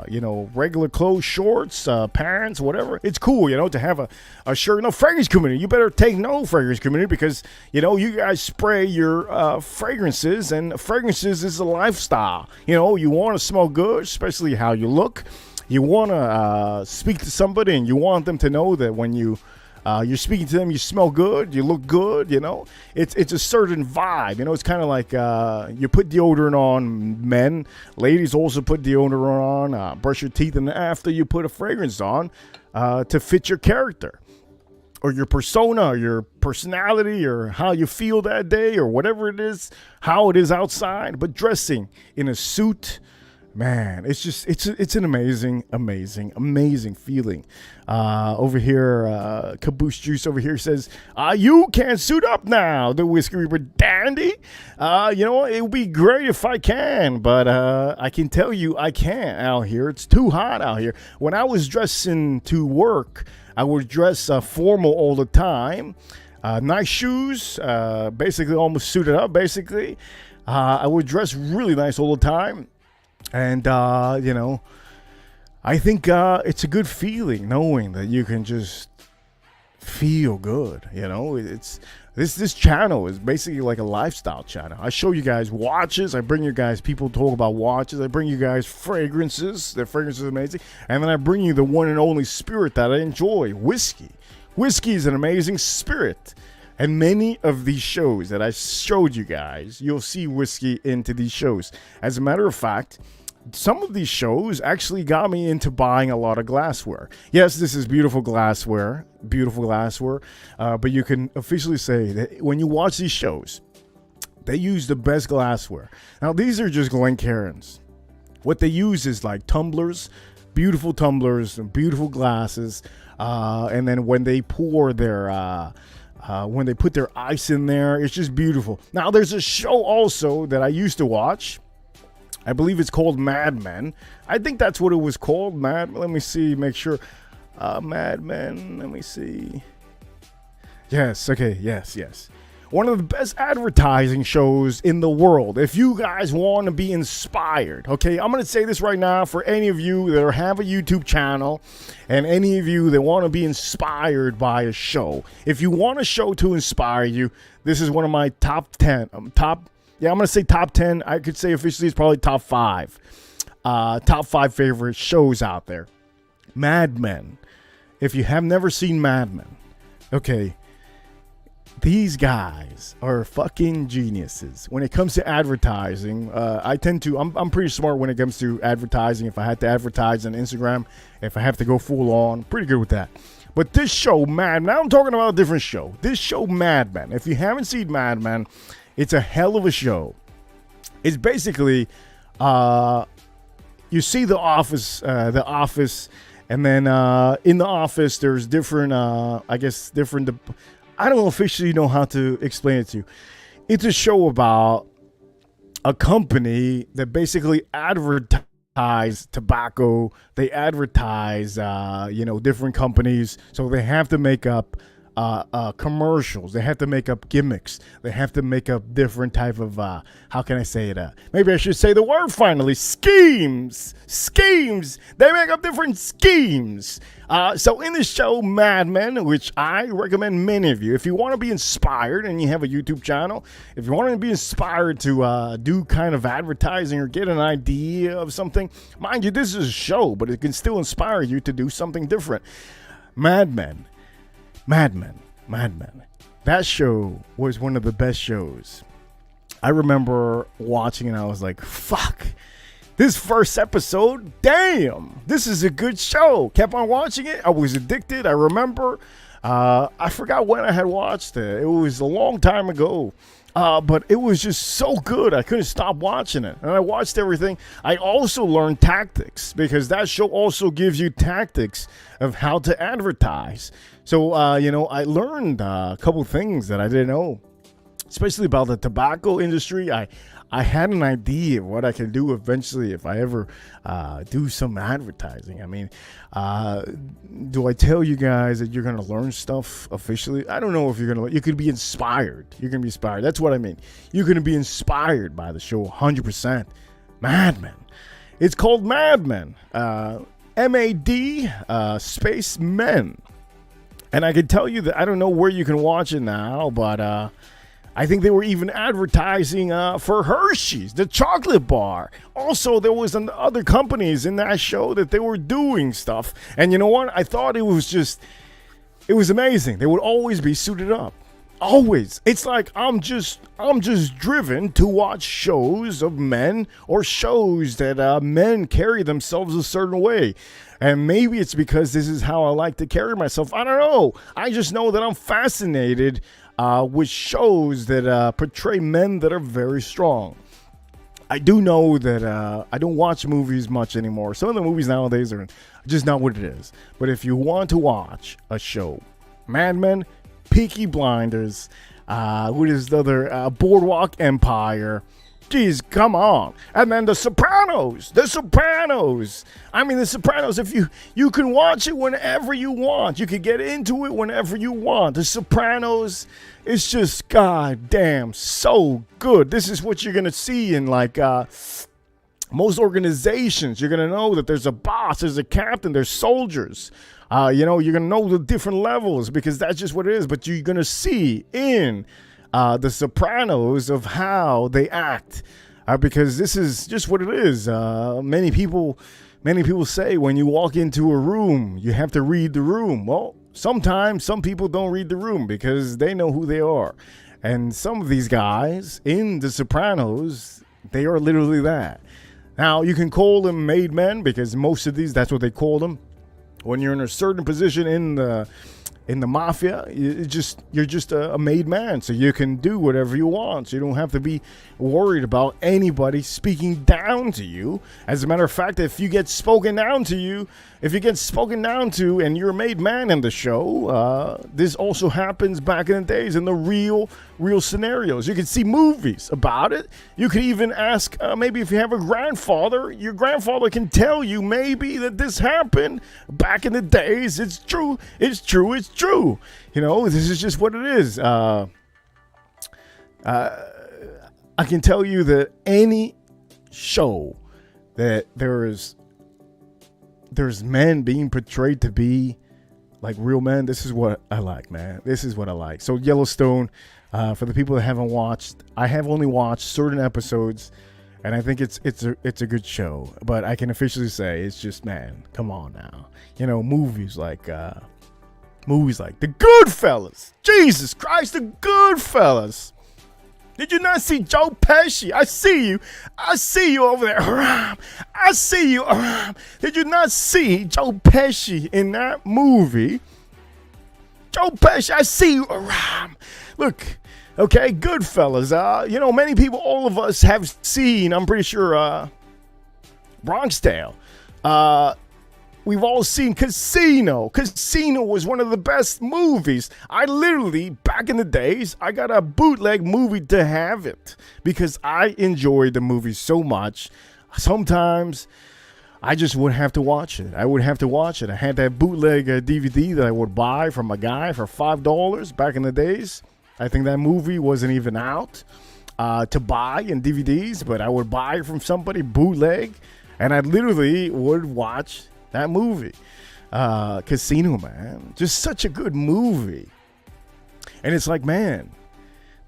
you know, regular clothes, shorts, pants, whatever. It's cool, you know, to have a shirt. No, fragrance community, you better take note, fragrance community, because you know, you guys spray your fragrances, and fragrances is a lifestyle. You know, you want to smell good, especially how you look. You want to speak to somebody, and you want them to know that when you're speaking to them, you smell good, you look good, you know. It's a certain vibe, you know. It's kind of like you put deodorant on, men. Ladies also put deodorant on, brush your teeth, and after you put a fragrance on to fit your character or your persona or your personality or how you feel that day or whatever it is, how it is outside. But dressing in a suit, man, it's an amazing feeling. Over here, Caboose Juice over here says, you can suit up now, the Whiskey Reaper Dandy. You know, it would be great if I can, but I can tell you I can't out here. It's too hot out here. When I was dressing to work, I would dress formal all the time. Nice shoes, basically almost suited up, basically. I would dress really nice all the time. And, you know, I think it's a good feeling knowing that you can just feel good. You know, it's this channel is basically like a lifestyle channel. I show you guys watches. I bring you guys people talk about watches. I bring you guys fragrances. Their fragrances are amazing. And then I bring you the one and only spirit that I enjoy, whiskey. Whiskey is an amazing spirit. And many of these shows that I showed you guys, you'll see whiskey into these shows. As a matter of fact, some of these shows actually got me into buying a lot of glassware. Yes, this is beautiful glassware, but you can officially say that when you watch these shows, they use the best glassware. Now, these are just Glencairns. What they use is like tumblers, beautiful tumblers, and beautiful glasses, and then when they pour their... when they put their ice in there, it's just beautiful. Now, there's a show also that I used to watch. I believe it's called Mad Men. I think that's what it was called. Let me see, make sure. Mad Men, let me see. Yes, okay, yes. One of the best advertising shows in the world. If you guys want to be inspired, okay, I'm going to say this right now for any of you that have a YouTube channel and any of you that want to be inspired by a show. If you want a show to inspire you, this is one of my top 10. I'm going to say top 10. I could say officially it's probably top 5. Top 5 favorite shows out there. Mad Men. If you have never seen Mad Men, okay, these guys are fucking geniuses. When it comes to advertising, I'm pretty smart when it comes to advertising. If I had to advertise on Instagram, if I have to go full on, pretty good with that. But this show, Mad Men, now I'm talking about a different show. This show, Mad Men, if you haven't seen Mad Men, it's a hell of a show. It's basically, you see The Office, and then in The Office, there's different, I don't officially know how to explain it to you. It's a show about a company that basically advertise tobacco. They advertise, different companies. So they have to make up commercials. They have to make up gimmicks. They have to make up different type of, how can I say it? Maybe I should say the word finally. Schemes. They make up different schemes. So in this show, Mad Men, which I recommend many of you, if you want to be inspired and you have a YouTube channel, if you want to be inspired to do kind of advertising or get an idea of something, mind you, this is a show, but it can still inspire you to do something different. Mad Men. That show was one of the best shows. I remember watching it and I was like, fuck. This first episode, damn, this is a good show. Kept on watching it. I was addicted. I remember. I forgot when I had watched it. It was a long time ago. But it was just so good. I couldn't stop watching it. And I watched everything. I also learned tactics because that show also gives you tactics of how to advertise. So, I learned a couple things that I didn't know. especially about the tobacco industry. I had an idea of what I can do eventually if I ever do some advertising. I mean, do I tell you guys that you're going to learn stuff officially? I don't know if you're going to. You could be inspired. You're going to be inspired. That's what I mean. You're going to be inspired by the show 100%. Mad Men. It's called Mad Men. MAD space men. And I can tell you that I don't know where you can watch it now, but I think they were even advertising for Hershey's, the chocolate bar. Also, there was other companies in that show that they were doing stuff. And you know what? I thought it was amazing. They would always be suited up. Always. It's like I'm just driven to watch shows of men or shows that men carry themselves a certain way. And maybe it's because this is how I like to carry myself. I don't know. I just know that I'm fascinated with shows that portray men that are very strong. I do know that I don't watch movies much anymore. Some of the movies nowadays are just not what it is. But if you want to watch a show, Mad Men, Peaky Blinders, what is the other? Boardwalk Empire. Jeez, come on. And then The Sopranos. I mean, The Sopranos, if you can watch it whenever you want. You can get into it whenever you want. The Sopranos is just goddamn so good. This is what you're going to see in like most organizations. You're going to know that there's a boss, there's a captain, there's soldiers. You're going to know the different levels because that's just what it is. But you're going to see in The Sopranos of how they act because this is just what it is. Many people say when you walk into a room, you have to read the room. Well, sometimes some people don't read the room because they know who they are. And some of these guys in The Sopranos, they are literally that. Now, you can call them made men because most of these, that's what they call them. When you're in a certain position in the mafia, you're just a made man, so you can do whatever you want. So you don't have to be worried about anybody speaking down to you. As a matter of fact, if you get spoken down to, and you're a made man in the show, this also happens back in the days in the real scenarios. You can see movies about it. You could even ask, maybe if you have a grandfather, your grandfather can tell you maybe that this happened back in the days. It's true. You know, this is just what it is. I can tell you that any show that there's men being portrayed to be like real men, this is what I like, man. This is what I like. So Yellowstone, for the people that haven't watched, I have only watched certain episodes, and I think it's a good show. But I can officially say it's just, man, come on now. You know, movies like The Goodfellas. Jesus Christ, The Goodfellas. Did you not see Joe Pesci? I see you over there. I see you. Did you not see Joe Pesci in that movie? Joe Pesci, I see you. Look, okay, Goodfellas. Many people, all of us have seen, I'm pretty sure, Bronx Tale. We've all seen Casino. Casino was one of the best movies. I literally, back in the days, I got a bootleg movie to have it because I enjoyed the movie so much. Sometimes I just would have to watch it. I had that bootleg DVD that I would buy from a guy for $5 back in the days. I think that movie wasn't even out to buy in DVDs, but I would buy it from somebody bootleg, and I literally would watch that movie. Casino, man. Just such a good movie. And it's like, man,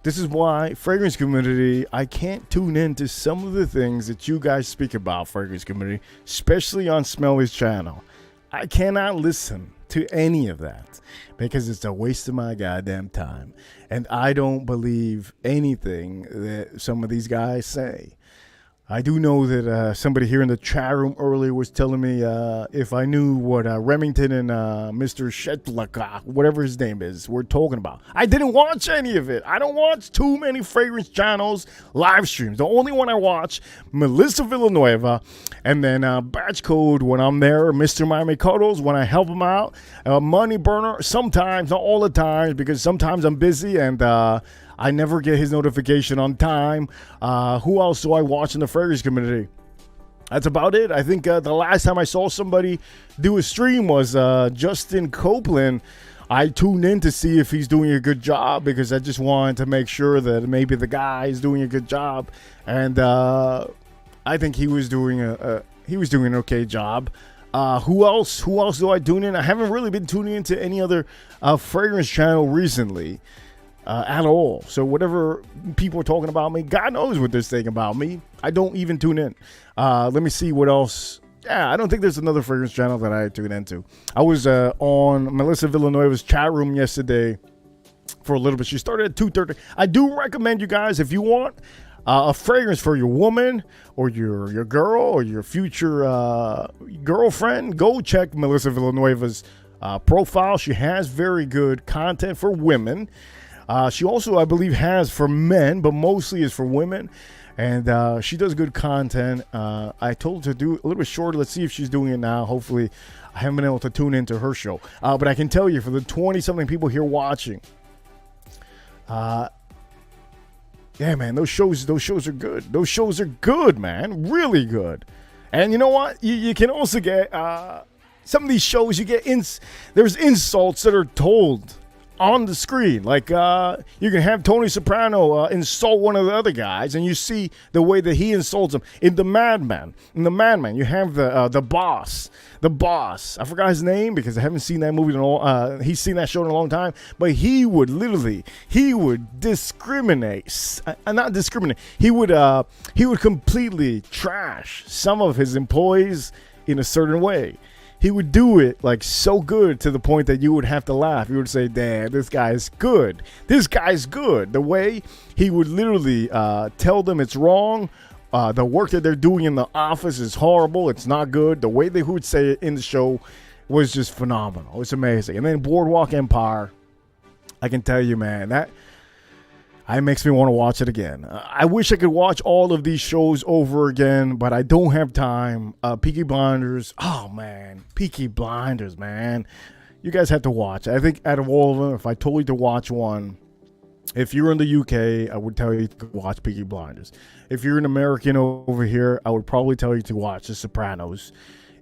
this is why Fragrance Community, I can't tune into some of the things that you guys speak about, Fragrance Community, especially on Smelly's channel. I cannot listen to any of that because it's a waste of my goddamn time. And I don't believe anything that some of these guys say. I do know that somebody here in the chat room earlier was telling me if I knew what Remington and Mr. Shetlaka, whatever his name is, were talking about. I didn't watch any of it. I don't watch too many fragrance channels live streams. The only one I watch, Melissa Villanueva, and then Batch Code when I'm there, Mr. Miami Cuddles when I help him out, Money Burner sometimes, not all the time, because sometimes I'm busy and I never get his notification on time. Who else do I watch in the fragrance community? That's about it. I think the last time I saw somebody do a stream was Justin Copeland. I tuned in to see if he's doing a good job because I just wanted to make sure that maybe the guy is doing a good job, and I think he was doing an okay job. Who else do I tune in? I haven't really been tuning into any other fragrance channel recently at all. So whatever people are talking about me, God knows what they're saying about me. I don't even tune in. Let me see what else. Yeah, I don't think there's another fragrance channel that I tune into. I was on Melissa Villanueva's chat room yesterday for a little bit. She started at 2:30. I do recommend you guys, if you want a fragrance for your woman or your girl or your future girlfriend, go check Melissa Villanueva's profile. She has very good content for women. She also, I believe, has for men, but mostly is for women. And she does good content. I told her to do a little bit shorter. Let's see if she's doing it now. Hopefully, I haven't been able to tune into her show. But I can tell you, for the 20-something people here watching, yeah, man, those shows are good. Those shows are good, man. Really good. And you know what? You can also get some of these shows. You get there's insults that are told on the screen. Like you can have Tony Soprano insult one of the other guys, and you see the way that he insults him. In the Madman, you have the boss. I forgot his name because I haven't seen that movie in a long. He's seen that show in a long time. But he would discriminate. Not discriminate. He would completely trash some of his employees in a certain way. He would do it like so good to the point that you would have to laugh. You would say, damn, this guy's good. This guy's good. The way he would literally tell them it's wrong. The work that they're doing in the office is horrible. It's not good. The way they would say it in the show was just phenomenal. It's amazing. And then Boardwalk Empire, I can tell you, man, that it makes me want to watch it again. I wish I could watch all of these shows over again, but I don't have time. Peaky Blinders. Oh, man. Peaky Blinders, man. You guys have to watch. I think out of all of them, if I told you to watch one, if you're in the UK, I would tell you to watch Peaky Blinders. If you're an American over here, I would probably tell you to watch The Sopranos.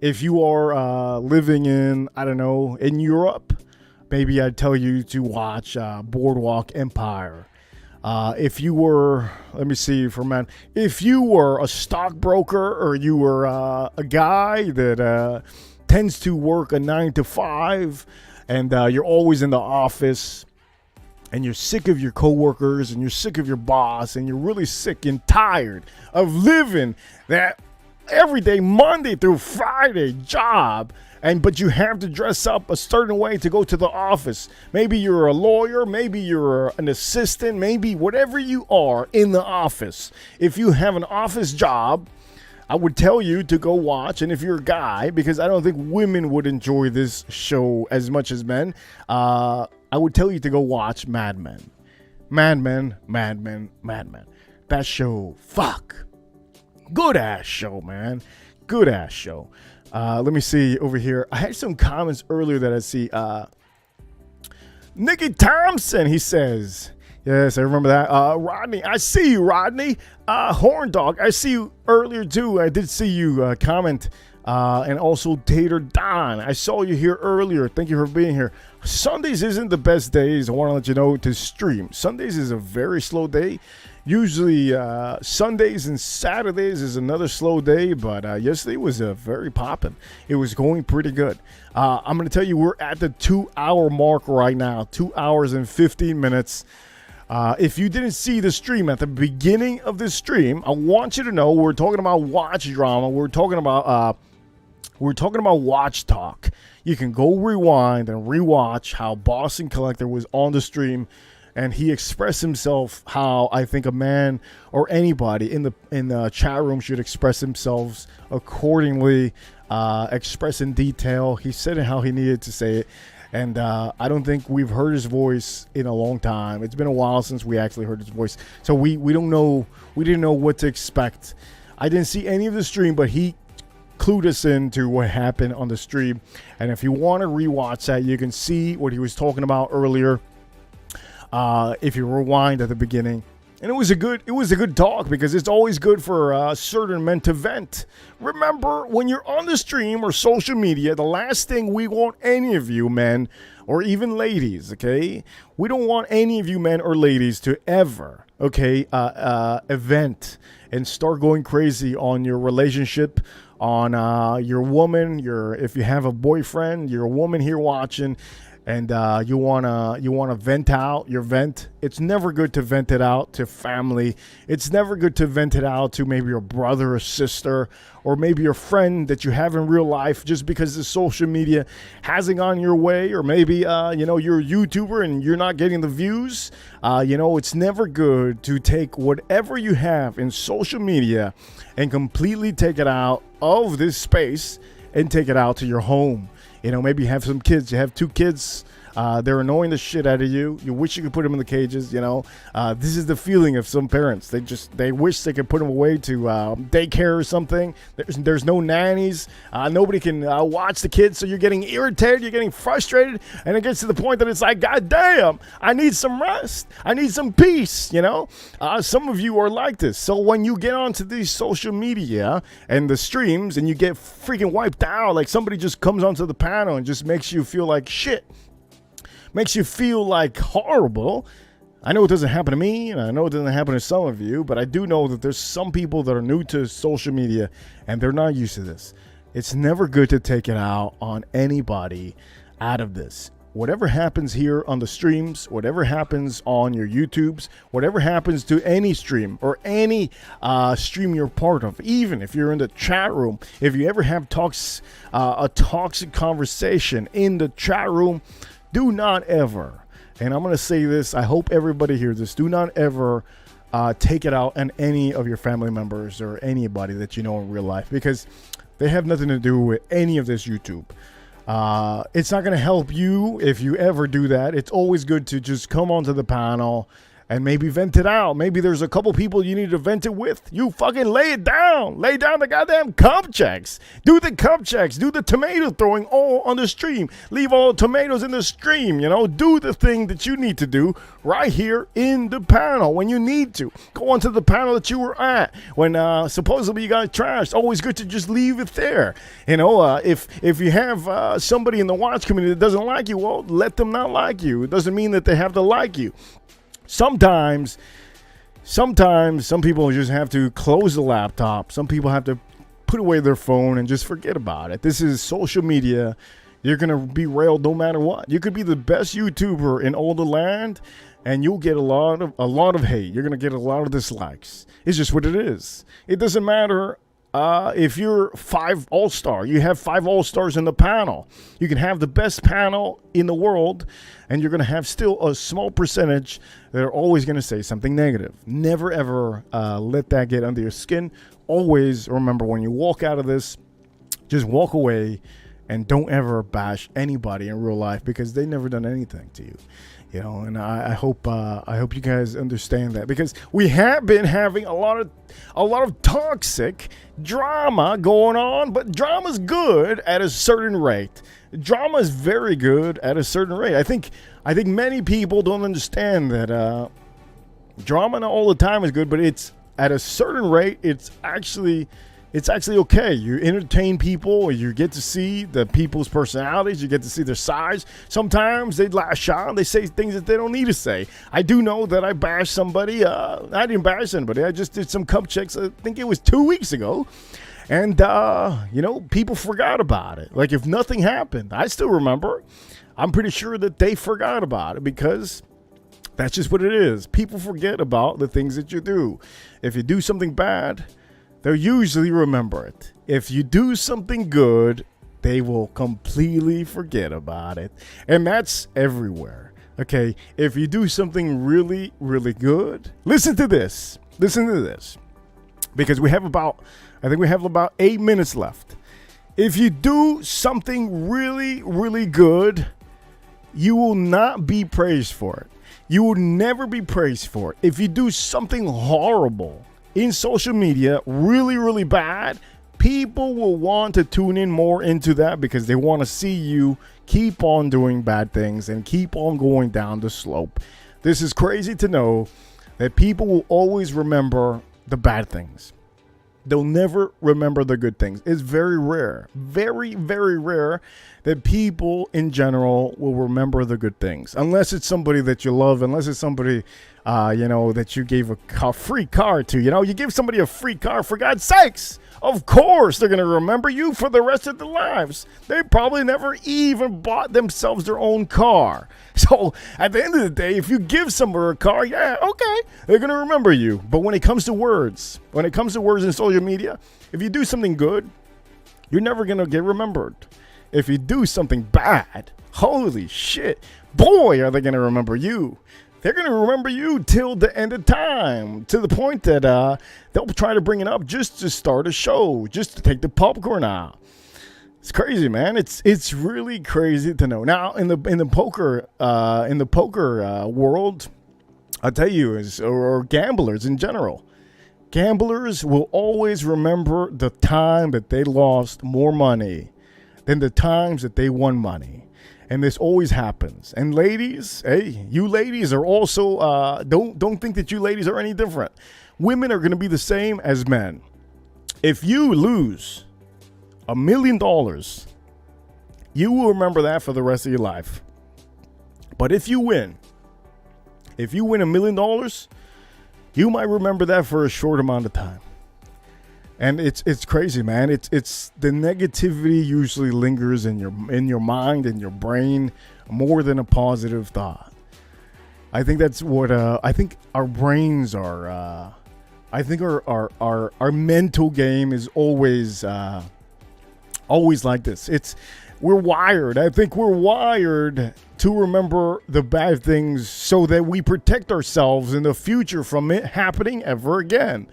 If you are living in, I don't know, in Europe, maybe I'd tell you to watch Boardwalk Empire. If you were, let me see for men, if you were a stockbroker or you were a guy that tends to work a 9 to 5 and you're always in the office and you're sick of your coworkers and you're sick of your boss and you're really sick and tired of living that everyday Monday through Friday job, but you have to dress up a certain way to go to the office. Maybe you're a lawyer, maybe you're an assistant, maybe whatever you are in the office. If you have an office job, I would tell you to go watch. And if you're a guy, because I don't think women would enjoy this show as much as men, I would tell you to go watch Mad Men. Mad Men. That show, fuck. Good ass show, man. Good ass show. Let me see over here. I had some comments earlier that I see. Nicky Thompson, he says. Yes, I remember that. Rodney, I see you, Rodney. Horn Dog, I see you earlier too. I did see you comment. And also Tater Don, I saw you here earlier. Thank you for being here. Sundays isn't the best days. I want to let you know to stream. Sundays is a very slow day. Usually Sundays and Saturdays is another slow day, but yesterday was very poppin'. It was going pretty good. I'm going to tell you we're at the 2-hour mark right now, 2 hours and 15 minutes. If you didn't see the stream at the beginning of this stream, I want you to know we're talking about watch drama. We're talking about watch talk. You can go rewind and rewatch how Boston Collector was on the stream, and he expressed himself how I think a man or anybody in the chat room should express themselves accordingly, express in detail. He said it how he needed to say it. And I don't think we've heard his voice in a long time. It's been a while since we actually heard his voice. So we don't know. We didn't know what to expect. I didn't see any of the stream, but he clued us into what happened on the stream. And if you want to rewatch that, you can see what he was talking about earlier. if you rewind at the beginning. And it was a good talk, because it's always good for certain men to vent. Remember, when you're on the stream or social media, the last thing we want any of you men or even ladies, okay? We don't want any of you men or ladies to ever, okay, event and start going crazy on your relationship, on your woman, if you have a boyfriend, your woman here watching, and you wanna vent out your vent. It's never good to vent it out to family. It's never good to vent it out to maybe your brother or sister, or maybe your friend that you have in real life, just because the social media hasn't gone your way, or maybe you're a YouTuber and you're not getting the views. It's never good to take whatever you have in social media and completely take it out of this space and take it out to your home. Maybe you have some kids. You have 2 kids. They're annoying the shit out of you. You wish you could put them in the cages. This is the feeling of some parents. They wish they could put them away to daycare or something. There's no nannies. Nobody can watch the kids. So you're getting irritated. You're getting frustrated. And it gets to the point that it's like, God damn, I need some rest. I need some peace. Some of you are like this. So when you get onto these social media and the streams and you get freaking wiped out, like somebody just comes onto the panel and just makes you feel like shit, makes you feel like horrible. I know it doesn't happen to me, and I know it doesn't happen to some of you, but I do know that there's some people that are new to social media and they're not used to this. It's never good to take it out on anybody out of this. Whatever happens here on the streams, whatever happens on your YouTubes, whatever happens to any stream or any stream you're part of, even if you're in the chat room, if you ever have a toxic conversation in the chat room, do not ever, and I'm going to say this, I hope everybody hears this, do not ever take it out on any of your family members or anybody that you know in real life, because they have nothing to do with any of this YouTube. It's not going to help you if you ever do that. It's always good to just come onto the panel and maybe vent it out. Maybe there's a couple people you need to vent it with. You fucking lay it down. Lay down the goddamn cup checks. Do the cup checks. Do the tomato throwing all on the stream. Leave all the tomatoes in the stream, Do the thing that you need to do right here in the panel when you need to. Go onto the panel that you were at when supposedly you got trashed. Always good to just leave it there. If you have somebody in the watch community that doesn't like you, well, let them not like you. It doesn't mean that they have to like you. Sometimes some people just have to close the laptop. Some people have to put away their phone and just forget about it. This is social media. You're going to be railed no matter what. You could be the best YouTuber in all the land and you'll get a lot of hate. You're going to get a lot of dislikes. It's just what it is. It doesn't matter if you're 5 all-star. You have 5 all-stars in the panel. You can have the best panel in the world, and you're going to have still a small percentage that are always going to say something negative. Never, ever let that get under your skin. Always remember, when you walk out of this, just walk away and don't ever bash anybody in real life, because they never done anything to you. And I hope you guys understand that, because we have been having a lot of toxic drama going on, but drama's good at a certain rate. Drama is very good at a certain rate. I think many people don't understand that drama not all the time is good, but it's at a certain rate. It's actually okay. You entertain people. You get to see the people's personalities. You get to see their sides. Sometimes they lash out. They say things that they don't need to say. I do know that I bashed somebody. I didn't bash anybody. I just did some cup checks. I think it was 2 weeks ago. And, people forgot about it. Like if nothing happened. I still remember. I'm pretty sure that they forgot about it, because that's just what it is. People forget about the things that you do. If you do something bad, they'll usually remember it. If you do something good, they will completely forget about it. And that's everywhere. Okay, if you do something really, really good, listen to this. Because I think we have about 8 minutes left. If you do something really, really good, you will not be praised for it. You will never be praised for it. If you do something horrible in social media, really, really bad, people will want to tune in more into that, because they want to see you keep on doing bad things and keep on going down the slope. This is crazy to know that people will always remember the bad things. They'll never remember the good things. It's very rare, very, very rare that people in general will remember the good things. Unless it's somebody that you love, unless it's somebody, that you gave a free car to. You give somebody a free car, for God's sakes. Of course, they're going to remember you for the rest of their lives. They probably never even bought themselves their own car. So at the end of the day, if you give somebody a car, yeah, okay, they're going to remember you. But when it comes to words, in social media, if you do something good, you're never going to get remembered. If you do something bad, holy shit, boy, are they going to remember you. They're going to remember you till the end of time, to the point that they'll try to bring it up just to start a show, just to take the popcorn out. It's crazy, man. It's really crazy to know. Now, in the poker world, I'll tell you, or gamblers in general, gamblers will always remember the time that they lost more money than the times that they won money. And this always happens. And ladies, hey, you ladies are also, don't think that you ladies are any different. Women are going to be the same as men. If you lose $1 million, you will remember that for the rest of your life. But if you win $1 million, you might remember that for a short amount of time. And it's crazy, man. It's the negativity usually lingers in your mind, in your brain, more than a positive thought. I think that's what I think our brains are. I think our mental game is always like this. We're wired. I think we're wired to remember the bad things so that we protect ourselves in the future from it happening ever again.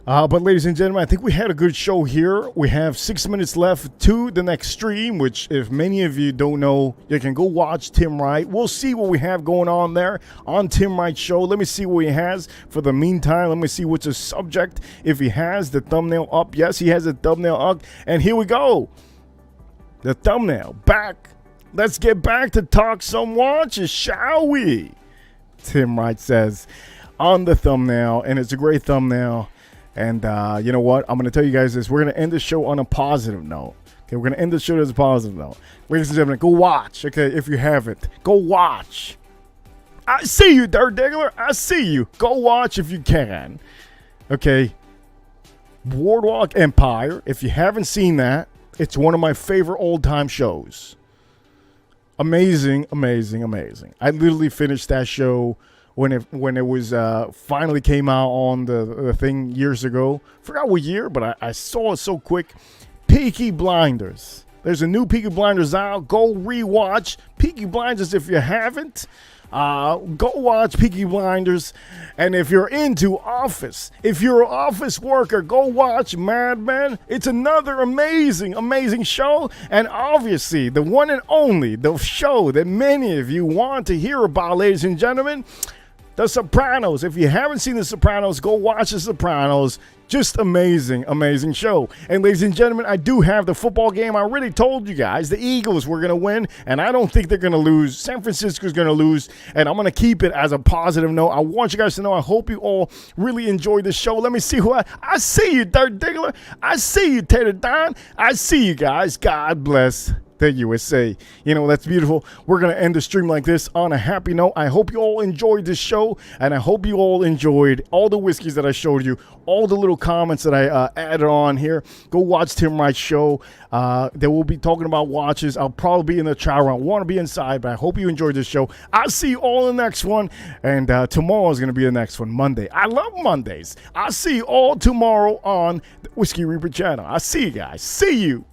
But ladies and gentlemen, I think we had a good show here. We have 6 minutes left to the next stream, which if many of you don't know, you can go watch Tim Wright. We'll see what we have going on there on Tim Wright Show. Let me see what he has for the meantime. Let me see what's the subject. If he has the thumbnail up. Yes, he has a thumbnail up. And here we go. The thumbnail back. Let's get back to talk some watches, shall we? Tim Wright says on the thumbnail, and it's a great thumbnail. And you know what? I'm going to tell you guys this. We're going to end the show on a positive note. Okay, we're going to end the show as a positive note. Ladies and gentlemen, go watch. Okay, if you haven't, go watch. I see you, Dirt Diggler. I see you. Go watch if you can. Okay. Boardwalk Empire. If you haven't seen that, it's one of my favorite old-time shows. Amazing, amazing, amazing. I literally finished that show when it was finally came out on the thing years ago. Forgot what year, but I saw it so quick. Peaky Blinders. There's a new Peaky Blinders out. Go rewatch Peaky Blinders if you haven't. Go watch Peaky Blinders. And if you're into Office, if you're an office worker, go watch Mad Men. It's another amazing, amazing show. And obviously, the one and only, the show that many of you want to hear about, ladies and gentlemen, The Sopranos. If you haven't seen The Sopranos, go watch The Sopranos. Just amazing, amazing show. And ladies and gentlemen, I do have the football game. I already told you guys the Eagles were going to win, and I don't think they're going to lose. San Francisco's going to lose, and I'm going to keep it as a positive note. I want you guys to know I hope you all really enjoyed the show. Let me see who I see you, Dirt Diggler. I see you, Tater Don. I see you guys. God bless the USA. You know, that's beautiful. We're going to end the stream like this on a happy note. I hope you all enjoyed this show, and I hope you all enjoyed all the whiskeys that I showed you, all the little comments that I added on here. Go watch Tim Wright's show. They will be talking about watches. I'll probably be in the chat room. I want to be inside, but I hope you enjoyed this show. I'll see you all in the next one, and tomorrow is going to be the next one, Monday. I love Mondays. I'll see you all tomorrow on the Whiskey Reaper channel. I'll see you guys. See you.